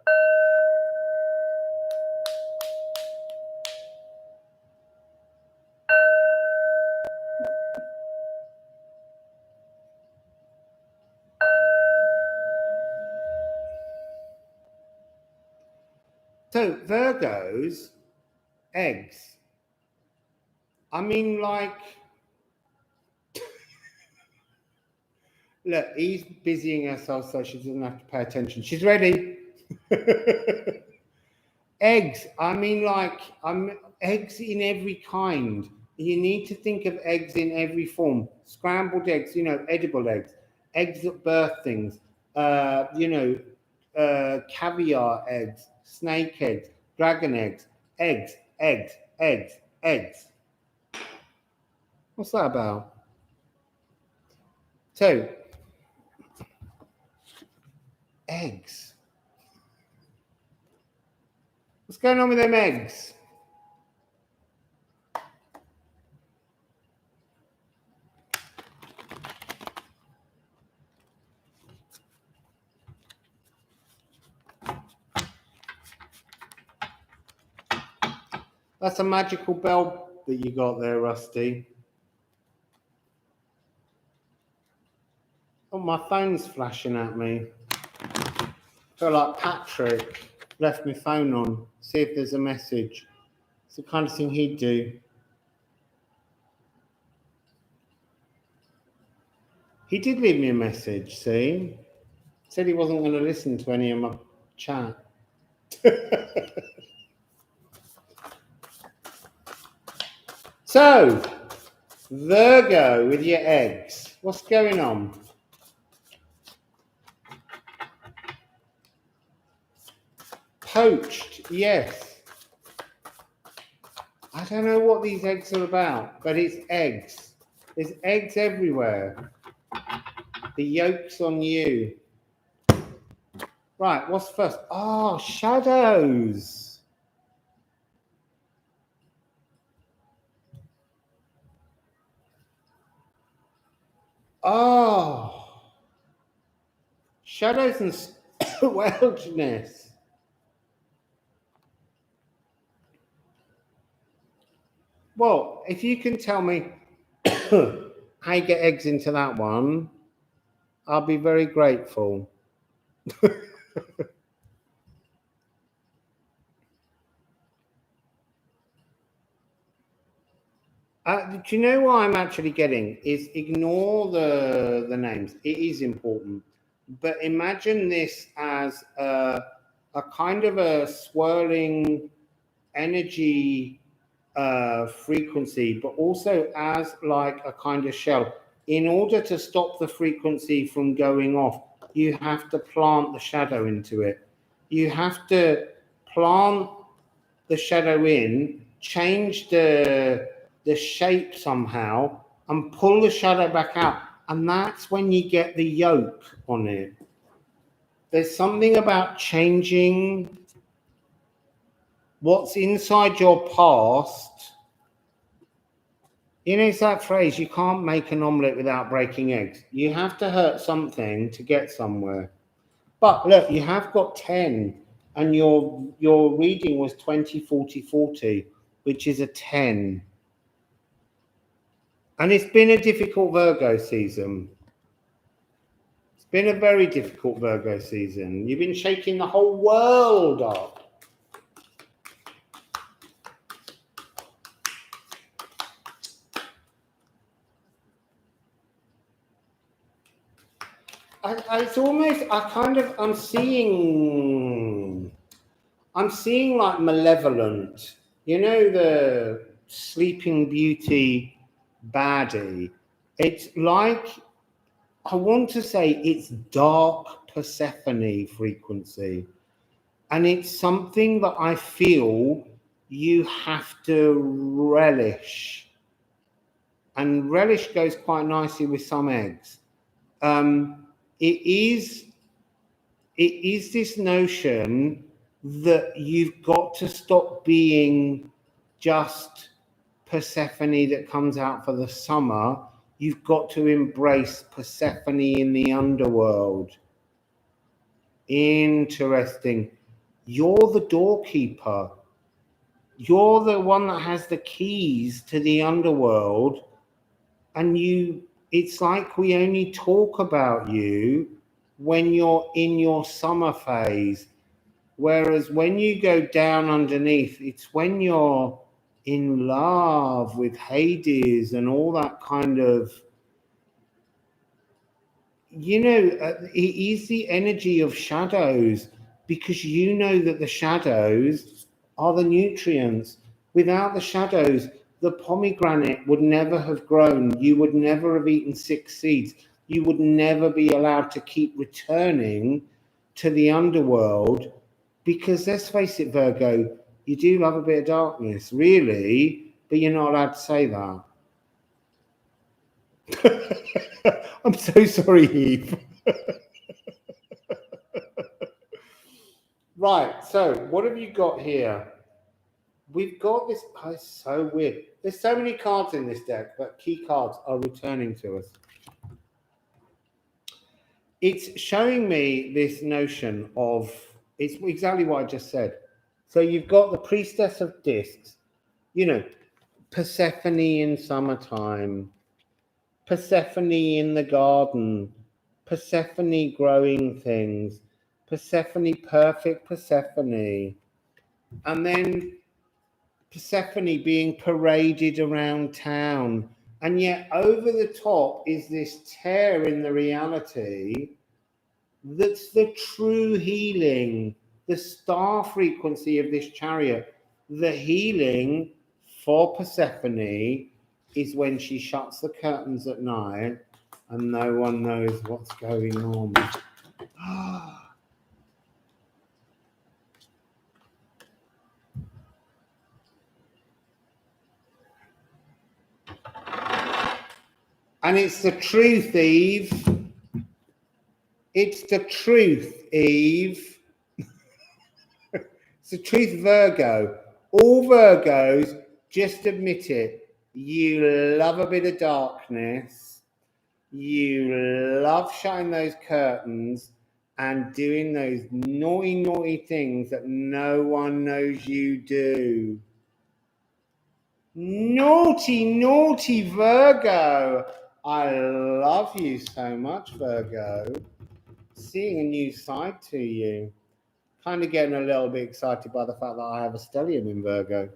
So, Virgos, eggs. I mean, like, look, he's busying herself so she doesn't have to pay attention. She's ready. Eggs. I mean, like, eggs in every kind. You need to think of eggs in every form. Scrambled eggs, edible eggs. Eggs that birth things. Caviar eggs, snake eggs, dragon eggs, eggs. What's that about? So, eggs. What's going on with them eggs? That's a magical bell that you got there, Rusty. Oh, my phone's flashing at me. I feel like Patrick left my phone on. See if there's a message. It's the kind of thing he'd do. He did leave me a message, see? Said he wasn't going to listen to any of my chat. So, Virgo with your eggs. What's going on? Poached, yes. I don't know what these eggs are about, but it's eggs. There's eggs everywhere. The yolk's on you. Right, what's first? Oh, shadows. Oh, shadows and wildness. Well, if you can tell me how you get eggs into that one, I'll be very grateful. Do you know what I'm actually getting? Is ignore the names. It is important. But imagine this as a kind of a swirling energy frequency, but also as like a kind of shell. In order to stop the frequency from going off, you have to plant the shadow into it. You have to plant the shadow in, change the shape somehow, and pull the shadow back out. And that's when you get the yolk on it. There's something about changing what's inside your past. It's that phrase, you can't make an omelette without breaking eggs. You have to hurt something to get somewhere. But look, you have got 10, and your reading was 20, 40, 40, which is a 10. And it's been a difficult Virgo season. It's been a very difficult Virgo season. You've been shaking the whole world up. it's almost, I'm seeing like malevolent, you know, the Sleeping Beauty baddie. It's like, I want to say it's dark Persephone frequency. And it's something that I feel you have to relish. And relish goes quite nicely with some eggs. It is this notion that you've got to stop being just Persephone that comes out for the summer. You've got to embrace Persephone in the underworld. Interesting. You're the doorkeeper. You're the one that has the keys to the underworld. And it's like we only talk about you when you're in your summer phase. Whereas when you go down underneath, it's when you're in love with Hades and all that kind of, you know, it is the energy of shadows, because you know that the shadows are the nutrients. Without the shadows, the pomegranate would never have grown. You would never have eaten 6 seeds. You would never be allowed to keep returning to the underworld, because let's face it, Virgo, you do love a bit of darkness, really, but you're not allowed to say that. I'm so sorry, Eve. Right, so what have you got here? We've got this. Oh, it's so weird. There's so many cards in this deck, but key cards are returning to us. It's showing me this notion of, it's exactly what I just said. So you've got the Priestess of Discs, you know, Persephone in summertime, Persephone in the garden, Persephone growing things, Persephone, perfect Persephone. And then Persephone being paraded around town. And yet over the top is this tear in the reality that's the true healing, the star frequency of this chariot. The healing for Persephone is when she shuts the curtains at night and no one knows what's going on. And it's the truth, Eve. It's the truth, Eve. It's the truth, Virgo. All Virgos, just admit it. You love a bit of darkness. You love shutting those curtains and doing those naughty, naughty things that no one knows you do. Naughty, naughty Virgo. I love you so much, Virgo. Seeing a new side to you. Kind of getting a little bit excited by the fact that I have a stellium in Virgo.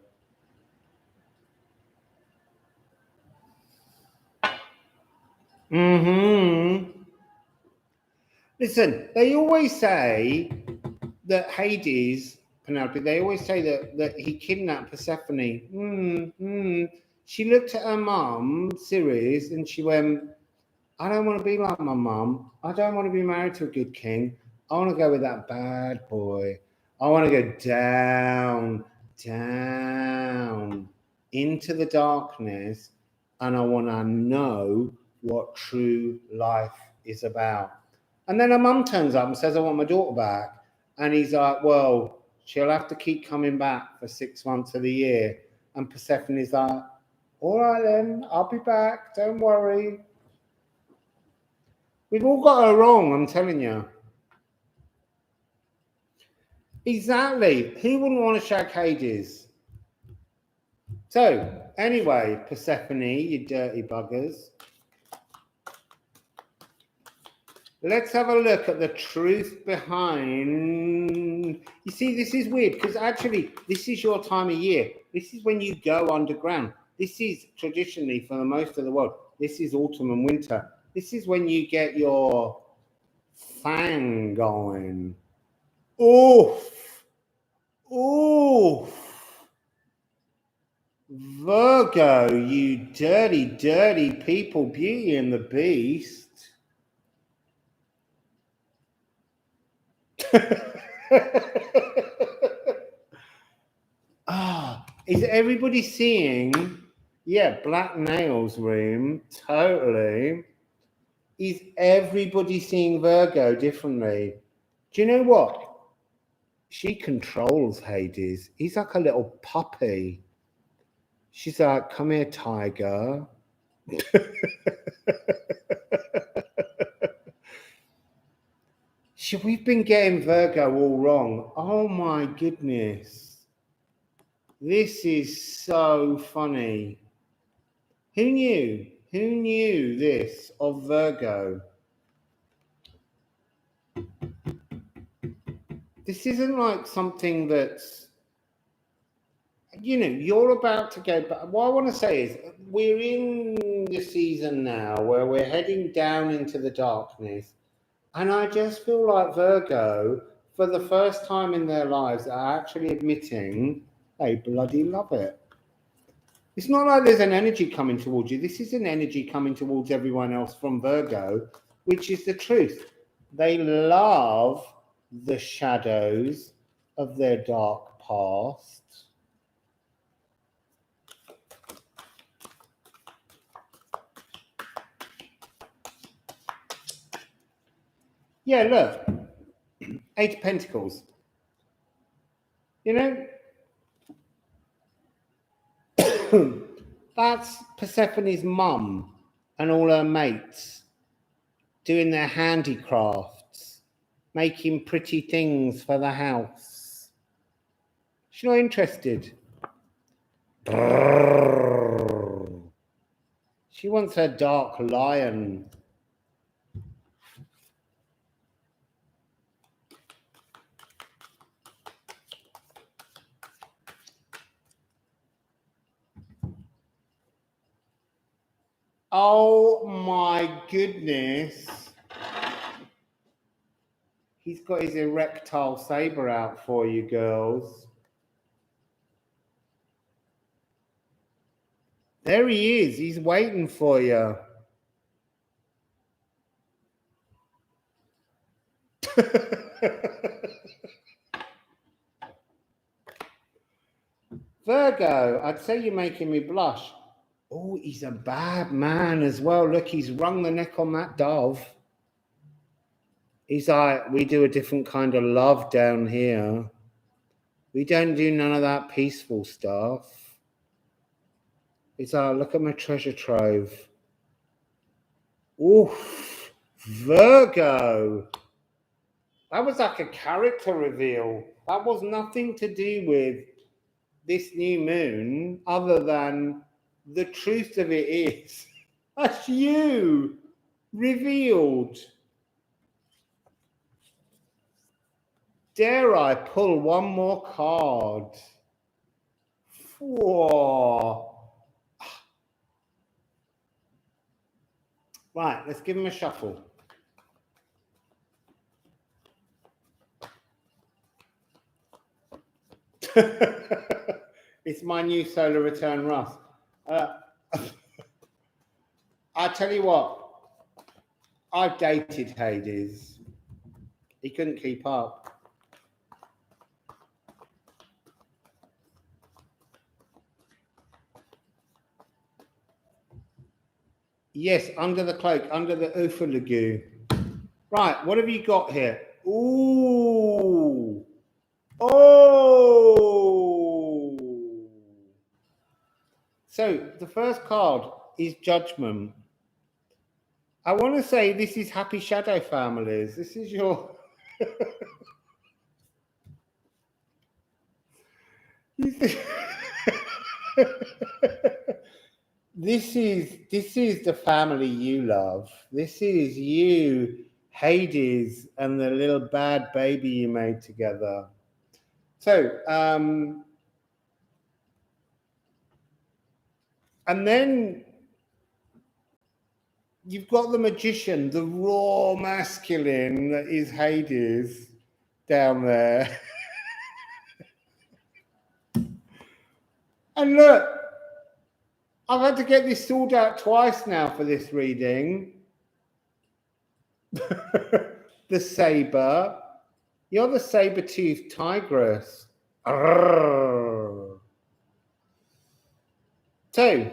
Listen, they always say that Hades, Penelope, they always say that he kidnapped Persephone. She looked at her mum, Ceres, and she went, I don't want to be like my mum. I don't want to be married to a good king. I want to go with that bad boy. I want to go down into the darkness, and I want to know what true life is about. And then her mum turns up and says, I want my daughter back. And he's like, well, she'll have to keep coming back for 6 months of the year. And Persephone's like, all right then, I'll be back. Don't worry. We've all got her wrong, I'm telling you. Exactly. Who wouldn't want to shag Hades? So, anyway, Persephone, you dirty buggers. Let's have a look at the truth behind... You see, this is weird, because actually, this is your time of year. This is when you go underground. This is traditionally, for the most of the world, this is autumn and winter. This is when you get your thing going. Oof. Oof. Virgo, you dirty, dirty people, Beauty and the Beast. Is everybody seeing? Yeah, black nails room, totally. Is everybody seeing Virgo differently? Do you know what? She controls Hades. He's like a little puppy. She's like, come here, tiger. We've been getting Virgo all wrong. Oh my goodness. This is so funny. Who knew? Who knew this of Virgo? This isn't like something that's, you know, you're about to go back. What I want to say is we're in the season now where we're heading down into the darkness. And I just feel like Virgo, for the first time in their lives, are actually admitting they bloody love it. It's not like there's an energy coming towards you. This is an energy coming towards everyone else from Virgo, which is the truth. They love the shadows of their dark past. Yeah, look. 8 of Pentacles. You know, that's Persephone's mum and all her mates doing their handicrafts, making pretty things for the house. She's not interested. She wants her dark lion. Oh my goodness. He's got his erectile saber out for you, girls. There he is. He's waiting for you. Virgo, I'd say you're making me blush. Oh, he's a bad man as well. Look, he's wrung the neck on that dove. He's like, we do a different kind of love down here. We don't do none of that peaceful stuff. He's like, look at my treasure trove. Oof, Virgo. That was like a character reveal. That was nothing to do with this new moon, other than the truth of it is, that's you revealed. Dare I pull one more card? Whoa. Right, let's give him a shuffle. It's my new solar return Russ. I tell you what, I've dated Hades. He couldn't keep up. Yes, under the cloak, under the Ufalagu. Right, what have you got here? Ooh. Oh. So the first card is Judgment. I want to say this is Happy Shadow Families. This is your... This is the family you love. This is you, Hades, and the little bad baby you made together. So, and then You've got the magician, the raw masculine that is Hades down there. And look, I've had to get this sorted out twice now for this reading. The saber. You're the saber-toothed tigress. Arrgh. So,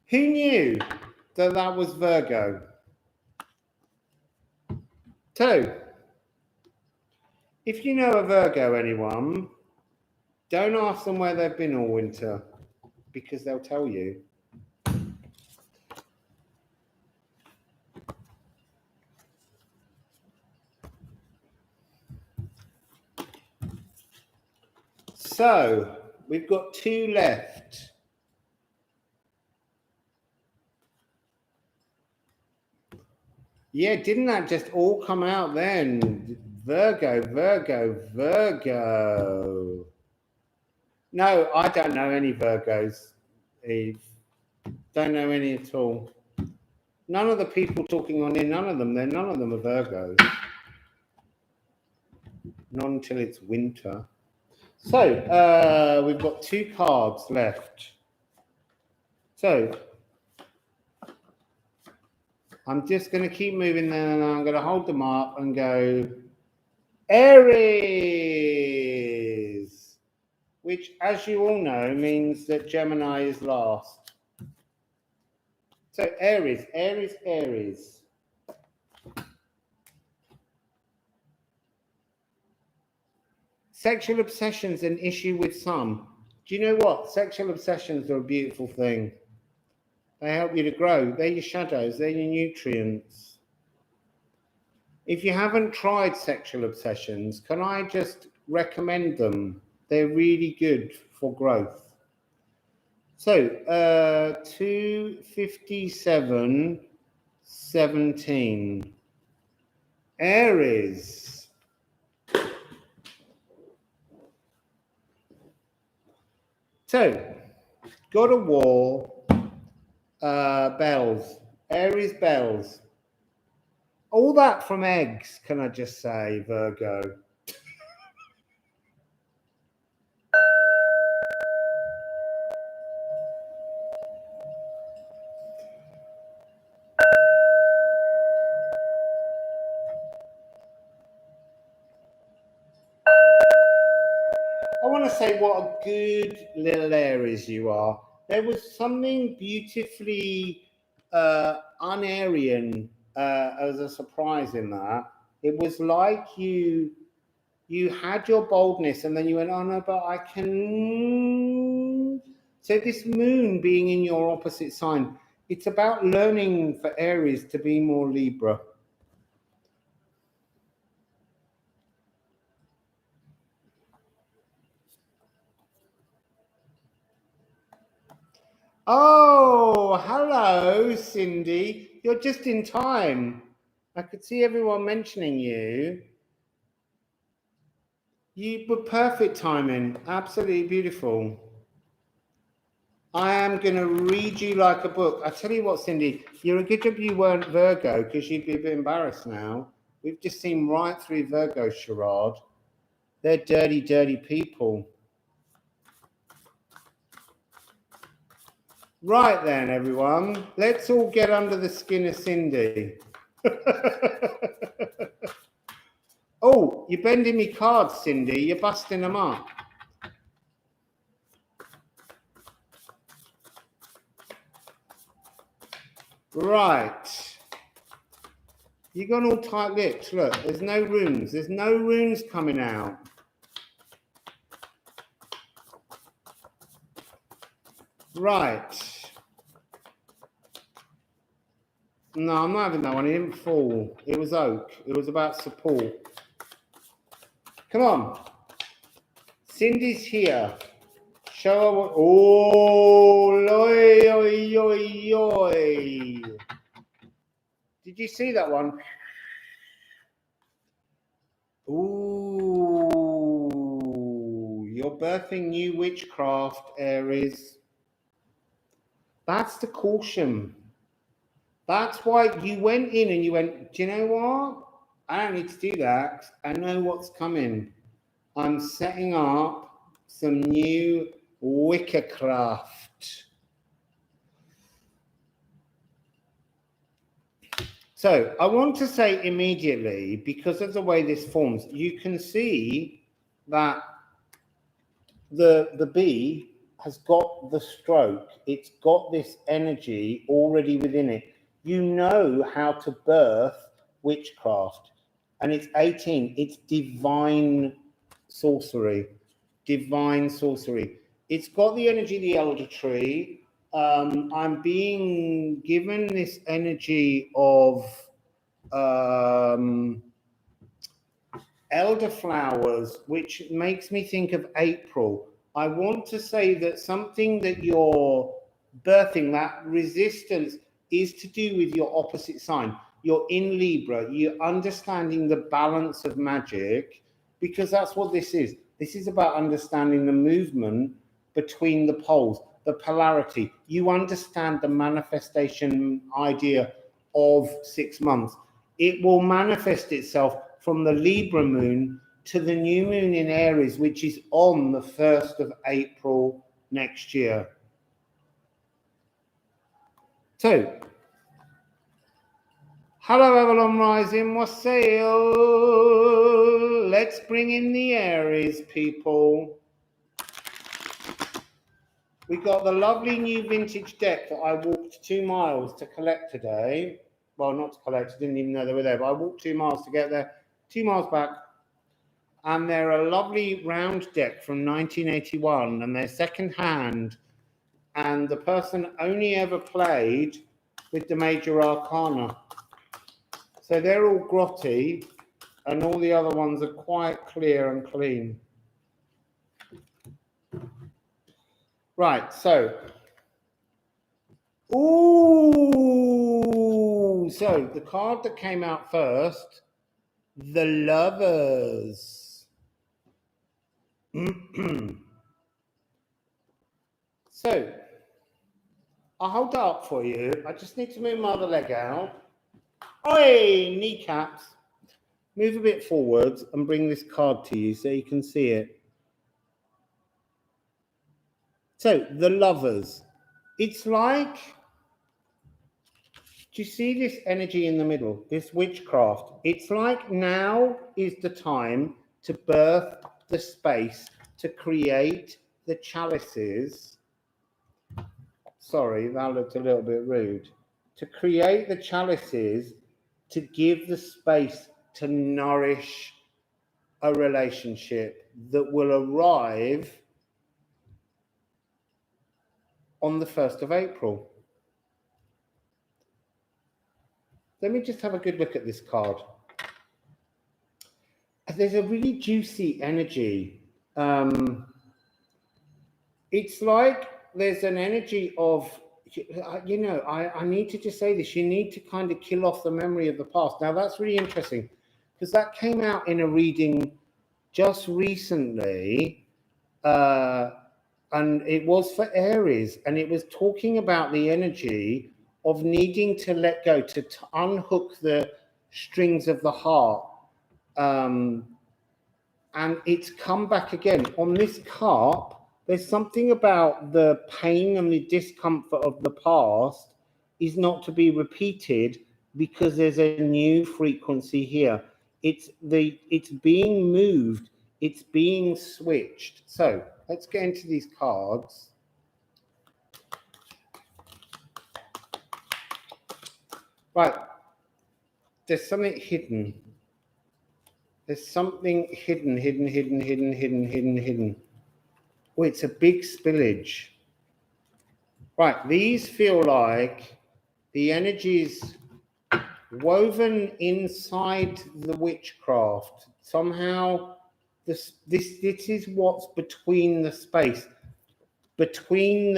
who knew that that was Virgo? So, if you know a Virgo, anyone, don't ask them where they've been all winter, because they'll tell you. So, we've got 2 left. Yeah, didn't that just all come out then? Virgo, Virgo, Virgo. No, I don't know any Virgos, Eve. Don't know any at all. None of the people talking on here, none of them are Virgos. Not until it's winter. So, we've got 2 cards left. So, I'm just going to keep moving them and I'm going to hold them up and go, Aries, which, as you all know, means that Gemini is last. So, Aries, Aries, Aries. Sexual obsessions an issue with some. Do you know what? Sexual obsessions are a beautiful thing. They help you to grow. They're your shadows. They're your nutrients. If you haven't tried sexual obsessions, can I just recommend them? They're really good for growth. So, 257:17. Aries. So, God of War, bells, Aries bells. All that from eggs, can I just say, Virgo? I want to say what a good little Aries you are. There was something beautifully un-Aryan as a surprise in that. It was like you had your boldness and then you went, oh no, but I can. So this moon being in your opposite sign, it's about learning for Aries to be more Libra. Oh, hello, Cindy. You're just in time. I could see everyone mentioning you. You were perfect timing. Absolutely beautiful. I am going to read you like a book. I tell you what, Cindy, you're a good job you weren't Virgo because you'd be a bit embarrassed now. We've just seen right through Virgo charade. They're dirty, dirty people. Right then, everyone. Let's all get under the skin of Cindy. Oh, you're bending me cards, Cindy. You're busting them up. Right. You got all tight lips. Look, there's no runes. There's no runes coming out. Right. No, I'm not having that one. It didn't fall. It was oak. It was about support. Come on. Cindy's here. Show her what. Oh, Lloyd, oi, oi, oi. Did you see that one? Ooh, you're birthing new witchcraft, Aries. That's the caution. That's why you went in and you went, do you know what? I don't need to do that. I know what's coming. I'm setting up some new wickercraft. So I want to say immediately, because of the way this forms, you can see that the bee has got the stroke. It's got this energy already within it. You know how to birth witchcraft. And it's 18. It's divine sorcery. Divine sorcery. It's got the energy of the elder tree. I'm being given this energy of elderflowers, which makes me think of April. I want to say that something that you're birthing, that resistance, is to do with your opposite sign. You're in Libra, you're understanding the balance of magic, because that's what this is. This is about understanding the movement between the poles, the polarity. You understand the manifestation idea of 6 months. It will manifest itself from the Libra moon to the new moon in Aries, which is on the 1st of April next year. So, hello Avalon Rising, Wassail. Let's bring in the Aries people. We got the lovely new vintage deck that I walked 2 miles to collect today. Well, not to collect, I didn't even know they were there, but I walked 2 miles to get there, 2 miles back. And they're a lovely round deck from 1981, and they're second hand. And the person only ever played with the major arcana. So they're all grotty, and all the other ones are quite clear and clean. Right, so. Ooh, so the card that came out first, the Lovers. So, I'll hold that up for you. I just need to move my other leg out. Oi, kneecaps. Move a bit forwards and bring this card to you so you can see it. So, the Lovers. It's like, do you see this energy in the middle? This witchcraft. It's like now is the time to birth the space to create the chalices. Sorry, that looked a little bit rude. To create the chalices, to give the space to nourish a relationship that will arrive on the 1st of April. Let me just have a good look at this card. There's a really juicy energy. It's like there's an energy of, you know, I need to just say this. You need to kind of kill off the memory of the past. Now, that's really interesting because that came out in a reading just recently. And it was for Aries. And it was talking about the energy of needing to let go, to unhook the strings of the heart. And it's come back again. On this carp, there's something about the pain and the discomfort of the past is not to be repeated because there's a new frequency here. It's being moved. It's being switched. So let's get into these cards. Right. There's something hidden. There's something hidden. Oh, it's a big spillage. Right, these feel like the energies woven inside the witchcraft. Somehow, this is what's between the space, between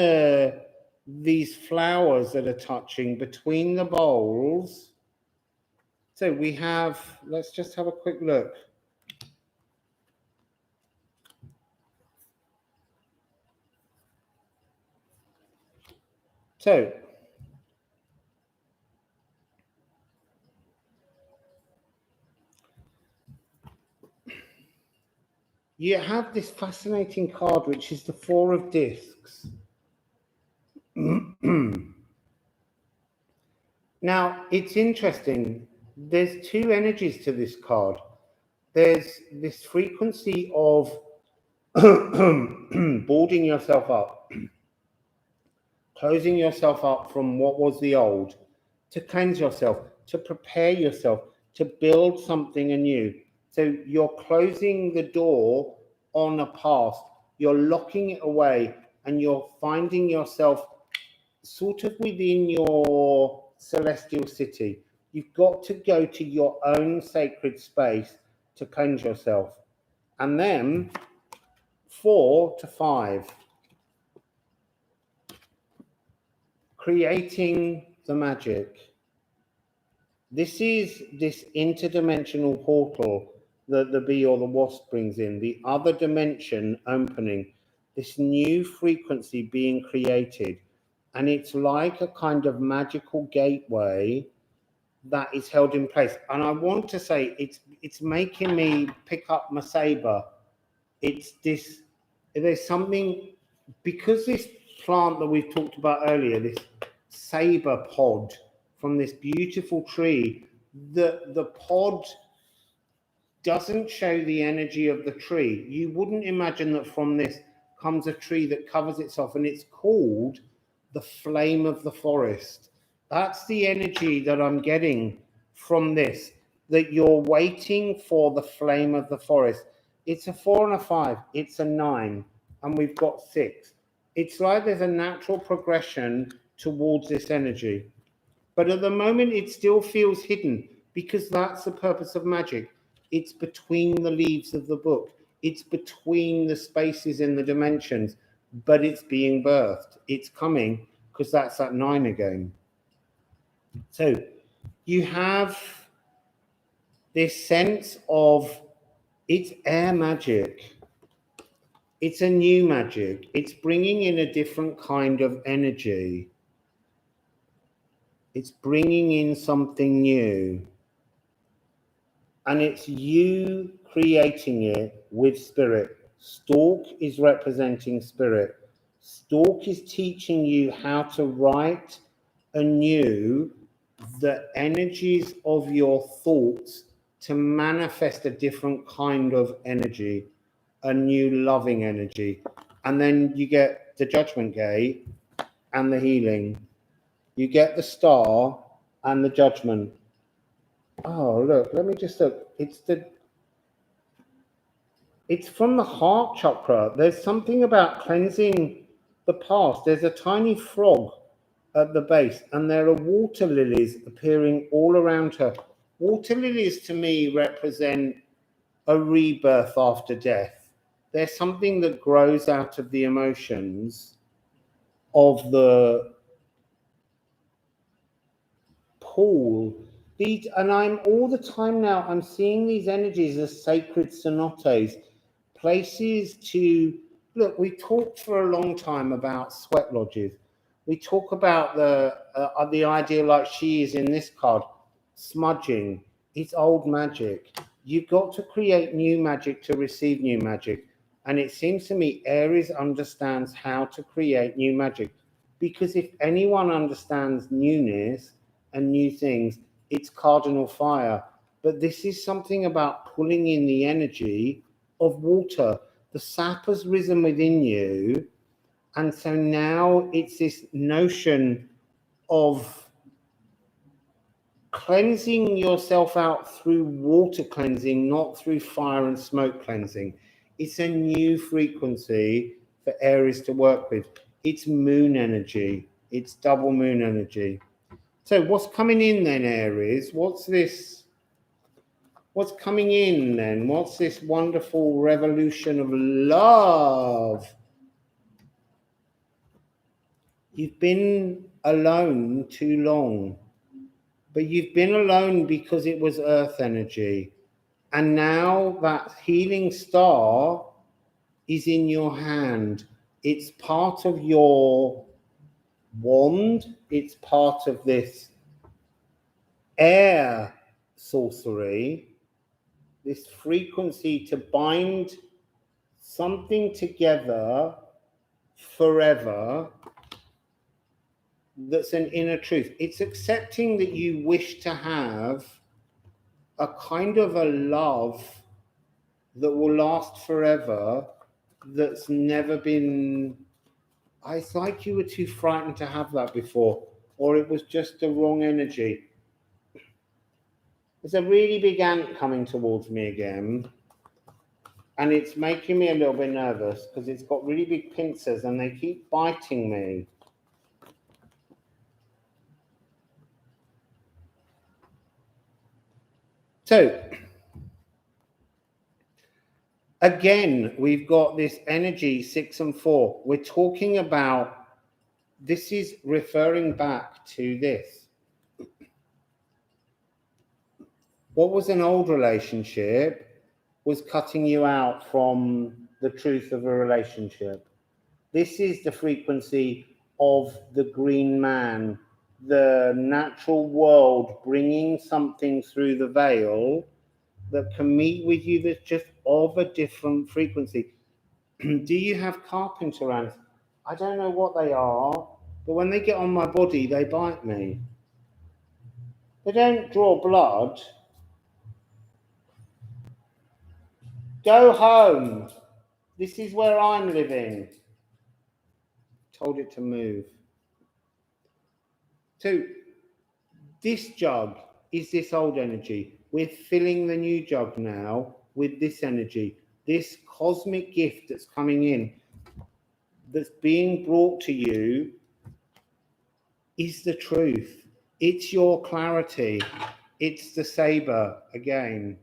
these flowers that are touching, between the bowls. So we have, let's just have a quick look. So, you have this fascinating card, which is the Four of Discs. Now, it's interesting. There's two energies to this card. There's this frequency of boarding yourself up, closing yourself up from what was the old, to cleanse yourself, to prepare yourself, to build something anew. So you're closing the door on a past, you're locking it away, and you're finding yourself sort of within your celestial city. You've got to go to your own sacred space to cleanse yourself. And then 4 to 5, creating the magic. This is this interdimensional portal that the bee or the wasp brings in, the other dimension opening, this new frequency being created. And it's like a kind of magical gateway that is held in place. And I want to say it's making me pick up my saber. It's this, there's something, because this plant that we've talked about earlier, this saber pod from this beautiful tree, the pod doesn't show the energy of the tree. You wouldn't imagine that from this comes a tree that covers itself, and it's called the flame of the forest. That's the energy that I'm getting from this, that you're waiting for the flame of the forest. It's a 4 and a 5, it's a 9, and we've got 6. It's like there's a natural progression towards this energy. But at the moment, it still feels hidden, because that's the purpose of magic. It's between the leaves of the book. It's between the spaces in the dimensions, but it's being birthed. It's coming, because that's that 9 again. So you have this sense of, it's air magic. It's a new magic. It's bringing in a different kind of energy. It's bringing in something new. And it's you creating it with spirit. Stork is representing spirit. Stork is teaching you how to write anew the energies of your thoughts to manifest a different kind of energy, a new loving energy. And then you get the Judgment Gate and the healing. You get the Star and the Judgment. Oh, look, let me just look. It's from the heart chakra. There's something about cleansing the past. There's a tiny frog at the base, and there are water lilies appearing all around her. Water lilies to me represent a rebirth after death. There's something that grows out of the emotions of the pool. And I'm all the time now, I'm seeing these energies as sacred cenotes, places to look. We talked for a long time about sweat lodges. We talk about the idea, like she is in this card, smudging. It's old magic. You've got to create new magic to receive new magic. And it seems to me Aries understands how to create new magic, because if anyone understands newness and new things, it's cardinal fire. But this is something about pulling in the energy of water. The sap has risen within you, and so now it's this notion of cleansing yourself out through water cleansing, not through fire and smoke cleansing. It's a new frequency for Aries to work with. It's moon energy. It's double moon energy. So what's coming in then, Aries? What's this? What's coming in then? What's this wonderful revolution of love? You've been alone too long, but you've been alone because it was earth energy. And now that healing star is in your hand. It's part of your wand. It's part of this air sorcery, this frequency to bind something together forever. That's an inner truth. It's accepting that you wish to have a kind of a love that will last forever, that's never been... It's like you were too frightened to have that before, or it was just the wrong energy. There's a really big ant coming towards me again, and it's making me a little bit nervous because it's got really big pincers and they keep biting me. So, again, we've got this energy 6 and 4. We're talking about, this is referring back to this. What was an old relationship was cutting you out from the truth of a relationship. This is the frequency of the green man, the natural world bringing something through the veil that can meet with you that's just of a different frequency. Do you have carpenter ants? I don't know what they are, but when they get on my body, they bite me. They don't draw blood. Go home. This is where I'm living. Told it to move. So this jug is this old energy. We're filling the new jug now with this energy, this cosmic gift that's coming in, that's being brought to you, is the truth. It's your clarity. It's the saber again.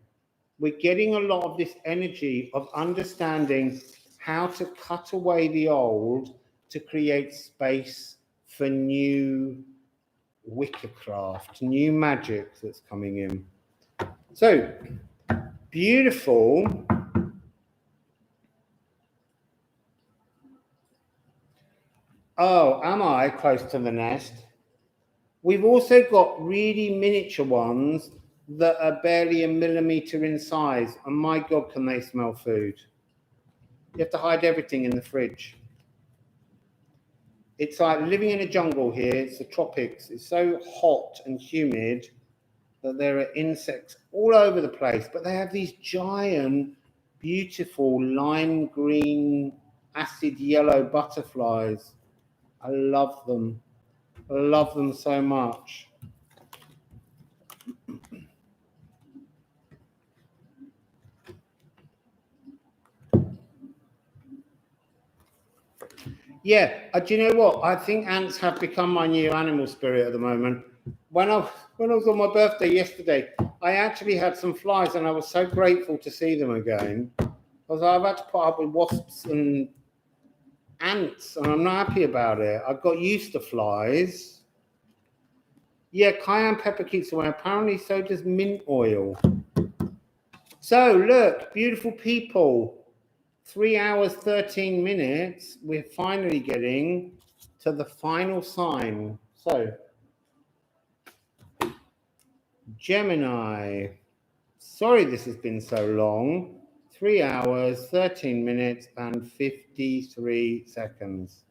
We're getting a lot of this energy of understanding how to cut away the old to create space for new witchcraft, new magic that's coming in. So, beautiful. Oh, am I close to the nest? We've also got really miniature ones that are barely a millimeter in size, and my God, can they smell food. You have to hide everything in the fridge. It's like living in a jungle here. It's the tropics. It's so hot and humid that there are insects all over the place, but they have these giant, beautiful lime green, acid yellow butterflies. I love them. I love them so much. Yeah, do you know what? I think ants have become my new animal spirit at the moment. When I was on my birthday yesterday, I actually had some flies and I was so grateful to see them again. I've had to put up with wasps and ants and I'm not happy about it. I've got used to flies. Yeah, cayenne pepper keeps away. Apparently so does mint oil. So look, beautiful people. 3 hours, 13 minutes. We're finally getting to the final sign. So, Gemini. Sorry this has been so long. 3 hours, 13 minutes, and 53 seconds.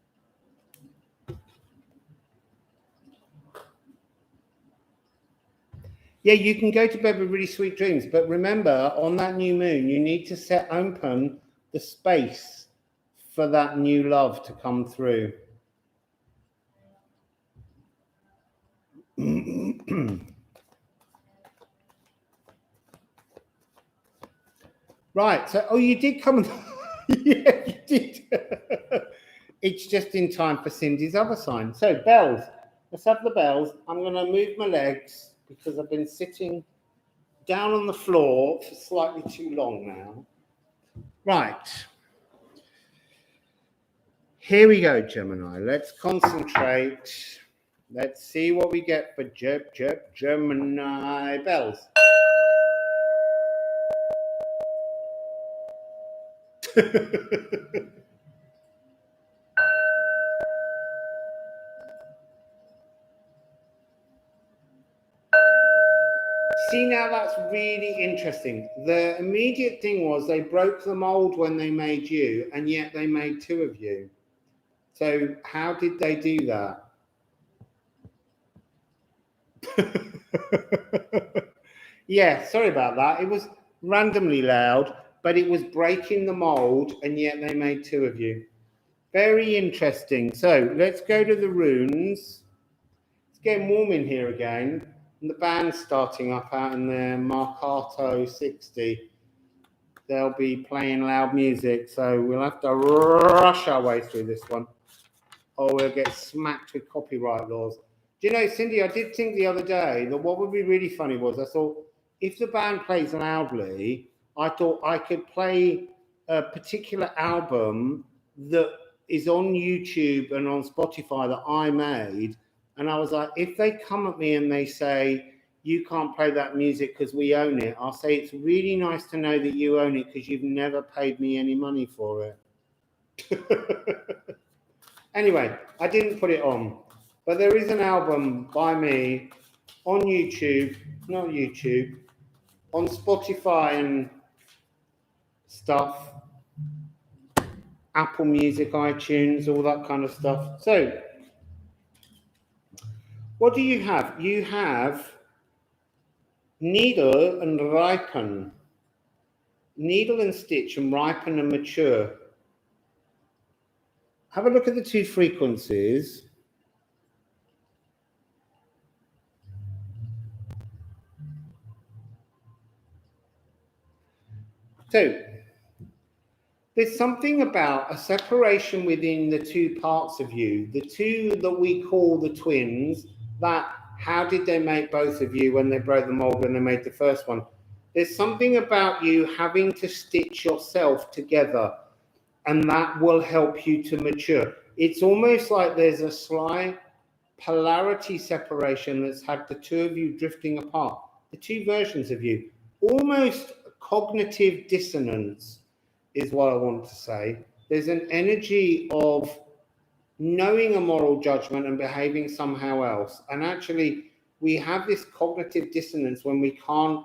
Yeah, you can go to bed with really sweet dreams, but remember, on that new moon, you need to set open the space for that new love to come through. Right, so, oh, you did come. Yeah, you did. It's just in time for Cindy's other sign. So, bells. Let's have the bells. I'm going to move my legs because I've been sitting down on the floor for slightly too long now. Right. Here we go, Gemini. Let's concentrate. Let's see what we get for Gemini bells. See, now that's really interesting. The immediate thing was they broke the mold when they made you, and yet they made two of you. So how did they do that? Yeah, sorry about that. It was randomly loud, but it was breaking the mold, and yet they made two of you. Very interesting. So let's go to the runes. It's getting warm in here again. And the band's starting up out in the Marcato 60. They'll be playing loud music, so we'll have to rush our way through this one, or we'll get smacked with copyright laws. Do you know, Cindy, I did think the other day that what would be really funny was I thought if the band plays loudly, I thought I could play a particular album that is on YouTube and on Spotify that I made. And I was like, if they come at me and they say, you can't play that music because we own it, I'll say, it's really nice to know that you own it because you've never paid me any money for it. Anyway, I didn't put it on, but there is an album by me on YouTube, not YouTube, on Spotify and stuff, Apple Music, iTunes, all that kind of stuff. So, what do you have? You have needle and ripen. Needle and stitch and ripen and mature. Have a look at the two frequencies. So, there's something about a separation within the two parts of you, the two that we call the twins, that how did they make both of you when they broke the mold when they made the first one? There's something about you having to stitch yourself together, and that will help you to mature. It's almost like there's a slight polarity separation that's had the two of you drifting apart, the two versions of you, almost cognitive dissonance is what I want to say. There's an energy of knowing a moral judgment and behaving somehow else. And actually, we have this cognitive dissonance when we can't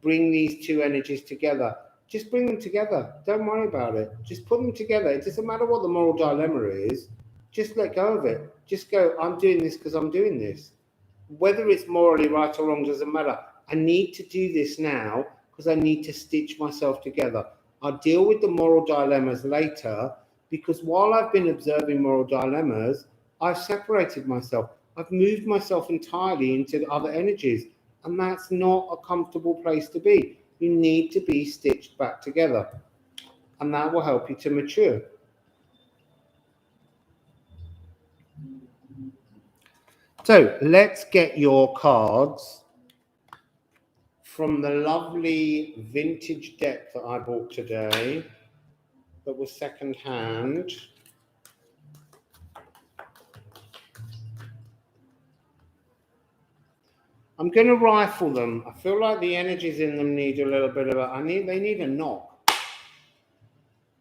bring these two energies together. Just bring them together. Don't worry about it. Just put them together. It doesn't matter what the moral dilemma is. Just let go of it. Just go, I'm doing this because I'm doing this. Whether it's morally right or wrong doesn't matter. I need to do this now because I need to stitch myself together. I'll deal with the moral dilemmas later, because while I've been observing moral dilemmas, I've separated myself. I've moved myself entirely into other energies, and that's not a comfortable place to be. You need to be stitched back together, and that will help you to mature. So let's get your cards from the lovely vintage deck that I bought today that was second hand. I'm going to rifle them. I feel like the energies in them need a little bit of they need a knock.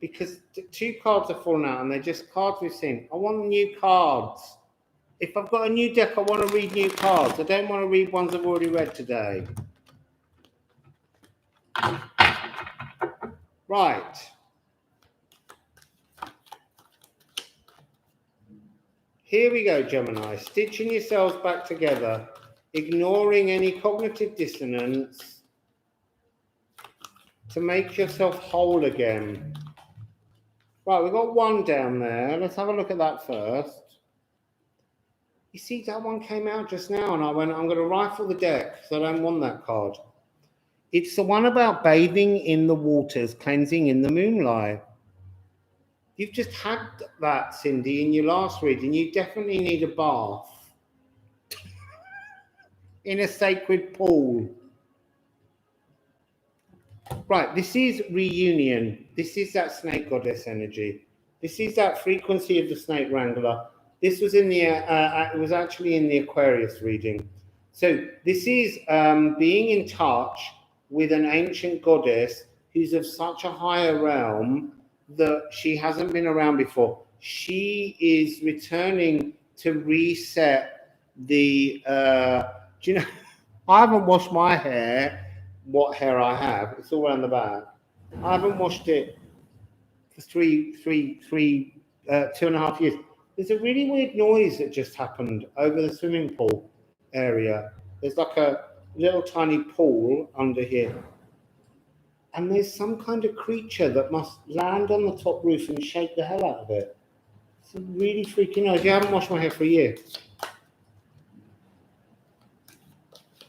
Because the two cards are falling out and they're just cards we've seen. I want new cards. If I've got a new deck, I want to read new cards. I don't want to read ones I've already read today. Right. Here we go, Gemini. Stitching yourselves back together, ignoring any cognitive dissonance to make yourself whole again. Right, we've got one down there. Let's have a look at that first. You see, that one came out just now, and I went, I'm going to rifle the deck, so I don't want that card. It's the one about bathing in the waters, cleansing in the moonlight. You've just had that, Cindy, in your last reading. You definitely need a bath in a sacred pool. Right, this is reunion. This is that snake goddess energy. This is that frequency of the snake wrangler. This was in the, it was actually in the Aquarius reading. So this is being in touch with an ancient goddess who's of such a higher realm that she hasn't been around before. She is returning to reset the, do you know, I haven't washed my hair, what hair I have. It's all around the back. I haven't washed it for 2.5 years. There's a really weird noise that just happened over the swimming pool area. There's like a little tiny pool under here. And there's some kind of creature that must land on the top roof and shake the hell out of it. It's a really freaky noise. I haven't washed my hair for a year.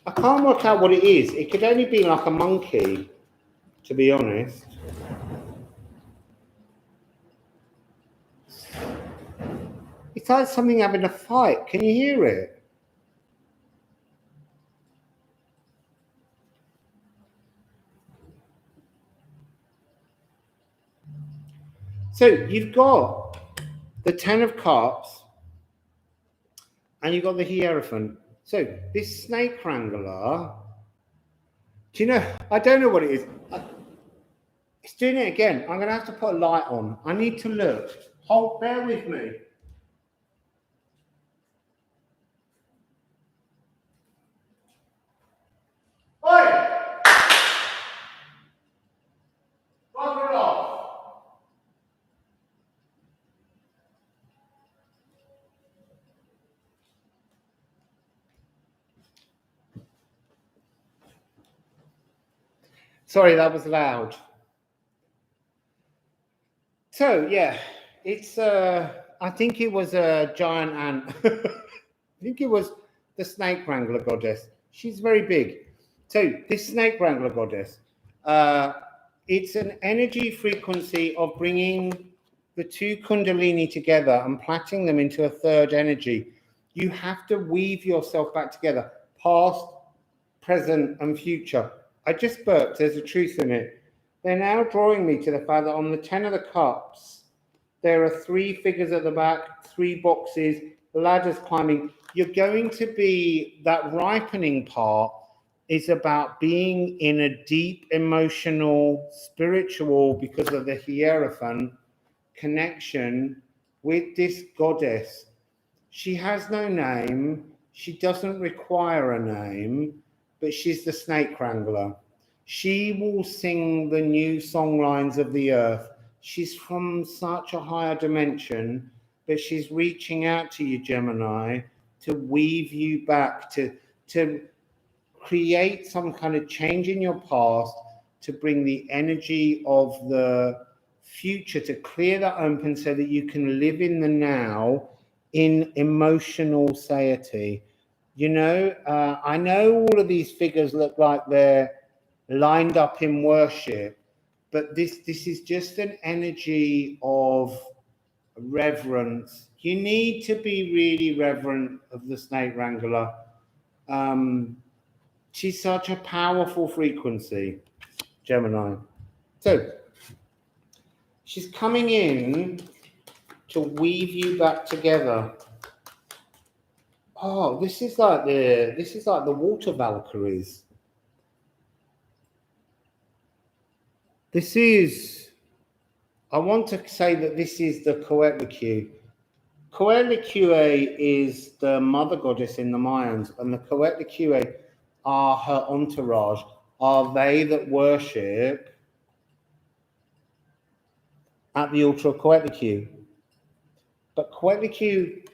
I can't work out what it is. It could only be like a monkey, to be honest. It's like something having a fight. Can you hear it? So you've got the 10 of Cups and you've got the Hierophant. So this snake wrangler, do you know, I don't know what it is. It's doing it again. I'm going to have to put a light on. I need to look. Hold, bear with me. Oi! Bugger off! Sorry, that was loud. So, yeah, it's, I think it was a giant ant. I think it was the snake wrangler goddess. She's very big. So, this snake wrangler goddess, it's an energy frequency of bringing the two kundalini together and plaiting them into a third energy. You have to weave yourself back together, past, present, and future. I just burped, there's a truth in it. They're now drawing me to the fact that on the 10 of the Cups, there are 3 figures at the back, 3 boxes, ladders climbing. You're going to be, that ripening part is about being in a deep emotional, spiritual, because of the Hierophant, connection with this goddess. She has no name. She doesn't require a name, but she's the snake wrangler. She will sing the new songlines of the earth. She's from such a higher dimension, but she's reaching out to you, Gemini, to weave you back, to create some kind of change in your past, to bring the energy of the future, to clear that open so that you can live in the now in emotional satiety. You know, I know all of these figures look like they're lined up in worship, but this is just an energy of reverence. You need to be really reverent of the snake wrangler. She's such a powerful frequency, Gemini. So she's coming in to weave you back together. Oh, this is like the water Valkyries. This is, I want to say that this is the Coetlique. Coetlique is the mother goddess in the Mayans, and the Coetlique are her entourage, are they that worship at the altar of Coetlique. But Coetlique,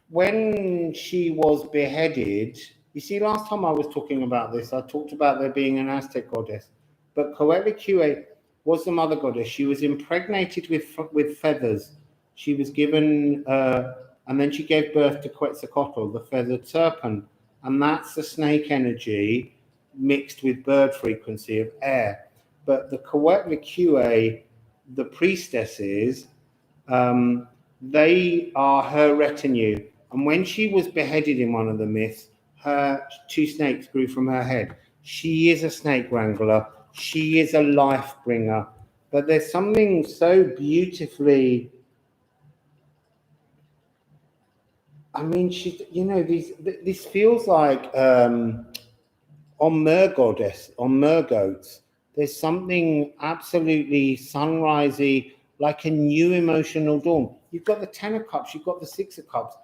when she was beheaded, you see, last time I was talking about this, I talked about there being an Aztec goddess, but Coetlique was the mother goddess. She was impregnated with feathers. She was given, and then she gave birth to Quetzalcoatl, the feathered serpent, and that's the snake energy mixed with bird frequency of air. But the Coetlique, the priestesses, they are her retinue. And when she was beheaded in one of the myths, her 2 snakes grew from her head. She is a snake wrangler. She is a life bringer. But there's something so beautifully, I mean, she, you know, this feels like on Mergoats, there's something absolutely sunrisey, like a new emotional dawn. You've got the 10 of Cups, you've got the 6 of Cups.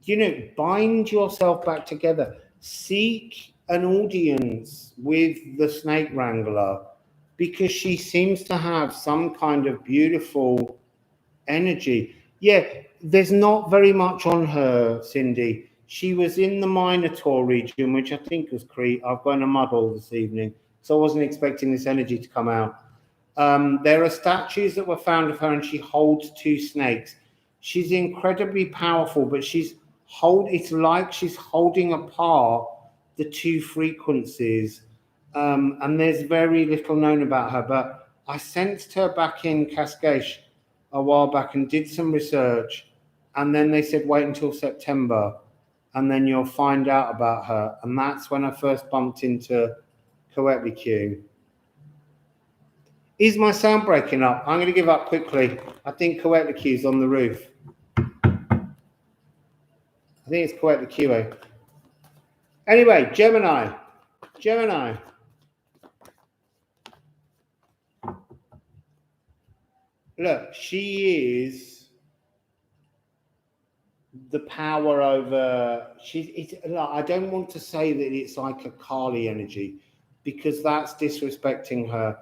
You know, bind yourself back together. Seek an audience with the snake wrangler because she seems to have some kind of beautiful energy. Yeah, there's not very much on her, Cindy. She was in the Minotaur region, which I think was Crete. I've got in a muddle this evening, so I wasn't expecting this energy to come out. There are statues that were found of her, and she holds two snakes. She's incredibly powerful, but it's like she's holding apart the two frequencies. And there's very little known about her, but I sensed her back in Cascade a while back and did some research, and then they said wait until September and then you'll find out about her. And that's when I first bumped into Colette. Is my sound breaking up? I'm going to give up quickly. I think Colette is on the roof. I think it's Colette. Anyway, Gemini. Look, she is the power over. I don't want to say that it's like a Kali energy, because that's disrespecting her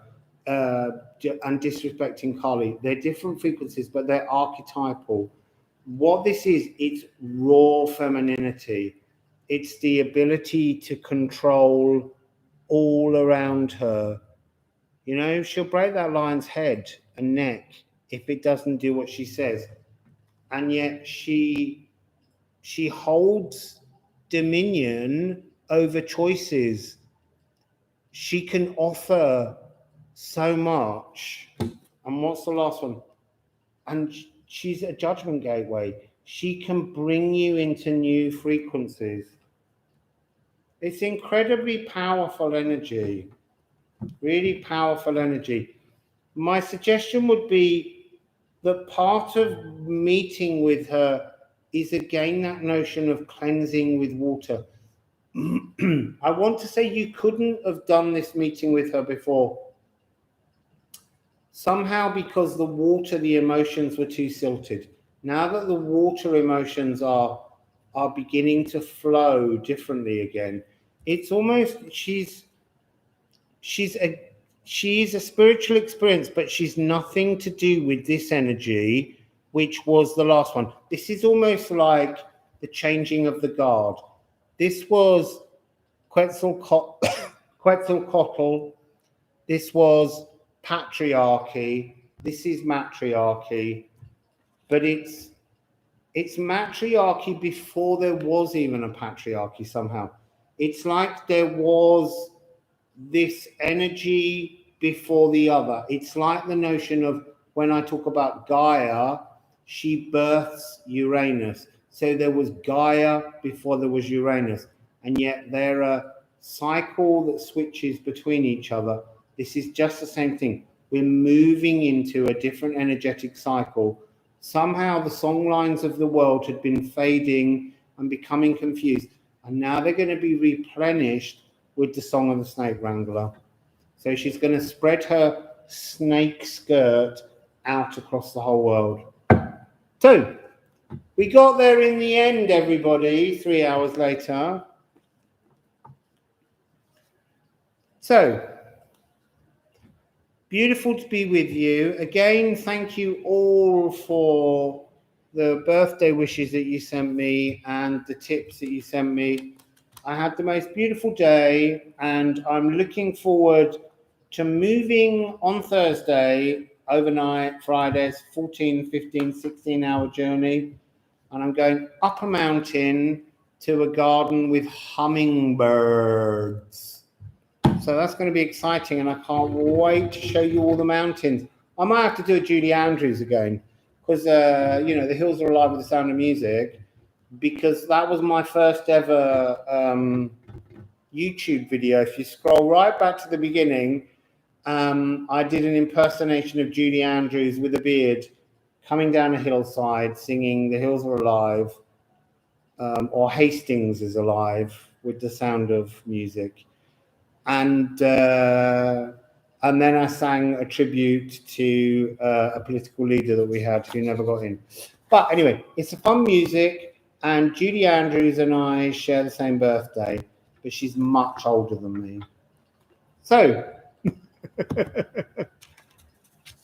and disrespecting Kali. They're different frequencies, but they're archetypal. What this is, it's raw femininity. It's the ability to control all around her. You know, she'll break that lion's head and neck if it doesn't do what she says. And yet she holds dominion over choices. She can offer so much. And what's the last one? And she's a judgment gateway. She can bring you into new frequencies. It's incredibly powerful energy. Really powerful energy. My suggestion would be that part of meeting with her is again that notion of cleansing with water. I want to say you couldn't have done this meeting with her before. Somehow, because the water, the emotions were too silted. Now that the water emotions are beginning to flow differently again, it's almost she's a spiritual experience, but she's nothing to do with this energy, which was the last one. This is almost like the changing of the guard. This was Quetzalcoatl. This was patriarchy. This is matriarchy. But it's matriarchy before there was even a patriarchy somehow. It's like there was this energy before the other. It's like the notion of when I talk about Gaia, she births Uranus. So there was Gaia before there was Uranus. And yet they're a cycle that switches between each other. This is just the same thing. We're moving into a different energetic cycle. Somehow the song lines of the world had been fading and becoming confused. And now they're going to be replenished with the Song of the Snake Wrangler. So she's going to spread her snake skirt out across the whole world. So we got there in the end, everybody, 3 hours later. So beautiful to be with you. Again, thank you all for the birthday wishes that you sent me and the tips that you sent me. I had the most beautiful day, and I'm looking forward to moving on Thursday, overnight, Fridays, 14, 15, 16-hour journey. And I'm going up a mountain to a garden with hummingbirds. So that's going to be exciting, and I can't wait to show you all the mountains. I might have to do a Julie Andrews again, because, you know, the hills are alive with the sound of music, because that was my first ever YouTube video. If you scroll right back to the beginning, I did an impersonation of Julie Andrews with a beard coming down a hillside singing The Hills Are Alive, or Hastings is Alive, with the sound of music. And then I sang a tribute to a political leader that we had who never got in. But anyway, it's a fun music, and Julie Andrews and I share the same birthday. but she's much older than me. So,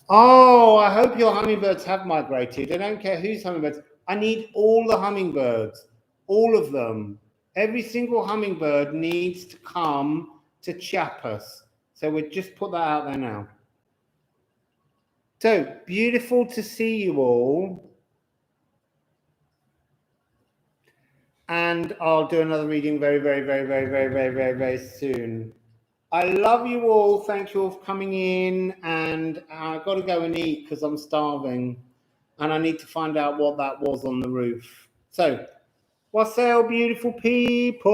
oh, I hope your hummingbirds have migrated. I don't care whose hummingbirds. I need all the hummingbirds, all of them. Every single hummingbird needs to come to Chiapas. So we'll just put that out there now. So, beautiful to see you all. And I'll do another reading very soon. I love you all. Thank you all for coming in. And I've got to go and eat because I'm starving. And I need to find out what that was on the roof. So, Wassail Beautiful People.